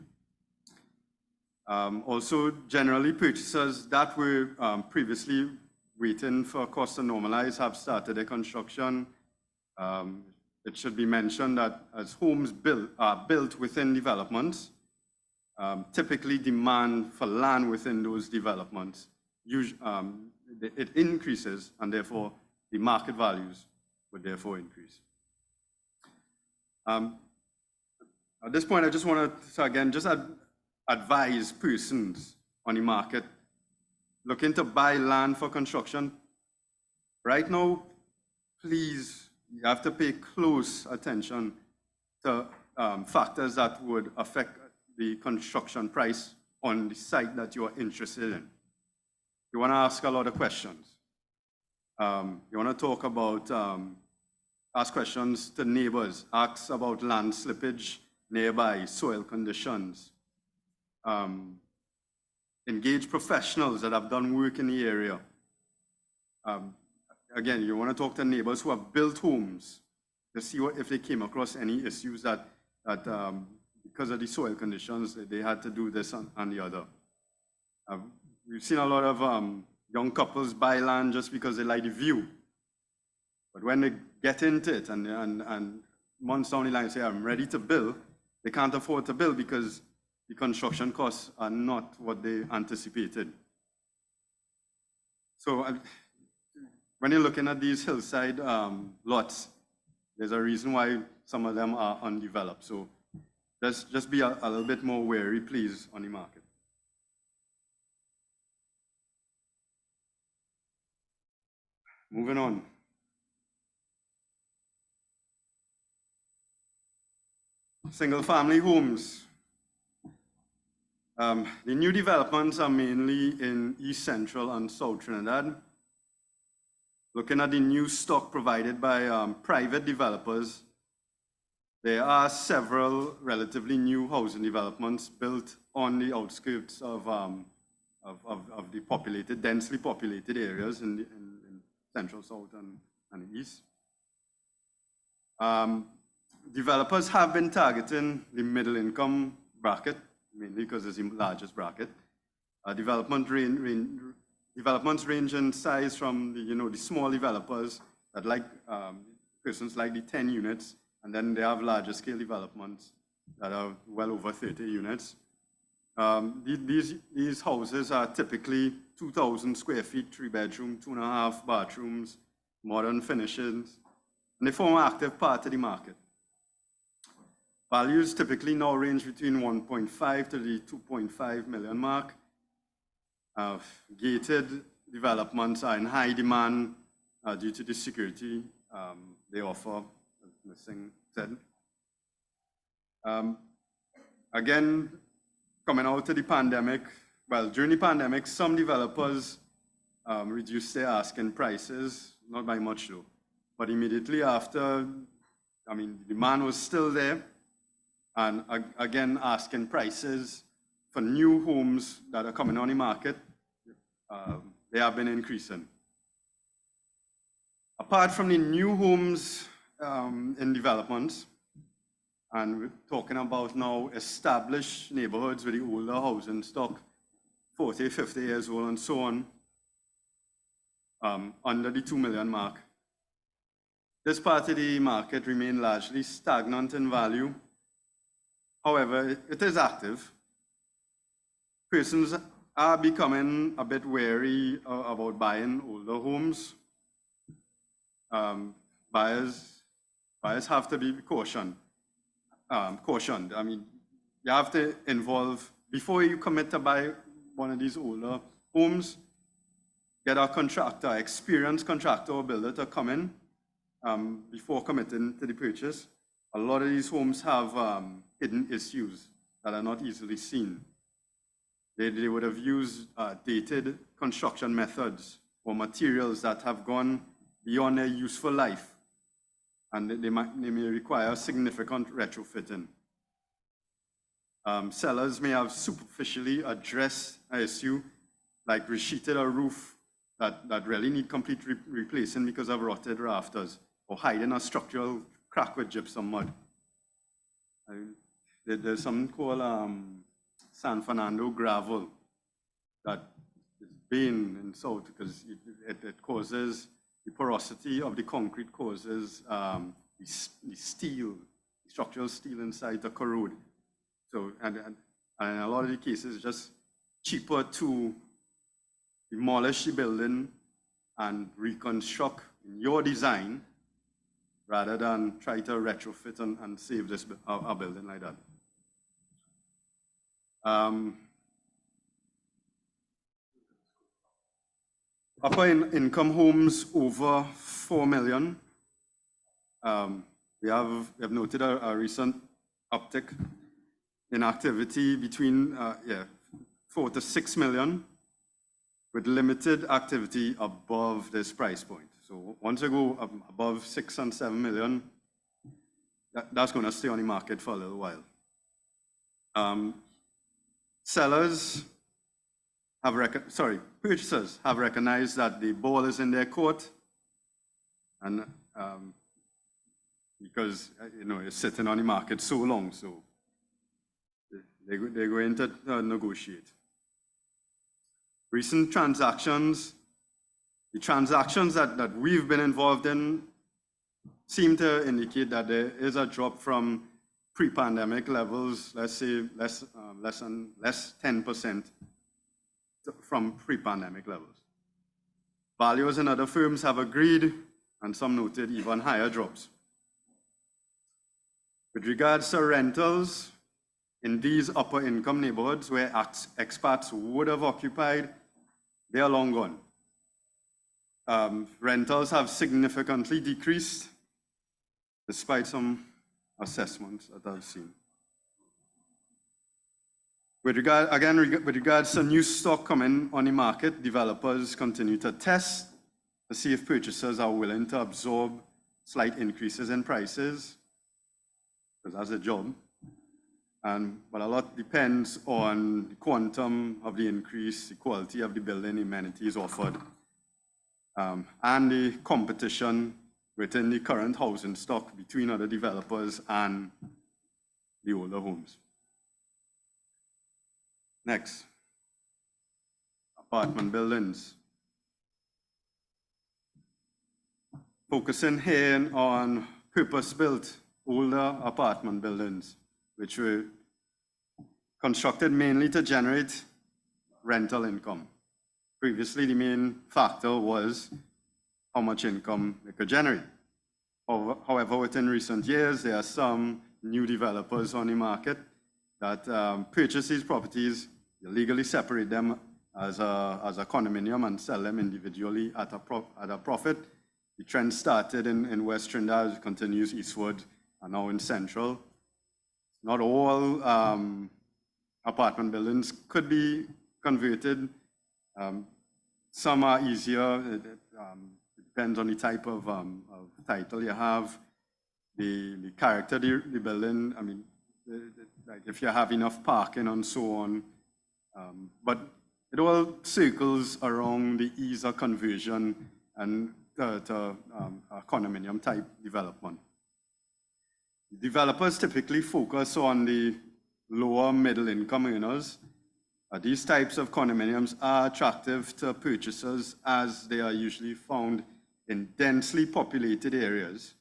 Also, generally, purchasers that were previously waiting for costs to normalize have started their construction. It should be mentioned that as homes are built within developments, typically demand for land within those developments, it increases and therefore the market values would therefore increase. At this point, I just want to, again, just advise persons on the market looking to buy land for construction. Right now, please, you have to pay close attention to factors that would affect the construction price on the site that you are interested in. You want to ask a lot of questions. You want to talk about, ask questions to neighbors, ask about land slippage nearby, soil conditions. Engage professionals that have done work in the area. Again, you want to talk to neighbors who have built homes to see if they came across any issues that because of the soil conditions, they had to do this and the other. We've seen a lot of young couples buy land just because they like the view. But when they get into it and months down the line say, I'm ready to build, they can't afford to build because the construction costs are not what they anticipated. So when you're looking at these hillside lots, there's a reason why some of them are undeveloped. So just be a little bit more wary, please, on the market. Moving on. Single-family homes. The new developments are mainly in East Central and South Trinidad. Looking at the new stock provided by private developers, there are several relatively new housing developments built on the outskirts of the populated, densely populated areas in Central, South, and East. Developers have been targeting the middle income bracket, mainly because it's the largest bracket. Developments range in size from the small developers that like persons like the 10 units, and then they have larger scale developments that are well over 30 units. These houses are typically 2,000 square feet, 3-bedroom, 2.5 bathrooms, modern finishes, and they form an active part of the market. Values typically now range between 1.5 to the 2.5 million mark. Gated developments are in high demand due to the security they offer, as Ms. Singh said. Again, coming out of the pandemic, well, during the pandemic, some developers reduced their asking prices, not by much though, but immediately after, the demand was still there. And again, asking prices for new homes that are coming on the market, they have been increasing. Apart from the new homes in developments, and we're talking about now established neighborhoods with the older housing stock, 40, 50 years old and so on, under the 2 million mark. This part of the market remained largely stagnant in value. However, it is active. Persons are becoming a bit wary about buying older homes. Buyers have to be cautioned. You have to involve, before you commit to buy one of these older homes, get a contractor, experienced contractor or builder to come in before committing to the purchase. A lot of these homes have hidden issues that are not easily seen. They would have used dated construction methods or materials that have gone beyond their useful life, and they may require significant retrofitting. Sellers may have superficially addressed an issue like resheeted a roof that really need complete replacing because of rotted rafters, or hiding a structural crack with gypsum mud. There's something called San Fernando gravel that is banned in South because it causes, the porosity of the concrete causes the steel, the structural steel inside to corrode. So, and in a lot of the cases, it's just cheaper to demolish the building and reconstruct your design rather than try to retrofit and save this a building like that. Upper income homes over 4 million. We have noted a recent uptick in activity between 4 to 6 million, with limited activity above this price point. So once you go above 6 and 7 million, that's going to stay on the market for a little while. Purchasers have recognized that the ball is in their court, and because it's sitting on the market so long, so they're going to negotiate. Recent transactions, the transactions that we've been involved in seem to indicate that there is a drop from pre-pandemic levels, let's say less 10% from pre-pandemic levels. Valuers and other firms have agreed, and some noted even higher drops. With regards to rentals, in these upper income neighborhoods where expats would have occupied, they are long gone. Rentals have significantly decreased despite some assessments that I've seen. With regards to new stock coming on the market, developers continue to test to see if purchasers are willing to absorb slight increases in prices, because that's a job. But a lot depends on the quantum of the increase, the quality of the building amenities offered, and the competition within the current housing stock between other developers and the older homes. Next, apartment buildings. Focusing here on purpose-built older apartment buildings, which were constructed mainly to generate rental income. Previously, the main factor was how much income it could generate. However, within recent years, there are some new developers on the market that purchase these properties, legally separate them as a condominium and sell them individually at a profit. The trend started in West Trinidad, continues eastward, and now in Central. Not all apartment buildings could be converted. Some are easier. It depends on the type of title you have, the character of the building. I mean, like if you have enough parking and so on. But it all circles around the ease of conversion and to a condominium type development. Developers typically focus on the lower middle income earners. These types of condominiums are attractive to purchasers as they are usually found in densely populated areas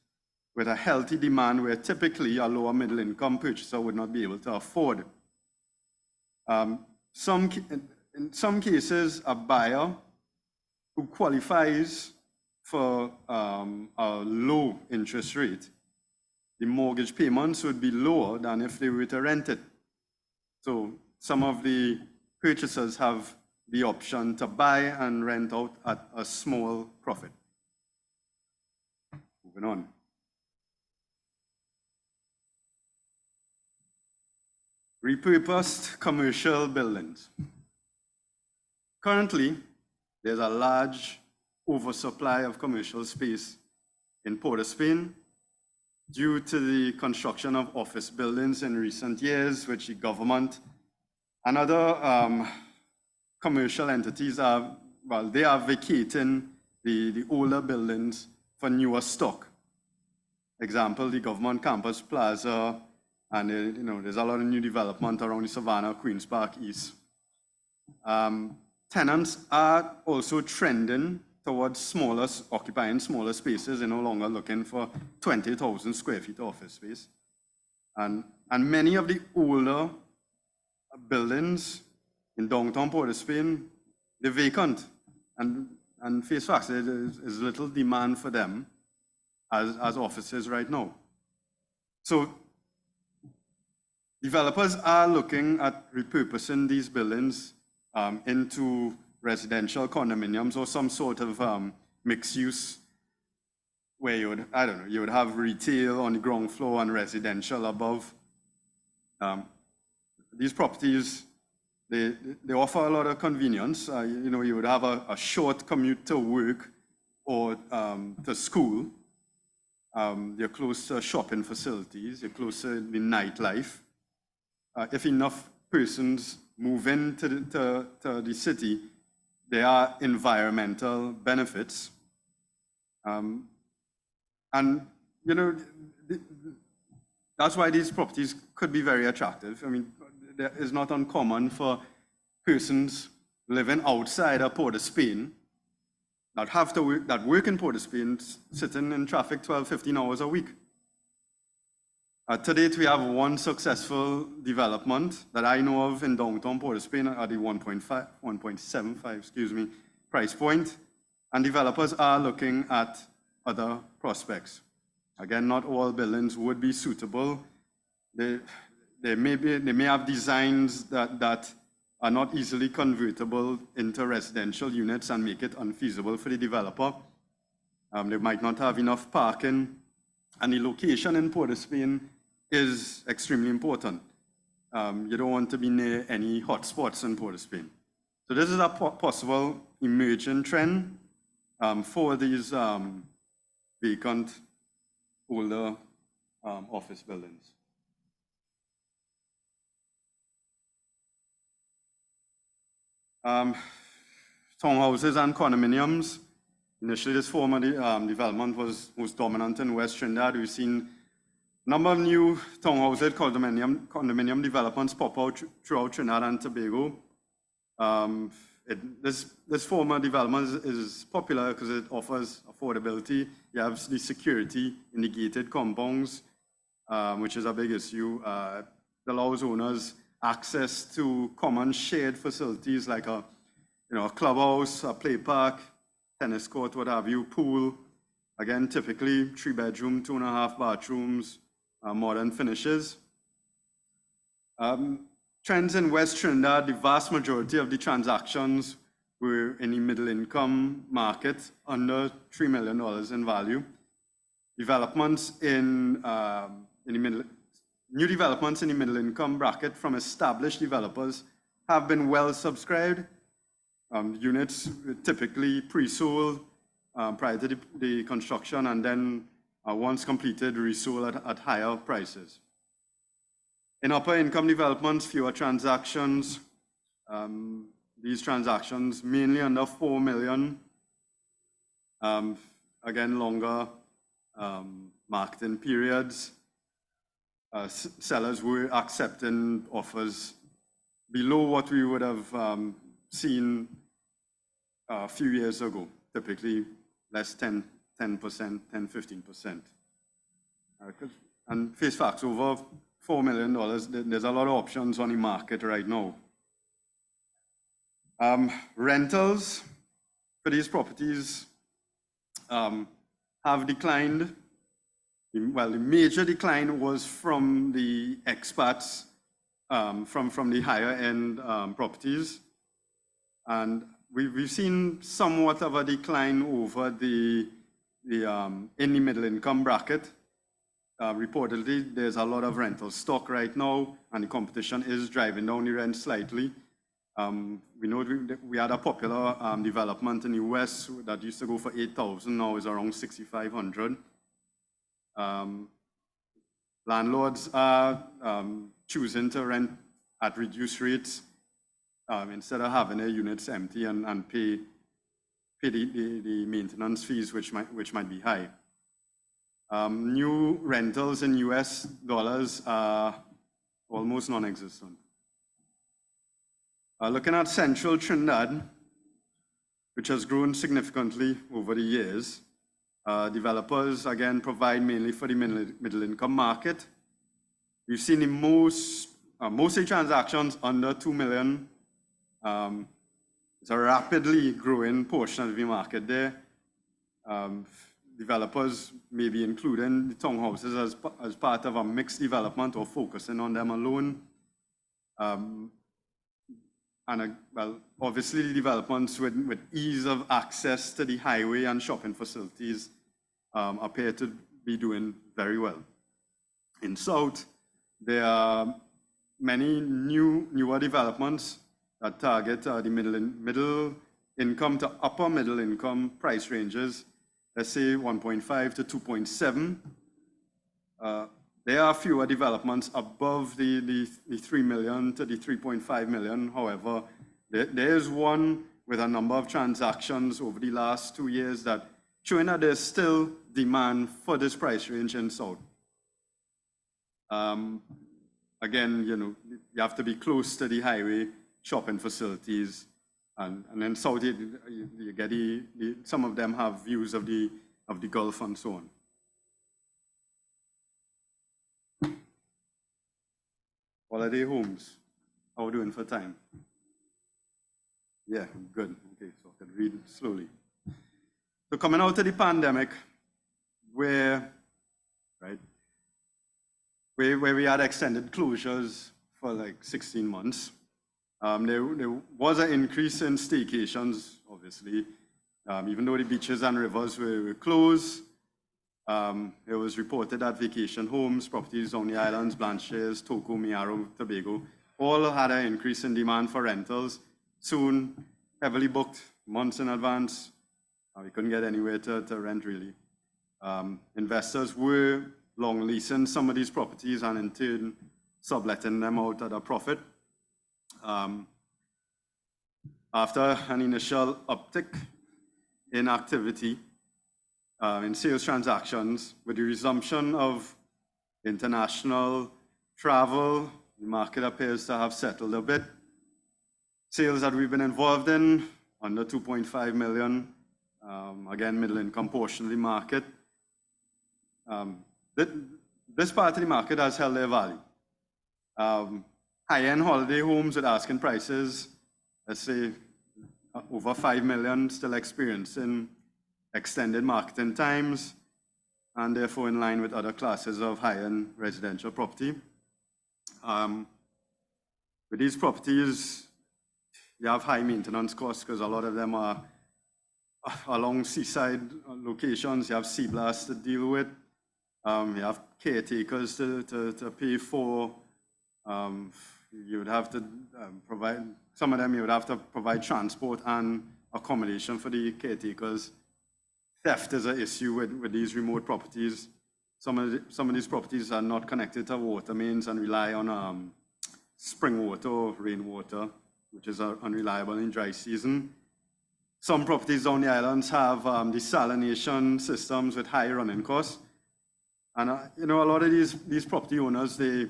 with a healthy demand where typically a lower middle income purchaser would not be able to afford. In some cases, a buyer who qualifies for a low interest rate, the mortgage payments would be lower than if they were to rent it. So some of the purchasers have the option to buy and rent out at a small profit. Moving on. Repurposed commercial buildings. Currently, there's a large oversupply of commercial space in Port of Spain due to the construction of office buildings in recent years, which the government and other commercial entities are vacating the older buildings for newer stock. Example, the government campus plaza, and there's a lot of new development around the Savannah, Queen's Park East. Tenants are also trending towards occupying smaller spaces. They're no longer looking for 20,000 square feet of office space. And many of the older buildings in downtown Port of Spain, they're vacant. And face facts, there's little demand for them as offices right now. So developers are looking at repurposing these buildings into residential condominiums or some sort of mixed use where you would have retail on the ground floor and residential above. These properties, they offer a lot of convenience. You would have a short commute to work or to school. You're close to shopping facilities. You're close to the nightlife. If enough persons move into the city, there are environmental benefits. That's why these properties could be very attractive. I mean, it's not uncommon for persons living outside of Port of Spain that work in Port of Spain, sitting in traffic 12, 15 hours a week. To date, we have one successful development that I know of in downtown Port of Spain at the 1.75 price point, and developers are looking at other prospects. Again, not all buildings would be suitable they may have designs that are not easily convertible into residential units and make it unfeasible for the developer. They might not have enough parking, and the location in Port of Spain is extremely important. You don't want to be near any hotspots in Port of Spain. So this is a possible emerging trend for these vacant, older office buildings. Townhouses and condominiums. Initially, this form of development was dominant in West Trinidad. We've seen a number of new townhouses, condominium developments pop out throughout Trinidad and Tobago. This form of development is popular because it offers affordability. You have the security in the gated compounds, which is a big issue. It allows owners access to common shared facilities like a clubhouse, a play park, tennis court, what have you, pool. Again, typically 3-bedroom, 2.5 bathrooms, modern finishes. Trends in West Trinidad, the vast majority of the transactions were in the middle income market, under $3 million in value. Developments new developments in the middle income bracket from established developers have been well subscribed. Units typically pre-sold prior to the construction, and then once completed, resold at higher prices. In upper income developments, fewer transactions. These transactions mainly under $4 million. Again, longer marketing periods. Sellers were accepting offers below what we would have seen a few years ago, typically less 10%, 10-15%. And face facts, over $4 million, there's a lot of options on the market right now. Rentals for these properties have declined. Well, the major decline was from the expats, from the higher end properties. And we've seen somewhat of a decline over in the middle income bracket. Reportedly, there's a lot of rental stock right now, and the competition is driving down the rent slightly. We know we had a popular development in the West that used to go for $8,000, now is around $6,500. Landlords are choosing to rent at reduced rates instead of having their units empty and pay the maintenance fees, which might be high. New rentals in US dollars are almost non-existent. Looking at Central Trinidad, which has grown significantly over the years, developers, again, provide mainly for the middle income market. We've seen the mostly transactions under $2 million. It's a rapidly growing portion of the market there. Developers may be including the townhouses as part of a mixed development or focusing on them alone. Well, obviously the developments with ease of access to the highway and shopping facilities appear to be doing very well. In South, there are many newer developments that target the middle income to upper middle income price ranges, let's say 1.5 to 2.7. There are fewer developments above the 3 million to the 3.5 million. However, there is one with a number of transactions over the last 2 years that showing that there's still demand for this price range in South. Again, you have to be close to the highway, shopping facilities, and then South, you get some of them have views of the Gulf and so on. Holiday homes, how are we doing for time? Yeah, good. Okay, so I can read slowly. So coming out of the pandemic, where where we had extended closures for like 16 months. There was an increase in staycations, obviously. Even though the beaches and rivers were closed, it was reported that vacation homes, properties on the islands, Blanches, Toco, Miaro, Tobago, all had an increase in demand for rentals. Soon, heavily booked months in advance. We couldn't get anywhere to rent, really. Investors were long leasing some of these properties and in turn subletting them out at a profit. After an initial uptick in activity, in sales transactions, with the resumption of international travel, the market appears to have settled a bit. Sales that we've been involved in, under 2.5 million, again, middle income portion of the market. This part of the market has held their value. High-end holiday homes with asking prices, let's say over 5 million, still experiencing extended marketing times, and therefore in line with other classes of high-end residential property. With these properties, you have high maintenance costs because a lot of them are along seaside locations. You have sea blasts to deal with. You have caretakers to pay for. You would have to provide, some of them you would have to provide transport and accommodation for the caretakers. Theft is an issue with these remote properties. Some of these properties are not connected to water mains and rely on spring water or rainwater, which is unreliable in dry season. Some properties on the islands have desalination systems with high running costs. And a lot of these property owners, they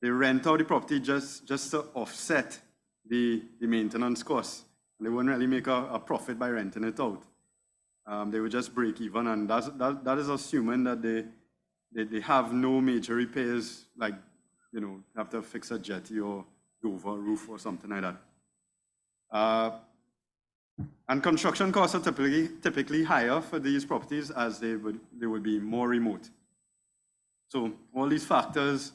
rent out the property just to offset the maintenance costs. They wouldn't really make a profit by renting it out. They would just break even, and that is assuming that they have no major repairs, like have to fix a jetty or go over a roof or something like that. And construction costs are typically higher for these properties as they would be more remote. So all these factors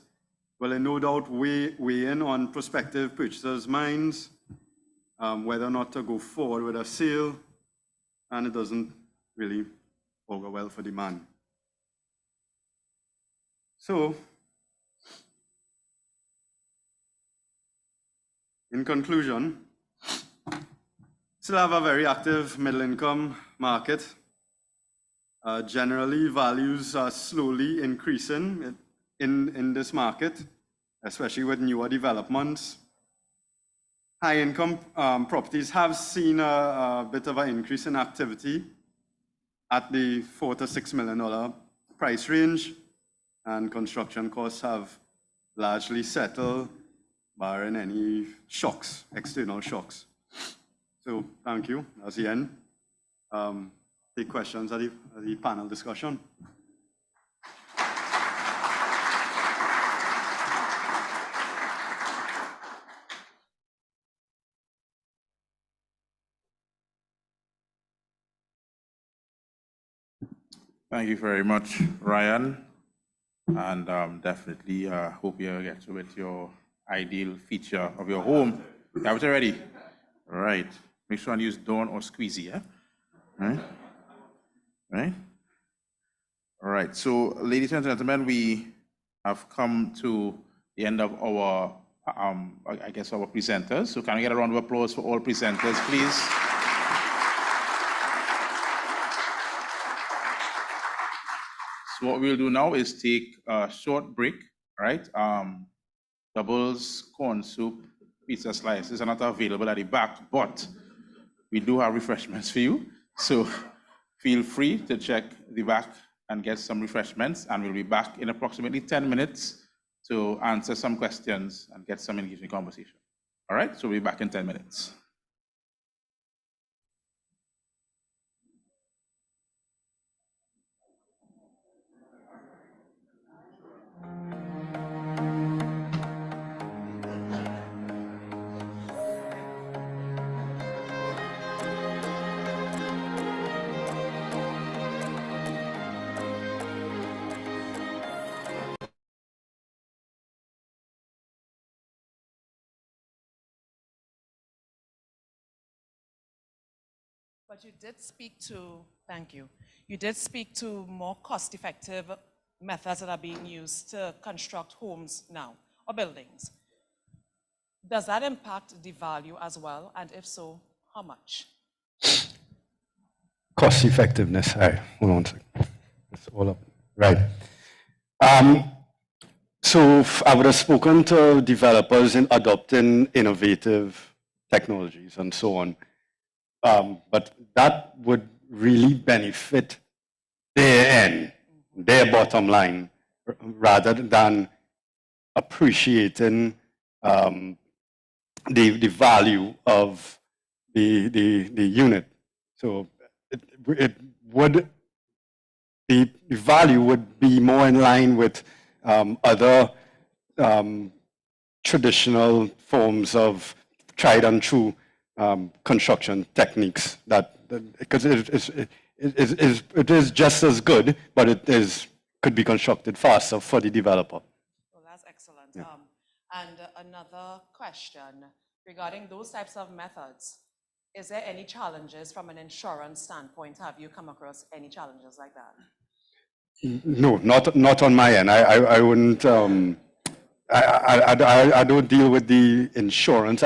will no doubt weigh in on prospective purchasers' minds, whether or not to go forward with a sale, and it doesn't really augur well for demand. So, in conclusion, still have a very active middle-income market. Generally, values are slowly increasing in this market, especially with newer developments. High-income properties have seen a bit of an increase in activity at the $4 to $6 million price range, and construction costs have largely settled, barring any shocks, external shocks. So thank you. That's the end. Take questions at the panel discussion. Thank you very much, Ryan. And definitely hope you get to it your ideal feature of your home. You have it already? All right. Make sure and use Dawn or Squeezy, yeah? Right? All right. So, ladies and gentlemen, we have come to the end of our, I guess, our presenters. So can we get a round of applause for all presenters, please? So what we'll do now is take a short break, right? Doubles, corn soup, pizza slices are not available at the back, but we do have refreshments for you. So feel free to check the back and get some refreshments, and we'll be back in approximately 10 minutes to answer some questions and get some engaging conversation. All right, so we'll be back in 10 minutes. But you did speak to, thank you, you did speak to more cost-effective methods that are being used to construct homes now, or buildings. Does that impact the value as well? And if so, how much? Cost effectiveness. Hold on a second. It's all up. Right. So I would have spoken to developers in adopting innovative technologies and so on. But that would really benefit their end, their bottom line, rather than appreciating the value of the unit. So it would, the value would be more in line with other traditional forms of tried and true construction techniques because it is just as good, but could be constructed faster for the developer. Well, that's excellent. Yeah. And another question regarding those types of methods. Is there any challenges from an insurance standpoint? Have you come across any challenges like that? No, not on my end. I wouldn't. I don't deal with the insurance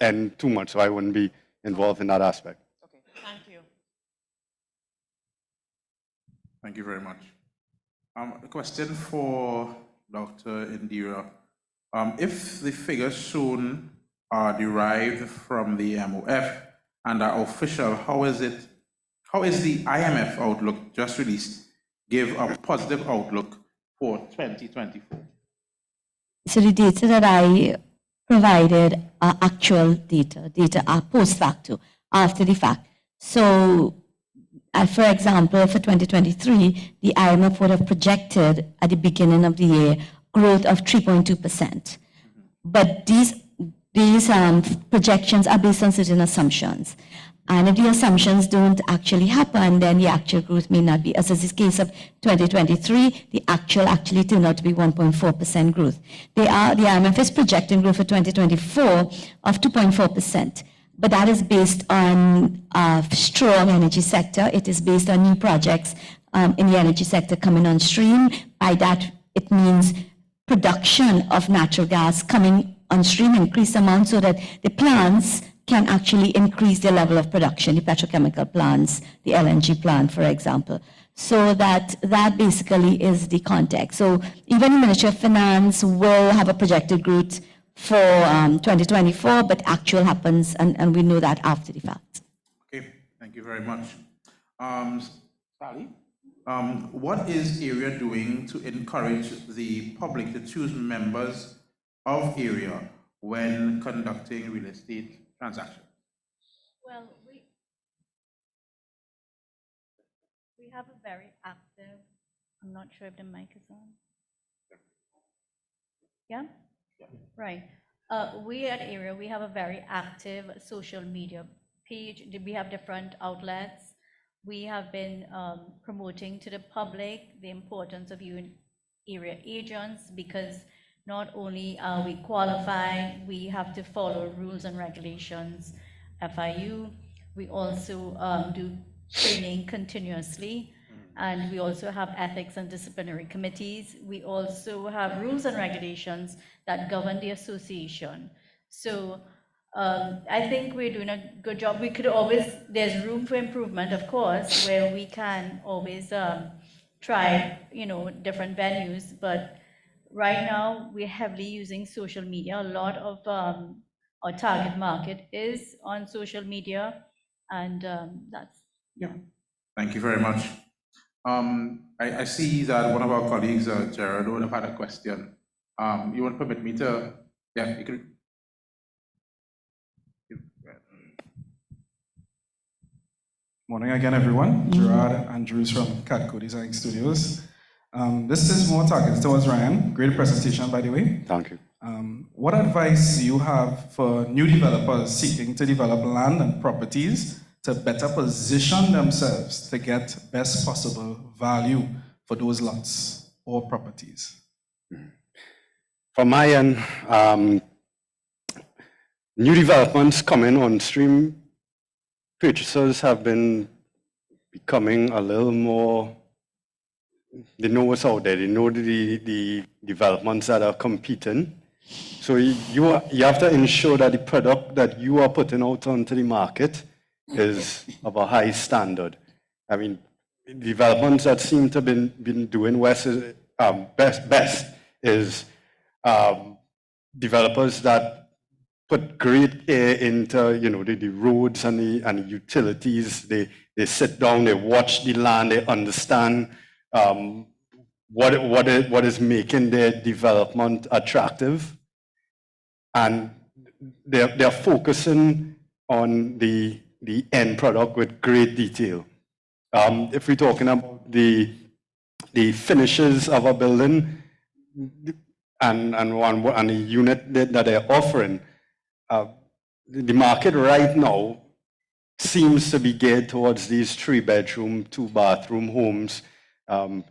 end too much, so I wouldn't be involved in that aspect. Okay, thank you. Thank you very much. A question for Dr. Indera. If the figures shown are derived from the MOF and are official, how is the IMF outlook just released give a positive outlook for 2024? So the data that I provided are actual data are post facto, after the fact. So, for example, for 2023, the IMF would have projected at the beginning of the year growth of 3.2%. But these projections are based on certain assumptions. And if the assumptions don't actually happen, then the actual growth may not be. As is the case of 2023, the actual actually turned out to be 1.4% growth. The IMF is projecting growth for 2024 of 2.4%. But that is based on a strong energy sector. It is based on new projects in the energy sector coming on stream. By that, it means production of natural gas coming on stream, increased amount, so that the plants can actually increase their level of production, the petrochemical plants, the LNG plant, for example. So that basically is the context. So even the Ministry of Finance will have a projected growth for 2024, but actual happens, and we know that after the fact. Okay, thank you very much. Sally, what is AREA doing to encourage the public to choose members of AREA when conducting real estate transactions? Well, we have a very active, I'm not sure if the mic is on. Yeah? Right. We at AREA, we have a very active social media page. We have different outlets. We have been promoting to the public the importance of you AREA agents, because not only are we qualified, we have to follow rules and regulations, FIU. We also do training continuously, and we also have ethics and disciplinary committees. We also have rules and regulations that govern the association. So I think we're doing a good job. We could always, there's room for improvement, of course, where we can always try, different venues, but right now, we're heavily using social media. A lot of our target market is on social media, and that's... Yeah, thank you very much. I see that one of our colleagues, Gerard, would have had a question. You want to permit me to, yeah, you can. Morning again, everyone. Gerard Andrews from Cadco Design Studios. This is more targeted towards Ryan. Great presentation, by the way. Thank you. What advice do you have for new developers seeking to develop land and properties to better position themselves to get best possible value for those lots or properties? From my end, new developments coming on stream purchasers have been becoming a little more, they know what's out there, they know the developments that are competing. So you have to ensure that the product that you are putting out onto the market is of a high standard. I mean, developments that seem to have been doing best is developers that put great care into, you know, the roads and the utilities. They sit down, they watch the land, they understand what is making their development attractive, and they're focusing on the end product with great detail. If we're talking about the finishes of a building and the unit that they're offering, the market right now seems to be geared towards these 3-bedroom, 2-bathroom homes. And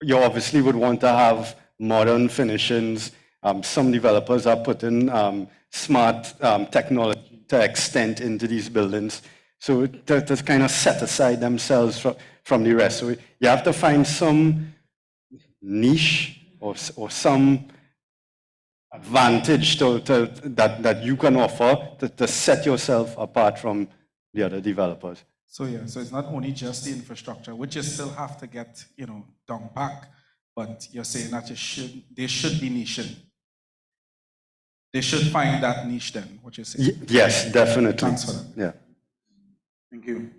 you obviously would want to have modern finishings. Some developers are putting smart technology to extend into these buildings. So to kind of set aside themselves from the rest. So you have to find some niche or some advantage that you can offer to set yourself apart from the other developers. So yeah, so it's not only just the infrastructure, which you still have to get, you know, down pack, but you're saying that they should be niching. They should find that niche then, what you're saying. Yes, definitely. Thanks for that. Yeah. Thank you.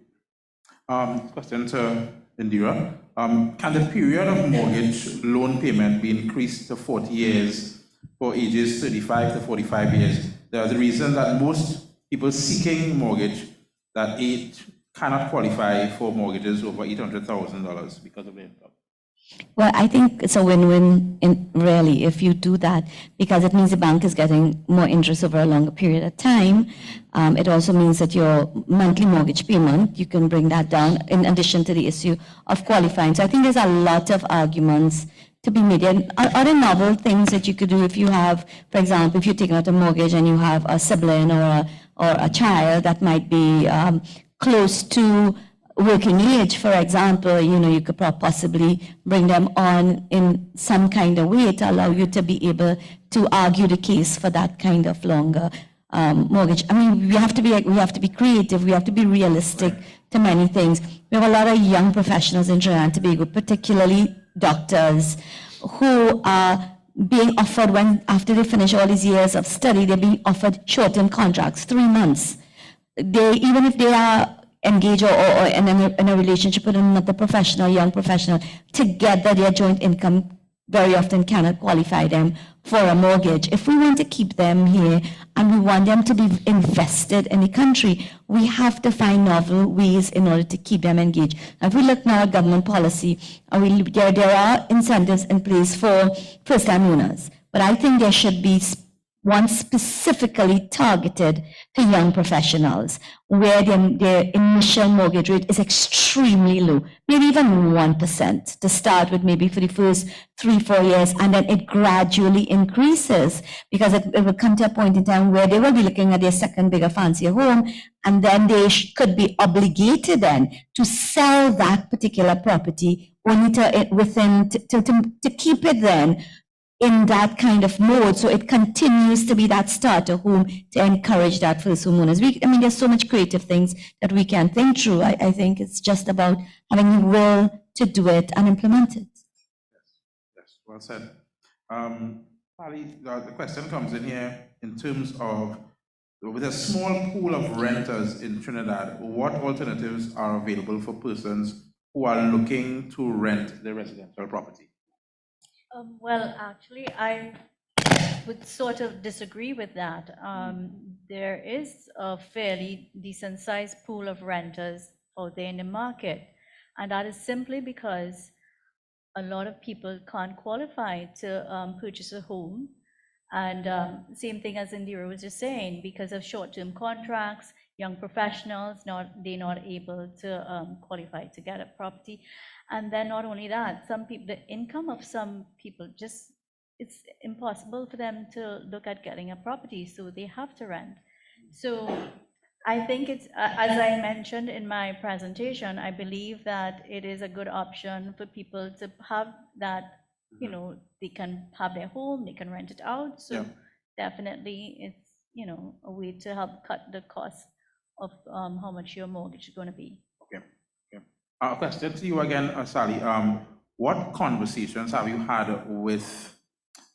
Question to Indera. Can the period of mortgage loan payment be increased to 40 years for ages 35 to 45 years? There are the reason that most people seeking mortgage that age cannot qualify for mortgages over $800,000 because of their income. Well, I think it's a win-win really if you do that, because it means the bank is getting more interest over a longer period of time. It also means that your monthly mortgage payment, you can bring that down in addition to the issue of qualifying. So I think there's a lot of arguments to be made. And other novel things that you could do if you have, for example, if you're taking out a mortgage and you have a sibling or a child that might be close to working age, for example, you know, you could possibly bring them on in some kind of way to allow you to be able to argue the case for that kind of longer mortgage. I mean, we have to be creative, we have to be realistic to many things. We have a lot of young professionals in Trinidad and Tobago, particularly doctors, who are being offered, when after they finish all these years of study, they're being offered short-term contracts, 3 months. Even if they are engaged or in a relationship with another professional, young professional, together their joint income very often cannot qualify them for a mortgage. If we want to keep them here and we want them to be invested in the country, we have to find novel ways in order to keep them engaged. And if we look now at government policy, there are incentives in place for first-time owners, but I think there should be one specifically targeted to young professionals, where their initial mortgage rate is extremely low, maybe even 1% to start with, maybe for the first 3-4 years, and then it gradually increases, because it will come to a point in time where they will be looking at their second bigger, fancier home, and then they could be obligated then to sell that particular property only to keep it then in that kind of mode, so it continues to be that starter home to encourage that first homeowners. I mean, there's so much creative things that we can think through. I think it's just about having the will to do it and implement it. Yes, well said. Pali, the question comes in here in terms of, with a small pool of renters in Trinidad, what alternatives are available for persons who are looking to rent their residential property? Well, actually, I would sort of disagree with that. There is a fairly decent sized pool of renters out there in the market, and that is simply because a lot of people can't qualify to purchase a home. And same thing as Indera was just saying, because of short-term contracts, young professionals, they're not able to qualify to get a property. And then not only that, some people, the income of some people, just it's impossible for them to look at getting a property, so they have to rent. So I think it's, as I mentioned in my presentation, I believe that it is a good option for people to have that, you know, they can have their home, they can rent it out. So Yeah. definitely it's, you know, a way to help cut the cost of how much your mortgage is going to be. Okay. Okay. A question to you again, Sally. What conversations have you had with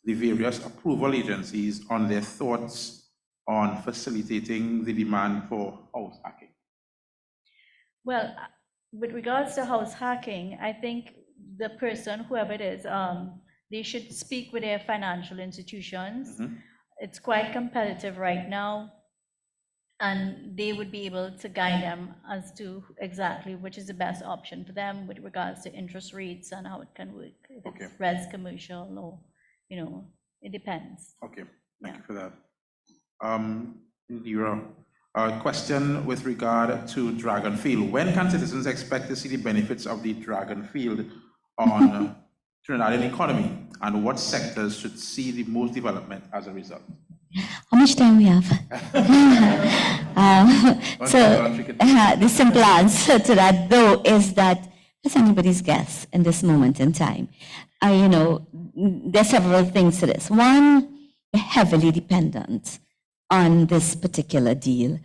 the various approval agencies on their thoughts on facilitating the demand for house hacking? Well, with regards to house hacking, I think the person, whoever it is, they should speak with their financial institutions. It's quite competitive right now, and they would be able to guide them as to exactly which is the best option for them with regards to interest rates and how it can work. If Okay. it's res commercial or, you know, it depends. Okay, thank you for that. Indera, a question with regard to Dragon Field. When can citizens expect to see the benefits of the Dragon Field on Trinidadian economy, and what sectors should see the most development as a result? How much time we have? The simple answer to that, though, is that it's anybody's guess in this moment in time. You know, there's several things to this. One, we're heavily dependent on this particular deal,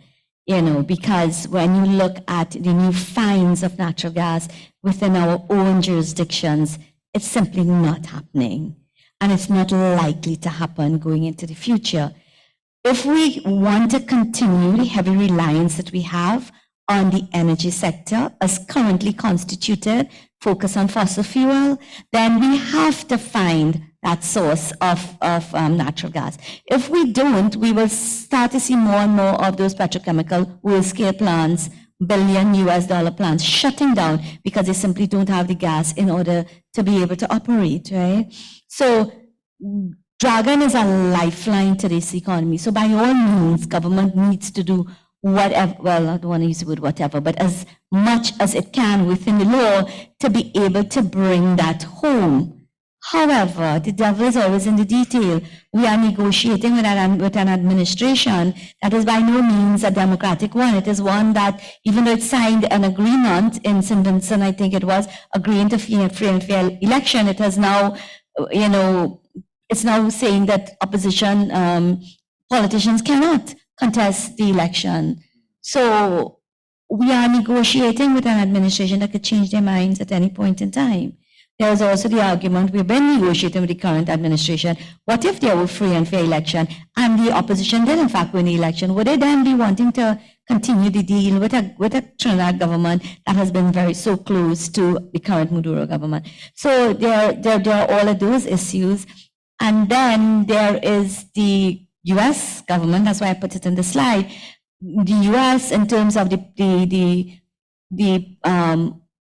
you know, because when you look at the new finds of natural gas within our own jurisdictions, it's simply not happening. And it's not likely to happen going into the future. If we want to continue the heavy reliance that we have on the energy sector as currently constituted, focus on fossil fuel, then we have to find that source of natural gas. If we don't, we will start to see more and more of those petrochemical world-scale plants, $billion US plants shutting down because they simply don't have the gas in order to be able to operate, right? So Dragon is a lifeline to this economy. So by all means, government needs to do whatever, well, I don't want to use the word whatever, but as much as it can within the law to be able to bring that home. However, the devil is always in the detail. We are negotiating with an administration that is by no means a democratic one. It is one that, even though it signed an agreement in St. Vincent, I think it was, agreeing to free and fair election, it has now, you know, it's now saying that opposition politicians cannot contest the election. So we are negotiating with an administration that could change their minds at any point in time. There is also the argument, we've been negotiating with the current administration. What if there were free and fair election and the opposition did in fact win the election? Would they then be wanting to continue the deal with a Trinidad government that has been very so close to the current Maduro government? So there are all of those issues. And then there is the US government, that's why I put it in the slide. The US, in terms of the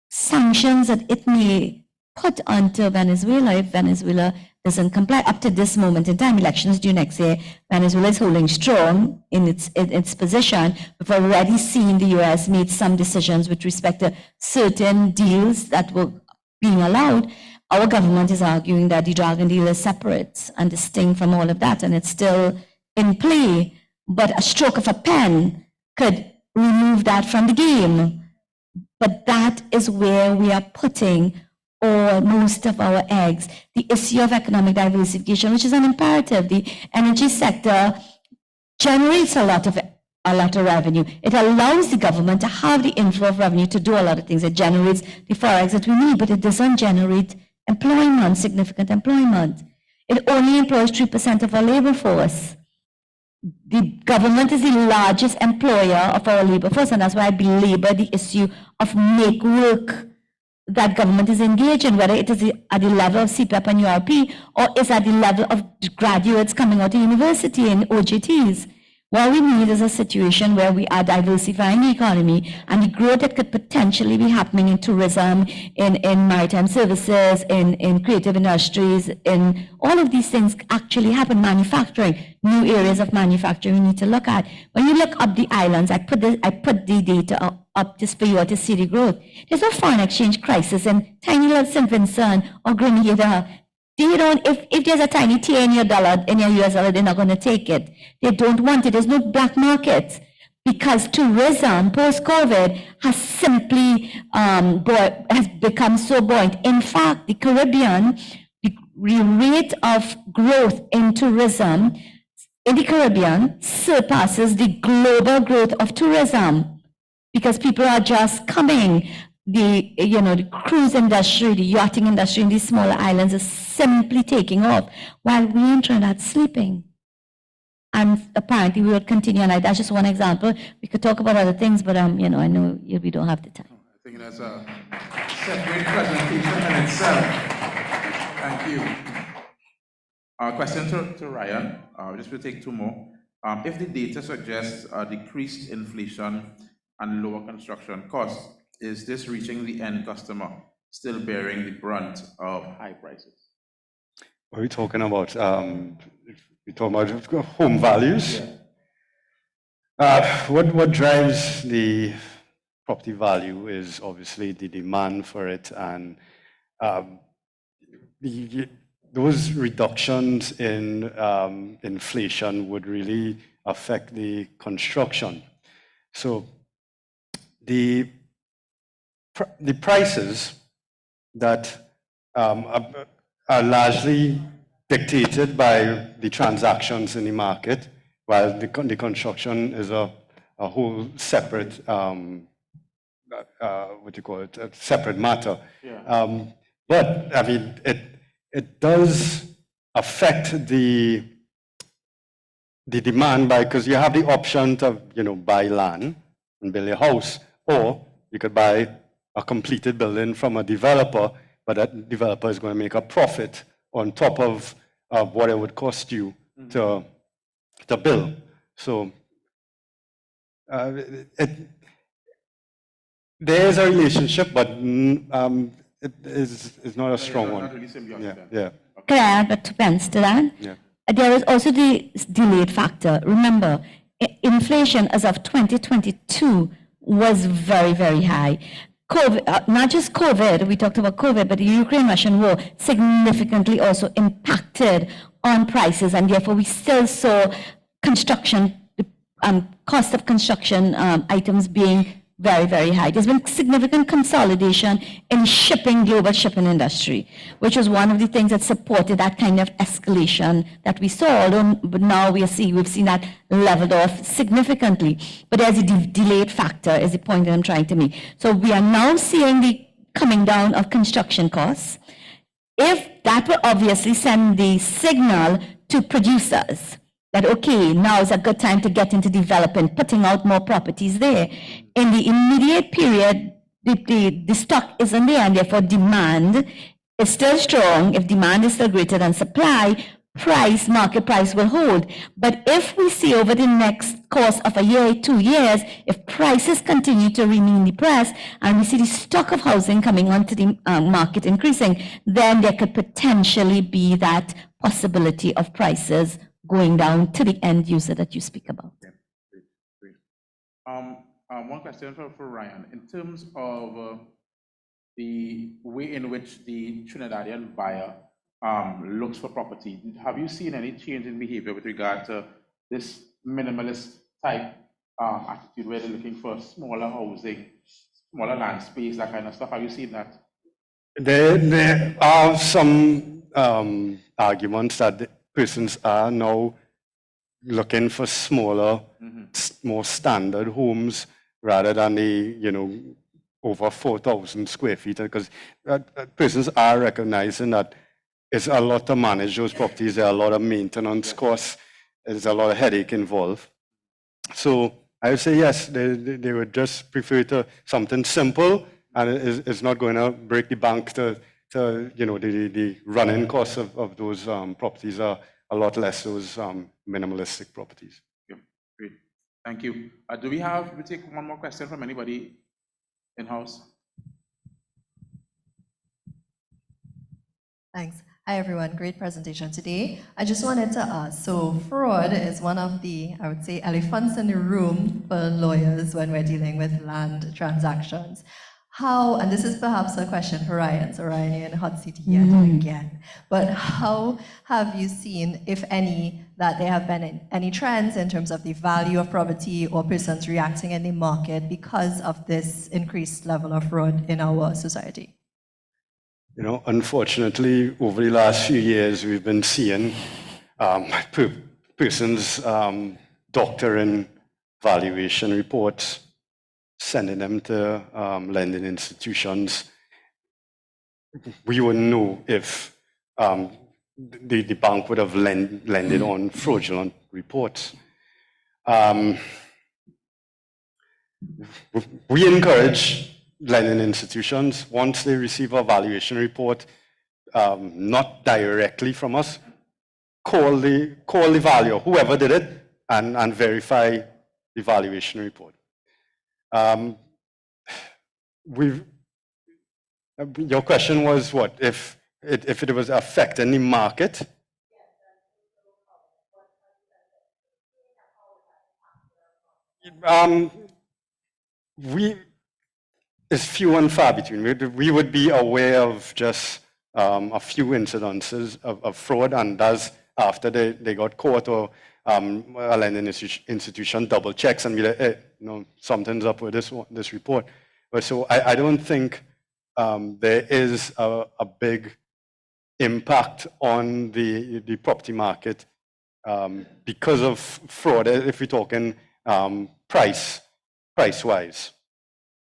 sanctions that it may put onto Venezuela if Venezuela doesn't comply. Up to this moment in time, elections due next year, Venezuela is holding strong in its position. We've already seen the US made some decisions with respect to certain deals that were being allowed. Our government is arguing that the Dragon deal is separate and distinct from all of that, and it's still in play. But a stroke of a pen could remove that from the game. But that is where we are putting most of our eggs. The issue of economic diversification, which is an imperative. The energy sector generates a lot of revenue. It allows the government to have the inflow of revenue to do a lot of things. It generates the forex that we need, but it doesn't generate employment, significant employment. It only employs 3% of our labor force. The government is the largest employer of our labor force, and that's why I belabor the issue of make work that government is engaged in, whether it is at the level of CPEP and URP or is at the level of graduates coming out of university and OJTs. What we need is a situation where we are diversifying the economy, and the growth that could potentially be happening in tourism, in maritime services, in creative industries, in all of these things actually happen. Manufacturing, new areas of manufacturing we need to look at. When you look up the islands, I put the data up just for you to see the growth. There's no foreign exchange crisis in tiny little St. Vincent or Grenada. They don't, if there's a tiny tear in your dollar, in your US dollar, they're not going to take it. They don't want it. There's no black market. because tourism post-COVID has simply has become so buoyant. In fact, the Caribbean, the rate of growth in tourism in the Caribbean surpasses the global growth of tourism because people are just coming. The cruise industry, the yachting industry in these smaller islands is simply taking off while we in Trinidad sleeping. And apparently we will continue, and that's just one example. We could talk about other things, but I know we don't have the time. I think that's a separate presentation in itself. Thank you. Question to Ryan. Just will take two more. If the data suggests decreased inflation and lower construction costs, is this reaching the end customer still bearing the brunt of high prices? What are we talking about? We're talking about home values. Yeah. What drives the property value is obviously the demand for it, and those reductions in inflation would really affect the construction. So the prices that are largely dictated by the transactions in the market, while the construction is a whole separate, a separate matter. Yeah. But I mean, it does affect the demand because you have the option to buy land and build a house, or you could buy a completed building from a developer, but that developer is going to make a profit on top of what it would cost you to build. So there is a relationship, but it is not a strong one. Not really symbiotic then. Yeah. Can I add 2 pence to that? Yeah. There is also the delayed factor. Remember, inflation as of 2022 was very, very high. COVID, not just COVID, we talked about COVID, but the Ukraine-Russian war significantly also impacted on prices, and therefore we still saw construction, cost of construction items being very, very high. There's been significant consolidation in global shipping industry, which was one of the things that supported that kind of escalation that we saw. But now we've seen that leveled off significantly. But there's a delayed factor, is the point that I'm trying to make. So we are now seeing the coming down of construction costs. If that will obviously send the signal to producers that, okay, now is a good time to get into developing, putting out more properties there. In the immediate period, the stock isn't there, and therefore demand is still strong. If demand is still greater than supply, market price will hold. But if we see over the next course of a year, 2 years, if prices continue to remain depressed, and we see the stock of housing coming onto the market increasing, then there could potentially be that possibility of prices going down to the end user that you speak about. Okay. Great. One question for Ryan. In terms of the way in which the Trinidadian buyer looks for property, have you seen any change in behavior with regard to this minimalist type attitude where they're looking for smaller housing, smaller land space, that kind of stuff? Have you seen that? There are some arguments that the persons are now looking for smaller, more standard homes rather than the over 4,000 square feet, because persons are recognizing that it's a lot to manage those properties. There are a lot of maintenance costs. There's a lot of headache involved. So I would say yes, they would just prefer to something simple, and it's not going to break the bank to the running costs of those properties are a lot less those minimalistic properties. Yeah, great. Thank you. Do we take one more question from anybody in-house? Thanks. Hi, everyone. Great presentation today. I just wanted to ask, so fraud is one of the, I would say, elephants in the room for lawyers when we're dealing with land transactions. how, and this is perhaps a question for Ryan, so Ryan, you're in the hot seat yet again, but how have you seen, if any, that there have been any trends in terms of the value of property or persons reacting in the market because of this increased level of fraud in our society? You know, unfortunately, over the last few years, we've been seeing persons doctoring valuation reports, sending them to lending institutions. We wouldn't know if the bank would have lended on fraudulent reports. We encourage lending institutions, once they receive a valuation report, not directly from us, call the valuer, whoever did it, and verify the valuation report. Your question was what? If it was affecting the market? It's few and far between. We would be aware of just a few incidences of fraud, and that's after they got caught, or a lending institution double checks and be like, hey, you know, something's up with this report. But so I don't think there is a big impact on the property market because of fraud, if we're talking price-wise.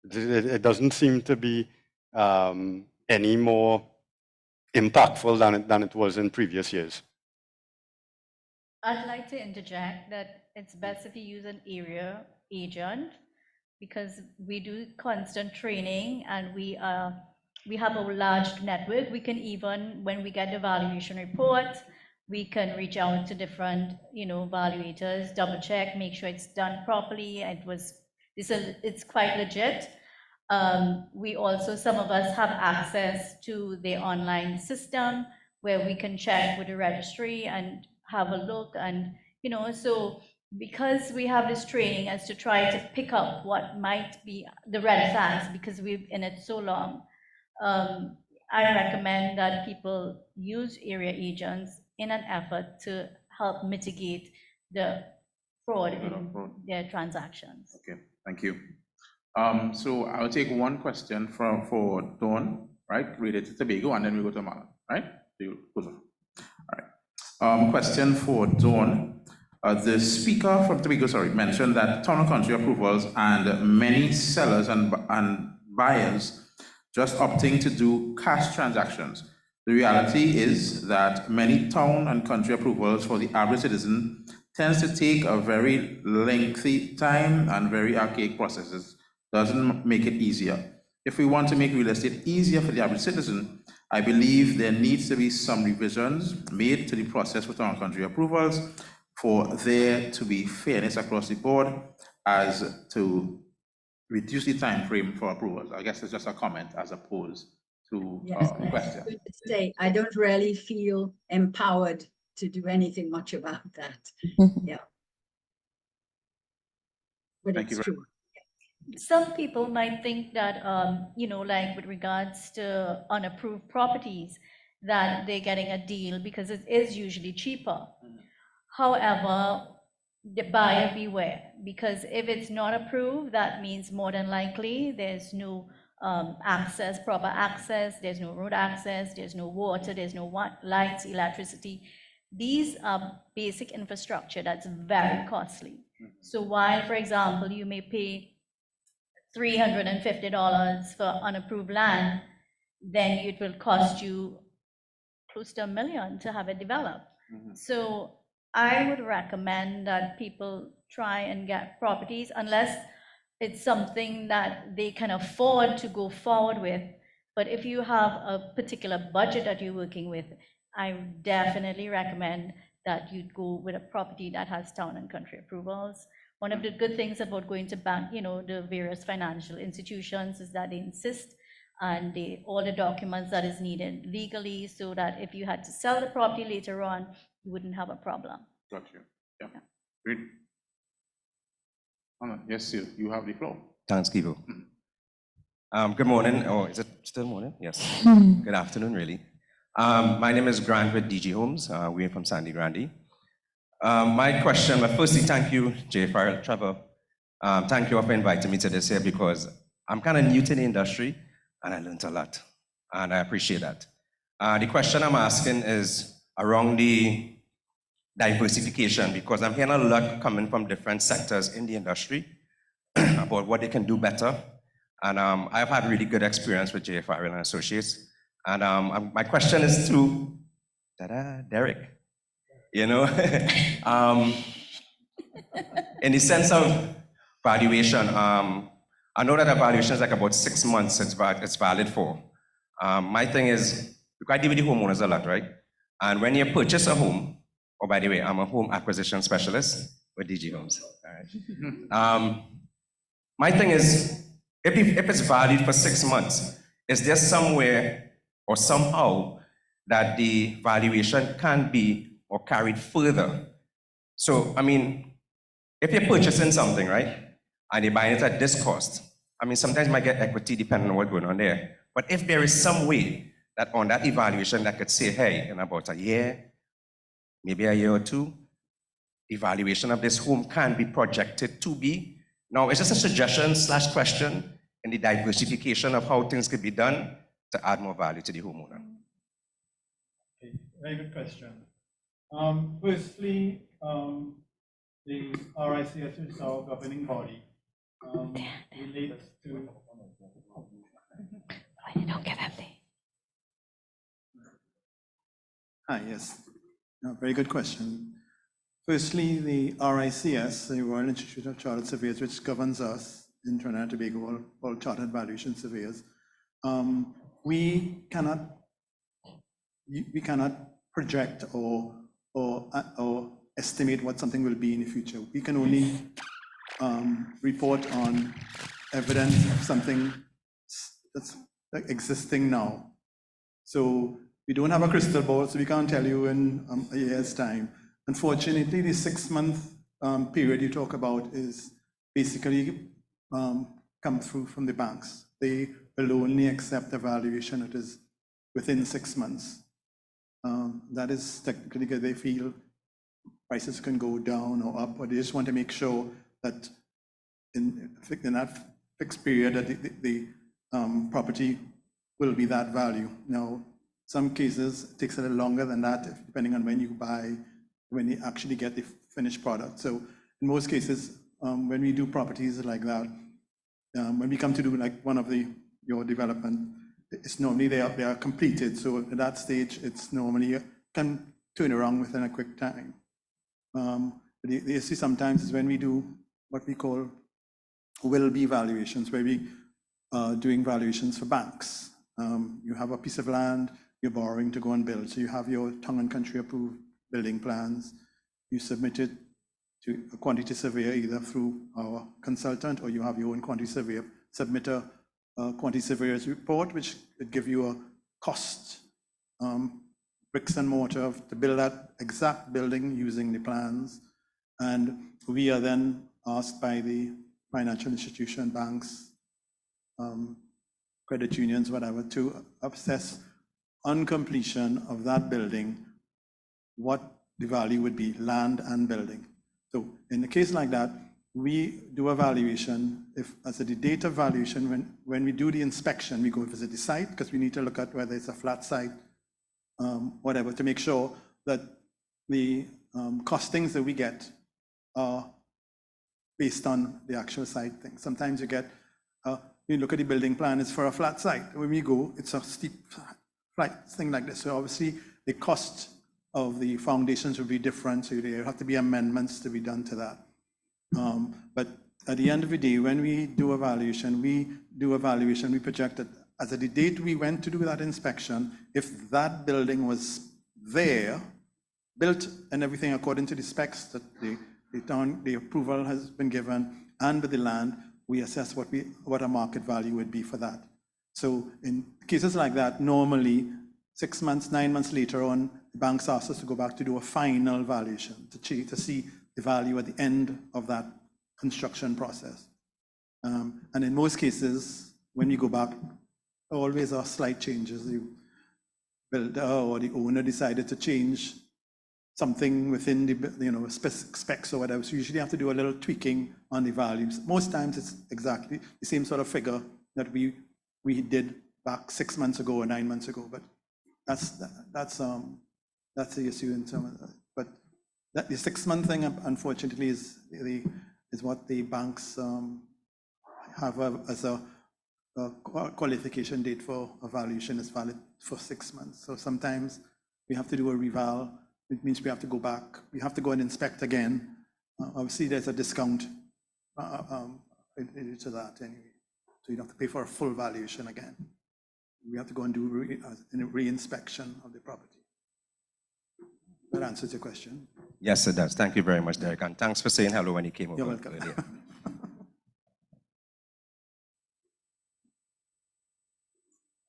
It doesn't seem to be any more impactful than it was in previous years. I'd like to interject that it's best if you use an area agent, because we do constant training and we have a large network. We can even, when we get the valuation report, we can reach out to different, valuators, double check, make sure it's done properly. It's quite legit. We also, some of us have access to the online system where we can check with the registry and have a look, and so because we have this training as to try to pick up what might be the red flags, because we've in it so long, I recommend that people use area agents in an effort to help mitigate the fraud in their transactions. Okay, thank you. So I'll take one question for Dawn, right, related to Tobago, and then we go to Mala, right? All right. Question for Dawn. The speaker from Tobago, mentioned that town and country approvals and many sellers and buyers just opting to do cash transactions. The reality is that many town and country approvals for the average citizen tends to take a very lengthy time and very archaic processes. Doesn't make it easier. If we want to make real estate easier for the average citizen, I believe there needs to be some revisions made to the process for town and country approvals for there to be fairness across the board as to reduce the time frame for approvals. I guess it's just a comment as opposed to a question. Say, I don't really feel empowered to do anything much about that. Yeah. But Thank it's you. true. Some people might think that, like with regards to unapproved properties, that they're getting a deal because it is usually cheaper. However, the buyer beware, because if it's not approved, that means more than likely there's no proper access, there's no road access, there's no water, there's no lights, electricity. These are basic infrastructure that's very costly. So while, for example, you may pay $350 for unapproved land, then it will cost you close to $1 million to have it developed. So I would recommend that people try and get properties unless it's something that they can afford to go forward with. But if you have a particular budget that you're working with, I definitely recommend that you go with a property that has town and country approvals. One of the good things about going to bank, the various financial institutions, is that they insist on all the documents that is needed legally, so that if you had to sell the property later on, you wouldn't have a problem. Got you. Yeah. Great. Yes, you have the floor. Thanks, Kivo. Good morning, or is it still morning? Yes. Good afternoon, really. My name is Grant with DG Homes. We're from Sandy Grande. My question, but firstly, thank you, J. Farrell, Trevor. Thank you for inviting me to this here because I'm kind of new to the industry and I learned a lot, and I appreciate that. The question I'm asking is around the diversification, because I'm hearing a lot coming from different sectors in the industry about what they can do better. And I've had really good experience with J. Farrell and Associates. And my question is to Derek. You know, in the sense of valuation, I know that a valuation is like about 6 months it's valid for. My thing is, because I deal with the homeowners a lot, right? And when you purchase a home, oh, by the way, I'm a home acquisition specialist with DG Homes. All right. My thing is, if it's valid for 6 months, is there somewhere or somehow that the valuation can be or carried further? So, I mean, if you're purchasing something, right, and you're buying it at this cost, I mean, sometimes you might get equity depending on what's going on there. But if there is some way that on that evaluation that could say, hey, in about a year, maybe a year or two, evaluation of this home can be projected to be. Now, it's just a suggestion / question in the diversification of how things could be done to add more value to the homeowner. Okay, very good question. Firstly, the RICS, which is our governing body, relates to. You don't get empty. Hi, yes. No, very good question. Firstly, the RICS, the Royal Institute of Chartered Surveyors, which governs us in Trinidad and Tobago, all chartered valuation surveyors, we cannot project or estimate what something will be in the future. We can only report on evidence of something that's existing now. So we don't have a crystal ball, so we can't tell you in a year's time. Unfortunately, the 6-month period you talk about is basically come through from the banks. They will only accept a valuation that is within 6 months. That is technically because they feel prices can go down or up, or they just want to make sure that in that fixed period that the property will be that value. Now, some cases it takes a little longer than that, depending on when you buy, when you actually get the finished product. So in most cases, when we do properties like that, when we come to do like one of your development, it's normally they are completed. So at that stage, it's normally can turn around within a quick time. The issue sometimes is when we do what we call will-be valuations, where we are doing valuations for banks. You have a piece of land, you're borrowing to go and build. So you have your tongue and country approved building plans. You submit it to a quantity surveyor, either through our consultant or you have your own quantity surveyor. Submit a quantity surveyor's report, which would give you a cost, bricks and mortar to build that exact building using the plans. And we are then asked by the financial institution, banks, credit unions, whatever, to assess on completion of that building what the value would be, land and building. So in a case like that, we do a valuation. If as a date of valuation, when we do the inspection, we go visit the site because we need to look at whether it's a flat site, whatever, to make sure that the costings that we get are based on the actual site thing. Sometimes you get, you look at the building plan, it's for a flat site. When we go, it's a steep flight, thing like this. So obviously the cost of the foundations will be different, so there have to be amendments to be done to that. But at the end of the day, when we do a valuation, we project that as of the date we went to do that inspection, if that building was there, built and everything according to the specs that the approval has been given, and with the land, we assess what a market value would be for that. So in cases like that, normally 6 months, 9 months later on, the banks ask us to go back to do a final valuation to see the value at the end of that construction process. And in most cases, when you go back, there always are slight changes. The builder or the owner decided to change something within the specs or whatever. So you usually have to do a little tweaking on the values. Most times it's exactly the same sort of figure that we did back 6 months ago or 9 months ago. But that's the issue in terms of that. But the 6-month thing, unfortunately, is what the banks have as a qualification date for evaluation is valid for 6 months. So sometimes we have to do a reval. It means we have to go back. We have to go and inspect again. Obviously, there's a discount to that anyway. So you have to pay for a full valuation again. We have to go and do a re-inspection of the property. That answers your question. Yes, it does. Thank you very much, Derek. And thanks for saying hello when you came over. You're welcome. Earlier.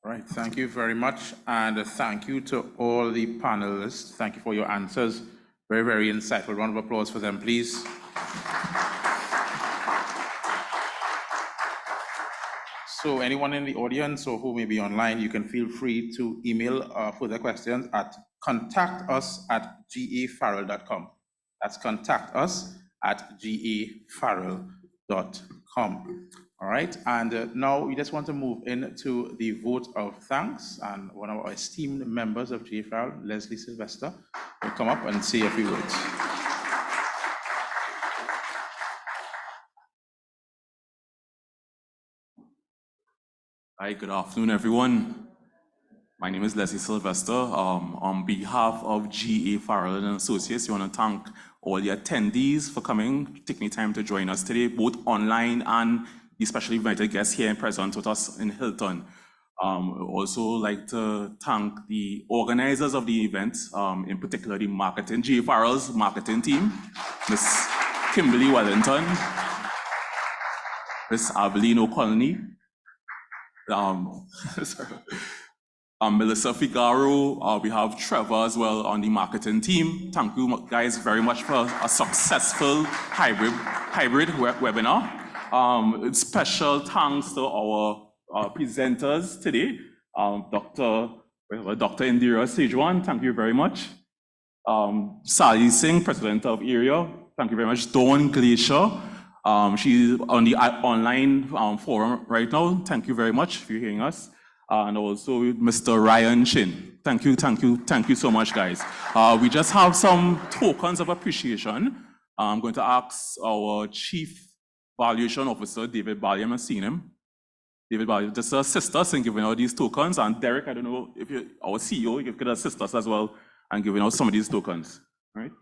All right, thank you very much. And thank you to all the panelists. Thank you for your answers. Very, very insightful. Round of applause for them, please. So anyone in the audience or who may be online, you can feel free to email further questions at contactus@gefarrell.com. That's contactus@gefarrell.com. All right, and now we just want to move into the vote of thanks, and one of our esteemed members of GE Farrell, Leslie Sylvester, will come up and say a few words. Hi, good afternoon, everyone. My name is Leslie Sylvester. On behalf of GE Farrell and Associates, we want to thank all the attendees for coming, taking the time to join us today, both online and especially invited guests here and present with us in Hilton. Also like to thank the organizers of the event, in particular the GE Farrell's marketing team, Ms. Kimberly Wellington, Ms. Aveline O'Connell, Melissa Figaro. We have Trevor as well on the marketing team. Thank you guys very much for a successful hybrid webinar. Special thanks to our presenters today, Dr. Indera Sagewan, thank you very much. Singh, President of Area, thank you very much. Dawn Glaisher, she's on the online forum right now. Thank you very much for hearing us. And also Mr. Ryan Chin. Thank you so much, guys. We just have some tokens of appreciation. I'm going to ask our Chief Valuation Officer, David Balliam, I've seen him. David Balliam, just assist us in giving out these tokens. And Derek, I don't know if you're our CEO, you could assist us as well in giving out some of these tokens. All right.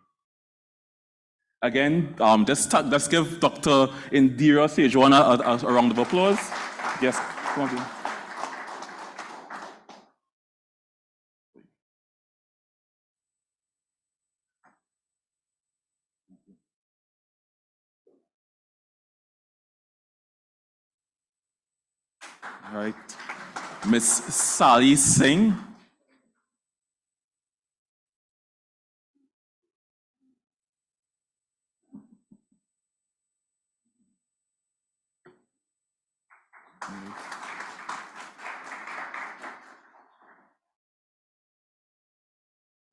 Again, let's give Dr. Indera Sagewan a round of applause. Yes, come on. All right, Miss Sally Singh.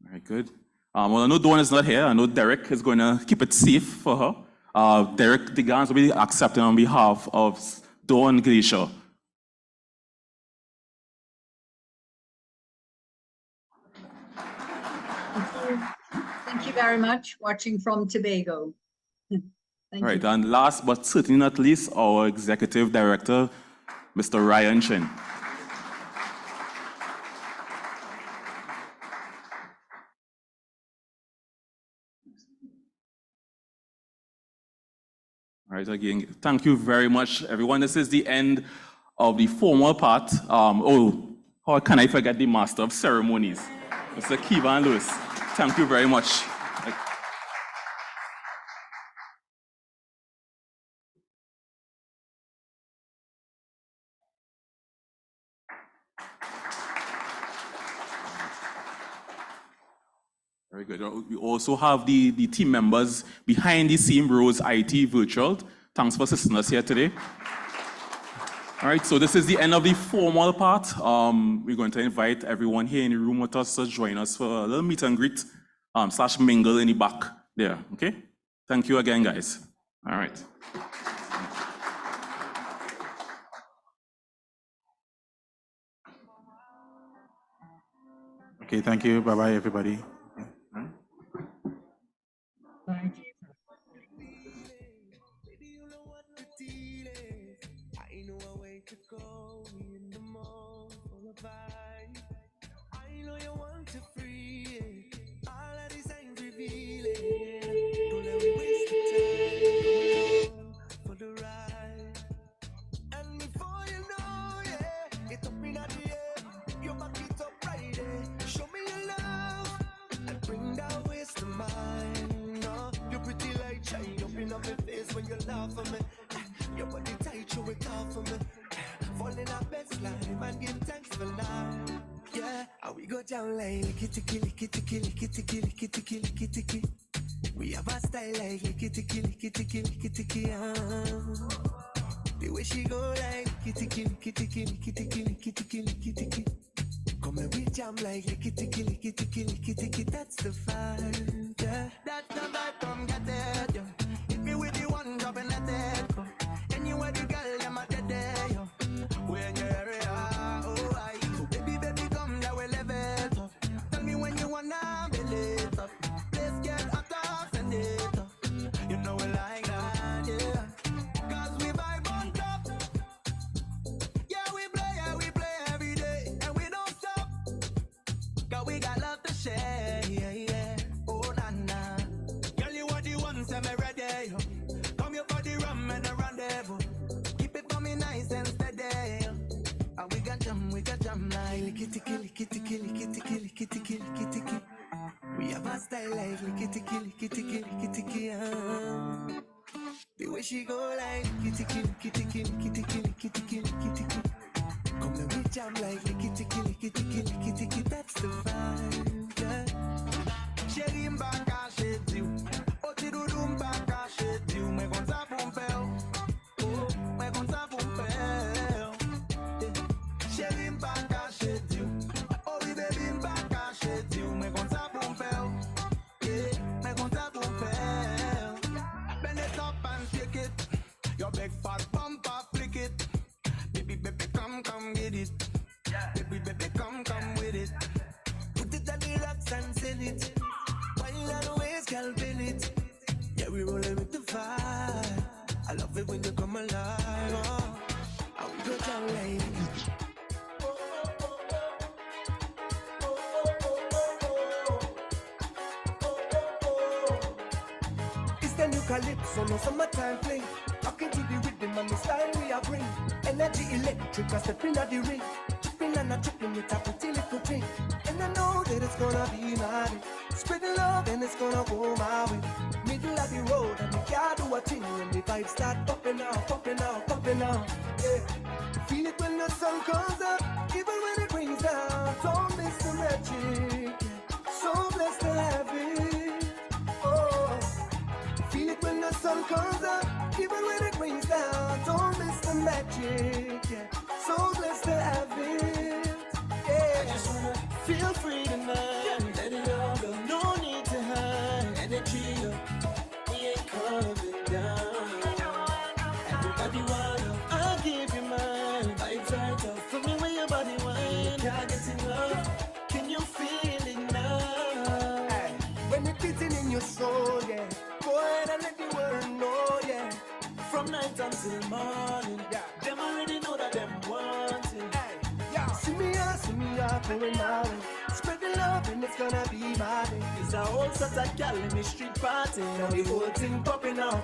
Very good. Well, I know Dawn is not here. I know Derek is going to keep it safe for her. Derek Digans will be accepting on behalf of Dawn Glaisher. Thank you very much. Watching from Tobago. Thank Right, you. and last but certainly not least, our Executive Director, Mr. Ryan Chin. All right, again, thank you very much, everyone. This is the end of the formal part. How can I forget the Master of Ceremonies, Mr. Kevan Lewis. Thank you very much. Very good. We also have the team members behind the scene, Rose IT Virtual. Thanks for assisting us here today. All right, so this is the end of the formal part. We're going to invite everyone here in the room with us to join us for a little meet and greet / mingle in the back there, okay? Thank you again, guys. All right. Okay, thank you. Bye-bye, everybody. We go down like licky ticky licky ticky licky ticky licky ticky licky ticky. We have a style like licky ticky licky ticky licky ticky. The way she go like licky ticky licky ticky licky ticky licky ticky licky ticky. Come and we jam like licky ticky licky ticky licky ticky. That's the vibe, yeah. That's the vibe. Come get it, yo. Hit me with the one dropping at that. Anywhere the girl them a dead there, yo. When you're area, oh I. So baby come that we level up. Tell me when you wanna be lit up. Let's get hotter, send it up. You know we like that, yeah. Cause we vibe on top. Yeah, we play every day. And we don't stop. Cause we got love to share, yeah, yeah. Oh, nah, nah. Girl, you are the one, say me ready, yo. Come here for the rum and the rendezvous. Keep it for me nice and steady, yo. And we got jam like licky ticky licky ticky licky ticky licky ticky licky ticky. We have a style like licky ticky licky ticky licky ticky. The way she go like licky ticky licky ticky licky ticky licky ticky licky ticky. Come and we jam like licky ticky licky ticky licky ticky. That's the vibe, yeah. Chérie m'baka chez you, oti doudou m'baka chez you. Me konta pou m'pel, oh, me konta pou m'pel. Chérie m'baka chez you, oh oui baby m'baka chez you. Me konta pou m'pel, yeah, me konta pou m'pel. Bend it up and shake it, your big fat bumper flick it. Baby come get it, baby come with it. Put it on the rocks and sell it. While on ways can feel it. Yeah, we rollin' with the vibe. I love it when you come alive. Oh, I will go down like it's the new calypso, no summertime fling. Rockin' to the rhythm and the style we are bring. Energy electric, I step in at the ring. Tripping and a tripping with a pretty little drink. And I know that it's gonna be my day. Spread the love and it's gonna go my way. Middle of the road and we can't do a thing when the vibes start popping out, popping out, popping out. Yeah. Feel it when the sun comes up, even when it rains down. Don't miss the magic. So blessed to have it. Oh. Feel it when the sun comes up, even when it rains down. Don't miss the magic. Yeah. So blessed to have it. Yeah. I just wanna feel free tonight. Let it all go. No need to hide. Energy up. We ain't coming down. Everybody wanna. I'll give you mine. Vibes right up. From me where your body wine. Can't get enough. Can you feel it now? Hey. When it's beating in your soul, yeah. Go ahead and let the world know, yeah. From night until morning, yeah. Them already know that them want it. Hey, yeah. See me out, going my way. Spread the love and it's gonna be my day. It's a whole set of gal in the street party. Now the whole thing popping out.